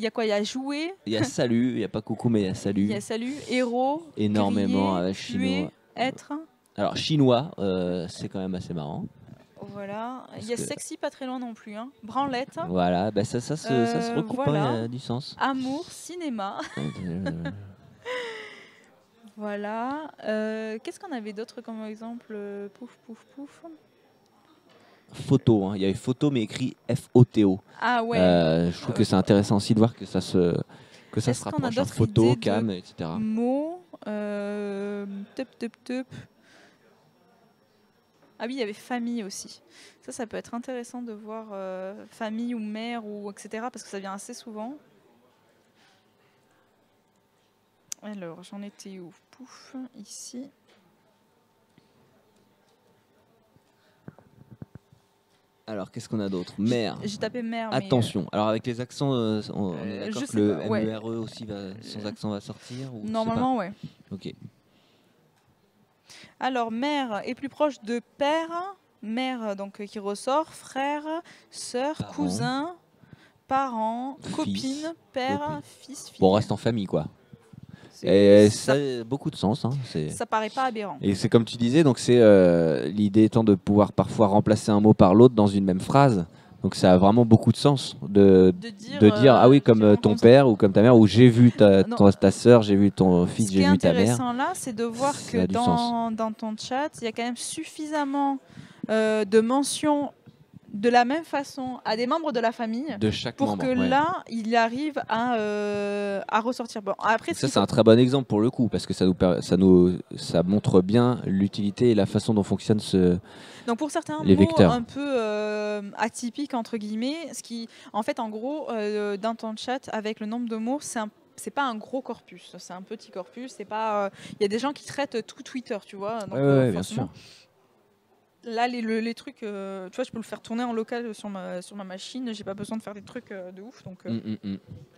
y a quoi? Il y a jouer, Il y a salut, il n'y a pas coucou, mais il y a salut. il y a salut, héros, Énormément, griller, chinois. tuer, être. Alors, chinois, c'est quand même assez marrant. Voilà. Il y a Parce que- sexy pas très loin non plus. Hein. Branlette, Voilà, bah ça se recoupe, voilà. hein, il y a du sens. amour, cinéma. Voilà. Qu'est-ce qu'on avait d'autre comme exemple? Pouf, pouf, pouf. Photo, hein. Il y avait photo, mais écrit F-O-T-O. Ah ouais. Je trouve que c'est intéressant aussi de voir que ça se Est-ce qu'on a rapproche. Hein. d'autres Photo, idées de cam, etc. Mots. Tup. Ah oui, il y avait famille aussi. Ça peut être intéressant de voir famille ou mère ou etc. parce que ça vient assez souvent. Alors, j'en étais où? Pouf, ici. Alors, qu'est-ce qu'on a d'autre? Mère. J'ai tapé mère. Attention. Alors, avec les accents, on est d'accord je que sais le pas, ouais. MERE aussi sans accent va sortir ou Normalement, ouais. Ok. Alors, mère est plus proche de père. Mère, donc qui ressort. Frère, sœur, Parents. cousin, parents, Fils, copine, père, copine. fils, fille. Bon, on reste en famille, quoi. C'est- Et ça a beaucoup de sens. Hein. Ça paraît pas aberrant. Et c'est comme tu disais, donc c'est l'idée étant de pouvoir parfois remplacer un mot par l'autre dans une même phrase. Donc ça a vraiment beaucoup de sens de dire ah oui, comme ton père ou comme ta mère, ou j'ai vu ta sœur, j'ai vu ton fils, j'ai vu ta mère. Ce qui est intéressant là, c'est de voir que dans ton chat, il y a quand même suffisamment de mentions de la même façon à des membres de la famille de chaque pour membre, que là, il arrive à ressortir. Bon, après, ça, c'est un très bon exemple pour le coup, parce que ça montre bien l'utilité et la façon dont fonctionne donc pour certains les mots vecteurs. Un peu atypiques, entre guillemets, en fait, en gros, dans ton chat, avec le nombre de mots, c'est pas un gros corpus, c'est un petit corpus. C'est pas. Il y a des gens qui traitent tout Twitter, tu vois. Donc, ouais, bien sûr. Là, les trucs, tu vois, je peux le faire tourner en local sur ma machine. J'ai pas besoin de faire des trucs de ouf. Donc,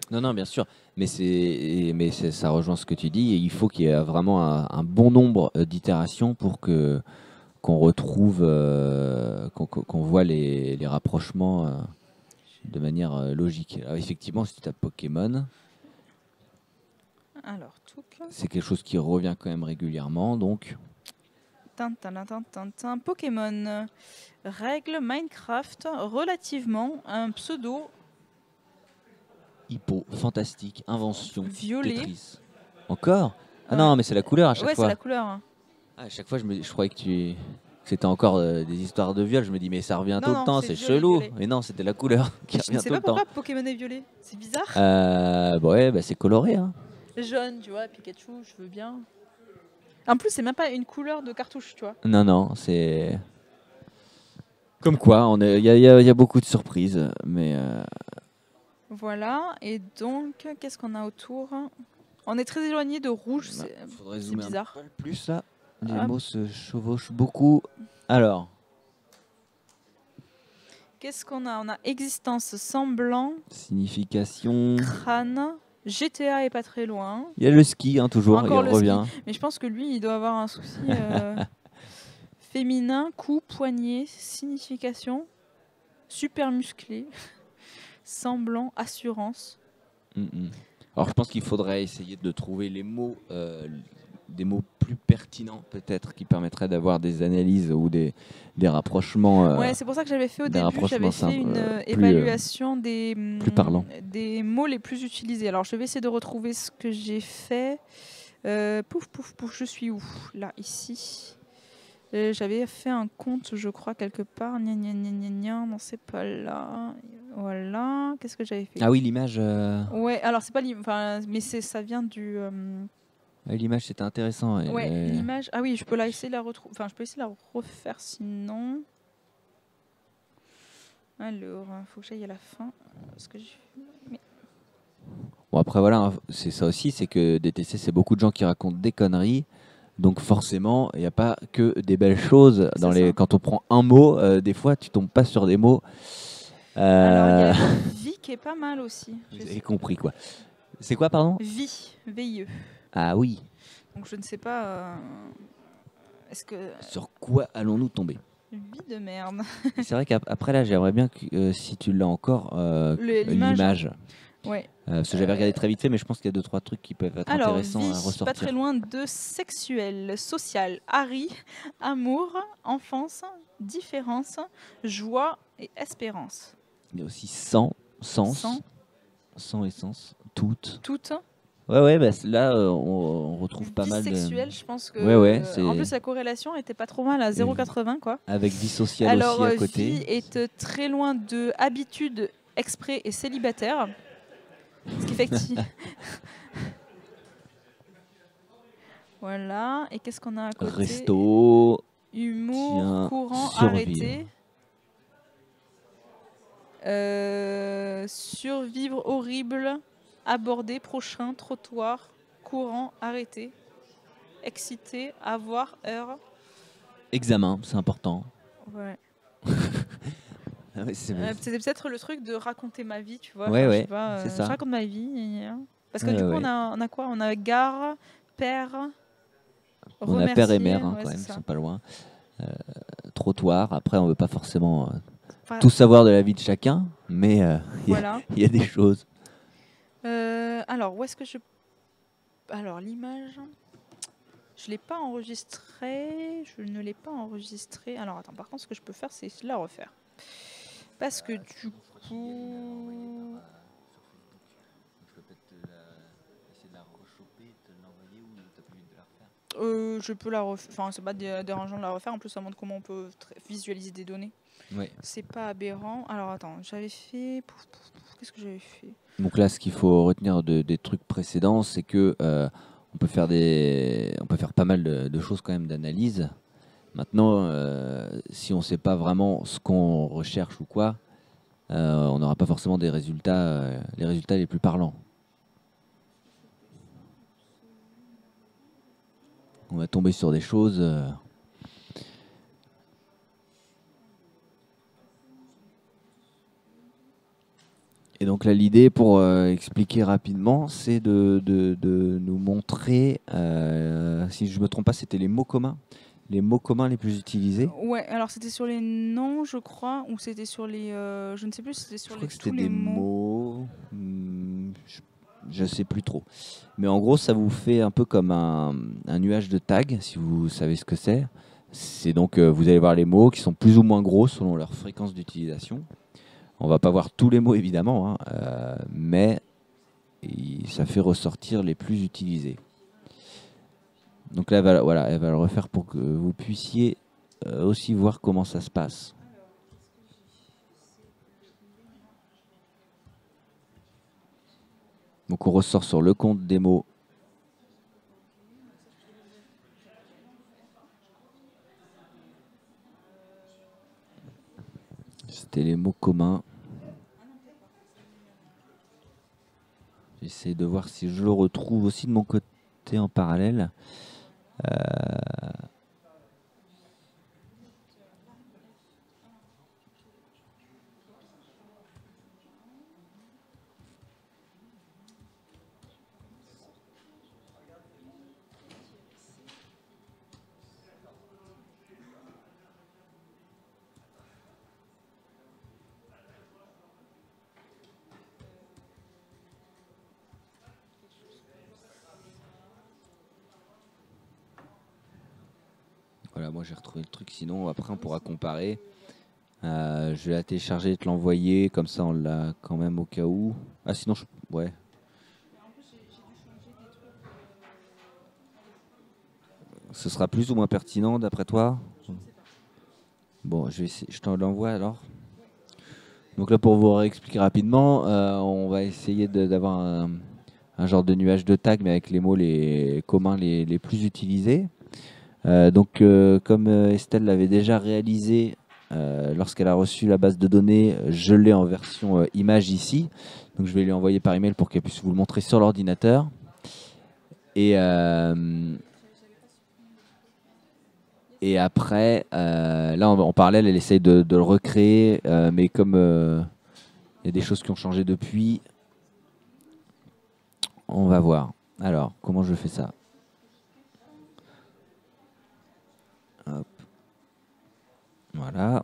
Non, bien sûr. Mais ça rejoint ce que tu dis. Et il faut qu'il y ait vraiment un bon nombre d'itérations pour qu'on retrouve, qu'on voit les rapprochements de manière logique. Alors, effectivement, si tu tapes Pokémon, alors, c'est quelque chose qui revient quand même régulièrement. Donc. Pokémon. Règle Minecraft relativement un pseudo. Hippo, fantastique, invention, violet. Tetris. Encore? Ah non, mais c'est la couleur à chaque fois. Ouais, c'est la couleur. À chaque fois, je croyais que c'était encore des histoires de viol. Je me dis, mais ça revient tout le temps, c'est chelou. Violet. Mais non, c'était la couleur qui revient tout le temps. Je sais pas pourquoi Pokémon est violet. C'est bizarre. Ouais, c'est coloré. Hein. Jaune, tu vois, Pikachu, je veux bien. En plus, c'est même pas une couleur de cartouche, tu vois. Non, c'est... Comme quoi, il y a beaucoup de surprises, mais... Voilà, et donc, qu'est-ce qu'on a autour? On est très éloigné de rouge, c'est bizarre. Un peu plus, là. Les mots se chevauchent beaucoup. Alors... Qu'est-ce qu'on a? On a existence, semblant... Signification... Crâne... GTA est pas très loin. Il y a le ski, hein, toujours, encore il revient. Ski. Mais je pense que lui, il doit avoir un souci. Féminin, cou, poignet, signification, super musclé, semblant, assurance. Alors je pense qu'il faudrait essayer de trouver les mots, des mots plus pertinents peut-être, qui permettraient d'avoir des analyses ou des rapprochements. Ouais, c'est pour ça que j'avais fait au début, j'avais fait une évaluation des mots les plus utilisés. Alors je vais essayer de retrouver ce que j'ai fait. Pouf, je suis où? Là, ici. J'avais fait un compte, je crois, quelque part. Non, c'est pas là. Voilà. Qu'est-ce que j'avais fait? Ah oui, l'image. Ouais, alors c'est pas l'image, mais ça vient du. L'image, c'était intéressant. Ouais, l'image. Ah oui, je peux essayer de la retrouver. Enfin, je peux essayer de la refaire sinon. Alors, faut que j'aille à la fin. Parce que Bon, après, voilà, c'est ça aussi, c'est que DTC, c'est beaucoup de gens qui racontent des conneries. Donc forcément, il n'y a pas que des belles choses. Quand on prend un mot, des fois, tu tombes pas sur des mots. Alors, il y a vie qui est pas mal aussi. Vous avez compris, quoi. C'est quoi, pardon? Vie, VIE. Ah oui. Donc je ne sais pas... Est-ce que... Sur quoi allons-nous tomber? Vie de merde. C'est vrai qu'après, là, j'aimerais bien que, si tu l'as encore, l'image. Ouais. Parce que j'avais regardé très vite fait, mais je pense qu'il y a 2-3 trucs qui peuvent être intéressants à ressortir. Pas très loin de sexuel, social, amour, enfance, différence, joie et espérance. Il y a aussi sens, essence, toutes. Ouais, là, on retrouve pas mal de... Bisexuel, je pense que... en plus, la corrélation était pas trop mal à 0,80, quoi. Avec vie sociale aussi à côté. Vie est très loin de habitude, exprès et célibataire. Ce qui fait que Voilà. Et qu'est-ce qu'on a à côté? Resto. Humour, Tiens, courant, survivre. arrêté. Survivre, horrible, aborder, prochain, trottoir, courant, arrêté, excité, avoir, heure. Examen, c'est important. Ouais. Ah ouais, c'est C'était peut-être le truc de raconter ma vie, tu vois. Ouais, Enfin, je ouais, sais pas, c'est je ça. raconte ma vie. Parce que Ouais, du coup, ouais. on a quoi? On a gare, père, On a père et remercier. mère hein, Ouais, quand c'est même, ils ça. sont pas loin. Trottoir, après on veut pas forcément Enfin, tout savoir de la vie de chacun, mais voilà. il y a des choses. Alors, où est-ce que je... Alors, l'image... Je l'ai pas enregistrée. Je ne l'ai pas enregistrée. Alors, attends, par contre, ce que je peux faire, c'est la refaire. Parce que du coup... Je peux peut-être essayer de la rechoper, te l'envoyer ou t'as plus envie de la refaire? Je peux la refaire. Enfin, c'est pas dérangeant de la refaire. En plus, ça montre comment on peut visualiser des données. Ouais. C'est pas aberrant. Alors, attends, j'avais fait... Qu'est-ce que j'avais fait? Donc là, ce qu'il faut retenir des trucs précédents, c'est que on peut faire pas mal de choses quand même d'analyse. Maintenant, si on ne sait pas vraiment ce qu'on recherche ou quoi, on n'aura pas forcément des résultats, les résultats les plus parlants. On va tomber sur des choses. Et donc là, l'idée, pour expliquer rapidement, c'est de nous montrer, si je ne me trompe pas, c'était les mots communs les plus utilisés. Ouais, alors c'était sur les noms, je crois, ou c'était sur les... je ne sais plus si c'était Je sur crois que tous c'était les des mots. mots, je sais plus trop. Mais en gros, ça vous fait un peu comme un nuage de tags, si vous savez ce que c'est. C'est donc, vous allez voir les mots qui sont plus ou moins gros selon leur fréquence d'utilisation. On va pas voir tous les mots évidemment, hein, mais ça fait ressortir les plus utilisés. Donc là, voilà, elle va le refaire pour que vous puissiez aussi voir comment ça se passe. Donc on ressort sur le compte des mots. C'était les mots communs. J'essaie de voir si je le retrouve aussi de mon côté en parallèle. Voilà, moi j'ai retrouvé le truc. Sinon, après, on pourra comparer. Je vais la télécharger et te l'envoyer. Comme ça, on l'a quand même au cas où. Ah, sinon, ouais. Ce sera plus ou moins pertinent d'après toi? Bon, je te l'envoie alors. Donc là, pour vous réexpliquer rapidement, on va essayer d'avoir un genre de nuage de tag, mais avec les mots communs les plus utilisés. Donc, comme Estelle l'avait déjà réalisé lorsqu'elle a reçu la base de données, je l'ai en version image ici. Donc, je vais lui envoyer par email pour qu'elle puisse vous le montrer sur l'ordinateur. Et après, là, en parallèle, elle essaye de le recréer, mais comme il y a des choses qui ont changé depuis, on va voir. Alors, comment je fais ça? Hop. Voilà.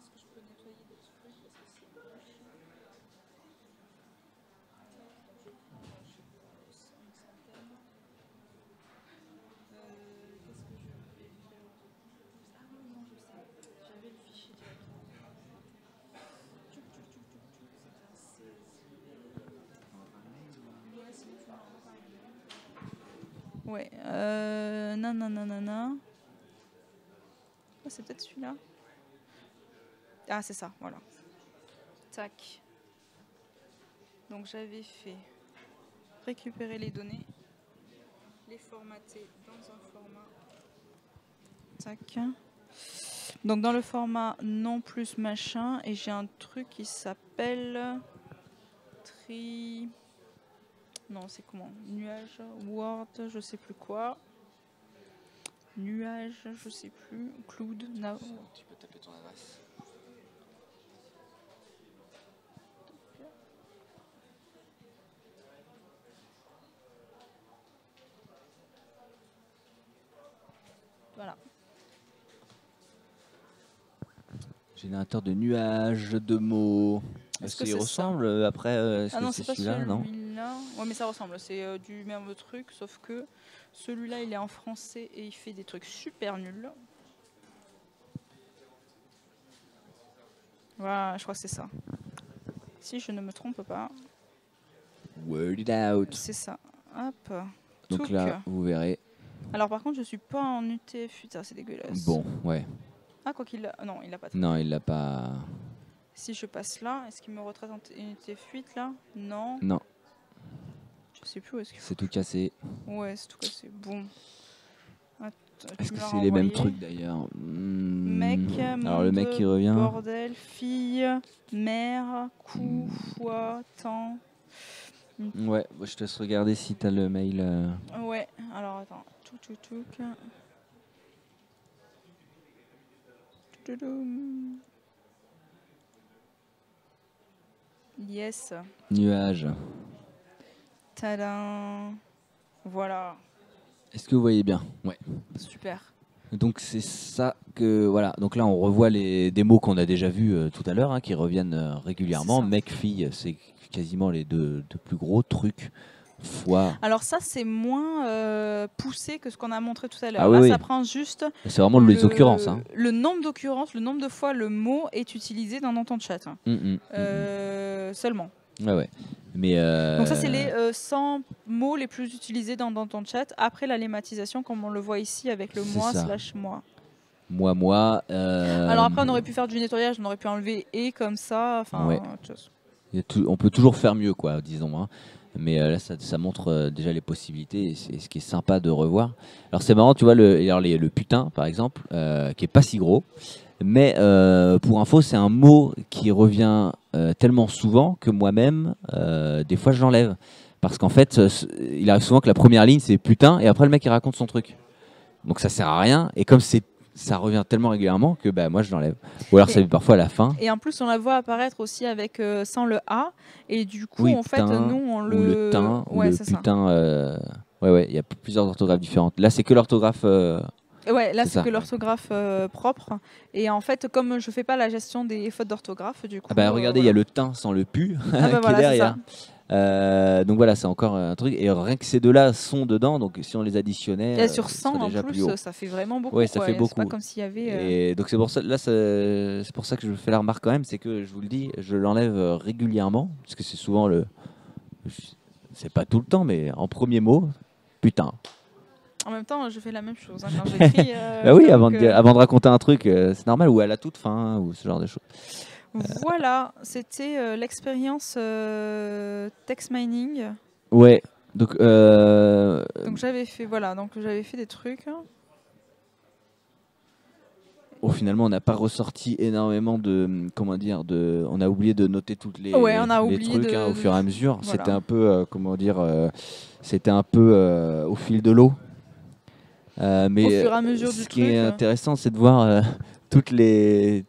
Ouais. Oh, c'est peut-être celui-là. Ah, c'est ça, voilà. Tac. Donc j'avais fait récupérer les données. l'ai formaté dans un format. Tac. Donc dans le format non plus machin, et j'ai un truc qui s'appelle non, c'est comment? Nuage, Word, je sais plus quoi. Nuage, je sais plus. Cloud, Tu peux taper ton adresse. Voilà. Générateur de nuages, de mots. Est-ce que Est-ce qu'il c'est ça? ressemble après est-ce Ah que non, c'est c'est pas celui-là, non? celui-là. Ouais, mais ça ressemble. C'est du même truc, sauf que celui-là, il est en français et il fait des trucs super nuls. Voilà, je crois que c'est ça. Si je ne me trompe pas, Word it out. c'est ça. Hop. Donc Touc. là, vous verrez. Alors par contre, je suis pas en UTF. Putain, c'est dégueulasse. Bon, ouais. Ah, quoi qu'il a... Non, il a pas. Non, il l'a pas. Si je passe là, est-ce qu'il me retraite en UTF8 là? Non. Non, Je sais plus où est-ce qu'il faut. c'est tout cassé. Ouais, c'est tout cas, c'est bon. Attends, Est-ce tu que me l'as c'est les mêmes renvoyé. trucs d'ailleurs? Mec, Alors le mec qui revient. bordel, fille, mère, coup, foi, temps. Ouais, moi, je te laisse regarder si t'as le mail. Ouais, alors attends. Touc. Toudoum. Yes. Nuage. Tadam. Voilà. Est-ce que vous voyez bien? Ouais. Super. Donc c'est ça que voilà. Donc là on revoit des mots qu'on a déjà vus tout à l'heure, hein, qui reviennent régulièrement. C'est ça. Mec, fille, c'est quasiment les deux plus gros trucs. Foi. Alors ça, c'est moins poussé que ce qu'on a montré tout à l'heure. Ah Là, oui, ça oui. prend juste C'est vraiment les occurrences. Hein. le nombre d'occurrences, le nombre de fois le mot est utilisé dans ton chat. Seulement. Ouais. Mais Donc ça, c'est les 100 mots les plus utilisés dans ton chat après la lématisation, comme on le voit ici avec le C'est moi ça. / moi. moi. Alors après, on aurait pu faire du nettoyage, on aurait pu enlever et comme ça. Enfin, Ouais. On peut toujours faire mieux, quoi, disons. Hein. Mais là, ça montre déjà les possibilités et c'est ce qui est sympa de revoir. Alors c'est marrant, tu vois, le putain, par exemple, qui est pas si gros. Mais pour info, c'est un mot qui revient tellement souvent que moi-même, des fois, je l'enlève. Parce qu'en fait, il arrive souvent que la première ligne, c'est putain, et après, le mec, il raconte son truc. Donc ça sert à rien. Et comme ça revient tellement régulièrement que moi, je l'enlève. Ou alors, ça parfois à la fin. Et en plus, on la voit apparaître aussi avec sans le A. Et du coup, Oui, en fait, putain, nous, on ou le teint, ou le c'est ça. putain. Ouais, il y a plusieurs orthographes différentes. Là, c'est que l'orthographe. Ouais, là C'est c'est ça, que l'orthographe propre. Et en fait, comme je fais pas la gestion des fautes d'orthographe, du coup. Ah bah regardez, il y a le teint sans le pu qui est voilà, c'est derrière. ça. Donc voilà, c'est encore un truc. Et rien que ces deux-là sont dedans, donc si on les additionnait, Et sur ce 100 serait en déjà plus, haut. ça fait vraiment beaucoup. Ouais, ça quoi. fait C'est beaucoup. pas comme s'il y avait. Et donc c'est pour ça, là, c'est pour ça que je fais la remarque quand même, c'est que je vous le dis, je l'enlève régulièrement, parce que c'est souvent c'est pas tout le temps, mais en premier mot, putain. En même temps, je fais la même chose hein, quand j'écris. Bah oui, j'avoue avant de raconter un truc, c'est normal, ou à la toute fin, ou ce genre de choses. Voilà, c'était l'expérience text mining. Ouais, donc. Donc j'avais fait des trucs. Finalement, on n'a pas ressorti énormément de, comment dire, on a oublié de noter toutes les, Ouais, on a les oublié trucs au fur et à mesure. Voilà. C'était un peu, c'était un peu au fil de l'eau. Mais Au fur et à mesure du ce qui est truc. intéressant, c'est de voir toutes les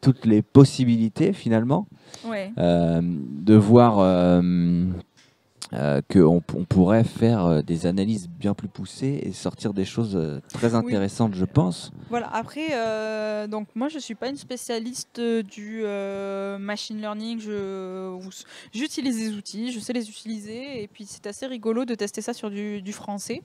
possibilités finalement, Ouais. de voir qu'on pourrait faire des analyses bien plus poussées et sortir des choses très intéressantes, je pense. Voilà, après, donc moi je suis pas une spécialiste du machine learning, j'utilise des outils, je sais les utiliser, et puis c'est assez rigolo de tester ça sur du français.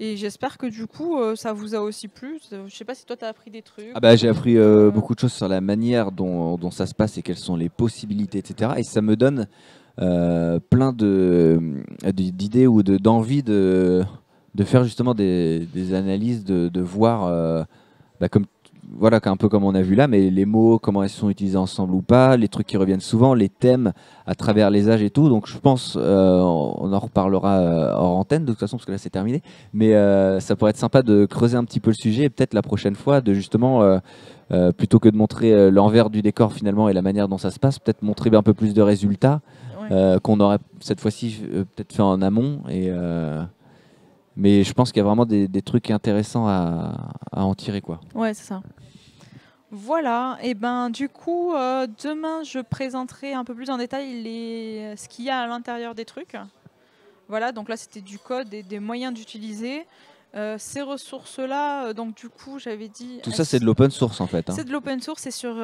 Et j'espère que du coup ça vous a aussi plu. Je sais pas si toi tu as appris des trucs. J'ai appris beaucoup de choses sur la manière dont ça se passe et quelles sont les possibilités, etc. Et ça me donne plein d'idées ou d'envie de faire justement des analyses, de voir, comme voilà, un peu comme on a vu là, mais les mots, comment ils sont utilisés ensemble ou pas, les trucs qui reviennent souvent, les thèmes à travers les âges et tout. Donc je pense, on en reparlera hors antenne de toute façon, parce que là c'est terminé. Mais ça pourrait être sympa de creuser un petit peu le sujet et peut-être la prochaine fois de justement, plutôt que de montrer l'envers du décor finalement et la manière dont ça se passe, peut-être montrer un peu plus de résultats qu'on aurait cette fois-ci peut-être fait en amont. Mais je pense qu'il y a vraiment des trucs intéressants à en tirer, quoi. Ouais, c'est ça. Voilà, et ben du coup, demain je présenterai un peu plus en détail ce qu'il y a à l'intérieur des trucs. Voilà, donc là c'était du code et des moyens d'utiliser. Ces ressources-là, donc du coup j'avais dit... Tout ça c'est de l'open source en fait. Hein. C'est de l'open source, c'est sur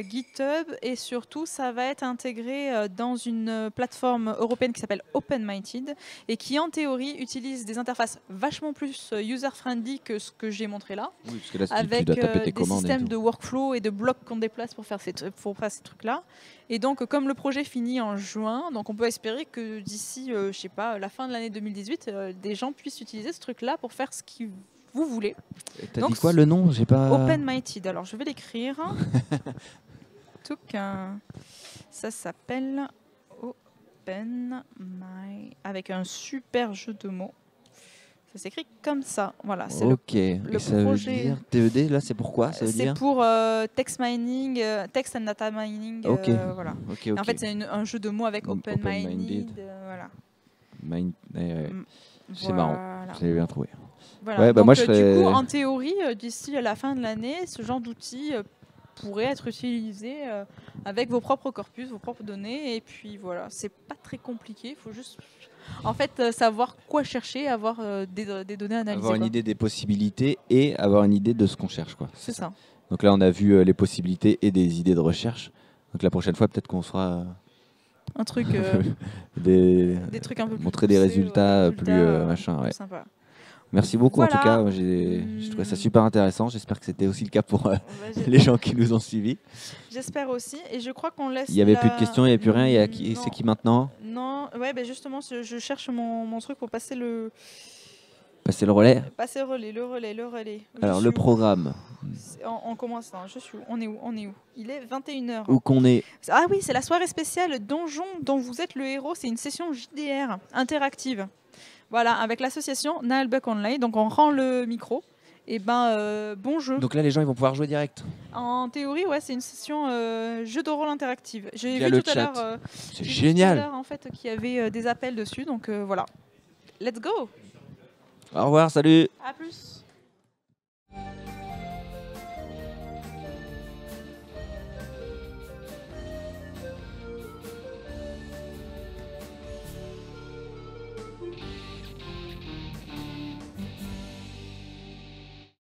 GitHub et surtout ça va être intégré dans une plateforme européenne qui s'appelle OpenMinded et qui en théorie utilise des interfaces vachement plus user-friendly que ce que j'ai montré là, Oui, parce que là, avec tu dois taper tes des commandes systèmes de workflow et de blocs qu'on déplace pour faire ces trucs-là. Et donc comme le projet finit en juin, donc on peut espérer que d'ici, je sais pas, la fin de l'année 2018, des gens puissent utiliser ce truc-là pour faire ce qu'ils vous voulez. T'as dit quoi le nom? J'ai pas. OpenMinded. Alors je vais l'écrire. Ça s'appelle OpenMinded avec un super jeu de mots. Ça s'écrit comme ça. Voilà, c'est ok. le et ça projet. veut dire TED là, c'est pourquoi ça veut C'est dire pour text mining, text and data mining. Ok. Voilà. Ok. En fait, c'est un jeu de mots avec Open-minded. OpenMinded. Voilà. C'est marrant. J'ai bien trouvé. Voilà. Ouais, bah donc, moi, je du serais... coup, en théorie, d'ici à la fin de l'année, ce genre d'outil pourrait être utilisé avec vos propres corpus, vos propres données. Et puis voilà, c'est pas très compliqué. Il faut juste, en fait, savoir quoi chercher, avoir des données analysées. Avoir une idée des possibilités et avoir une idée de ce qu'on cherche, quoi. C'est ça. Donc là, on a vu les possibilités et des idées de recherche. Donc la prochaine fois, peut-être qu'on fera un truc, des trucs un peu plus montrer poussés, des résultats plus machin. Ouais. Sympa. Merci beaucoup Voilà. en tout cas. Moi, j'ai trouvé ça super intéressant. J'espère que c'était aussi le cas pour les gens qui nous ont suivis. J'espère aussi. Et je crois qu'on laisse. Il n'y avait plus de questions, il n'y avait plus rien. C'est qui maintenant? Non, ouais, ben justement, je cherche mon truc pour passer le. Passer le relais. Passer le relais. Alors le programme. On commence là. On est où? Il est 21h. Où qu'on est. Ah oui, c'est la soirée spéciale Donjon dont vous êtes le héros. C'est une session JDR interactive. Voilà, avec l'association Naalbuck Online. Donc on rend le micro. Et bon jeu. Donc là, les gens ils vont pouvoir jouer direct. En théorie, ouais, c'est une session jeu de rôle interactive. J'ai Via vu le tout à chat. l'heure. C'est génial. Tout à l'heure, en fait, qu'il y avait des appels dessus. Donc voilà. Let's go. Au revoir, salut. À plus.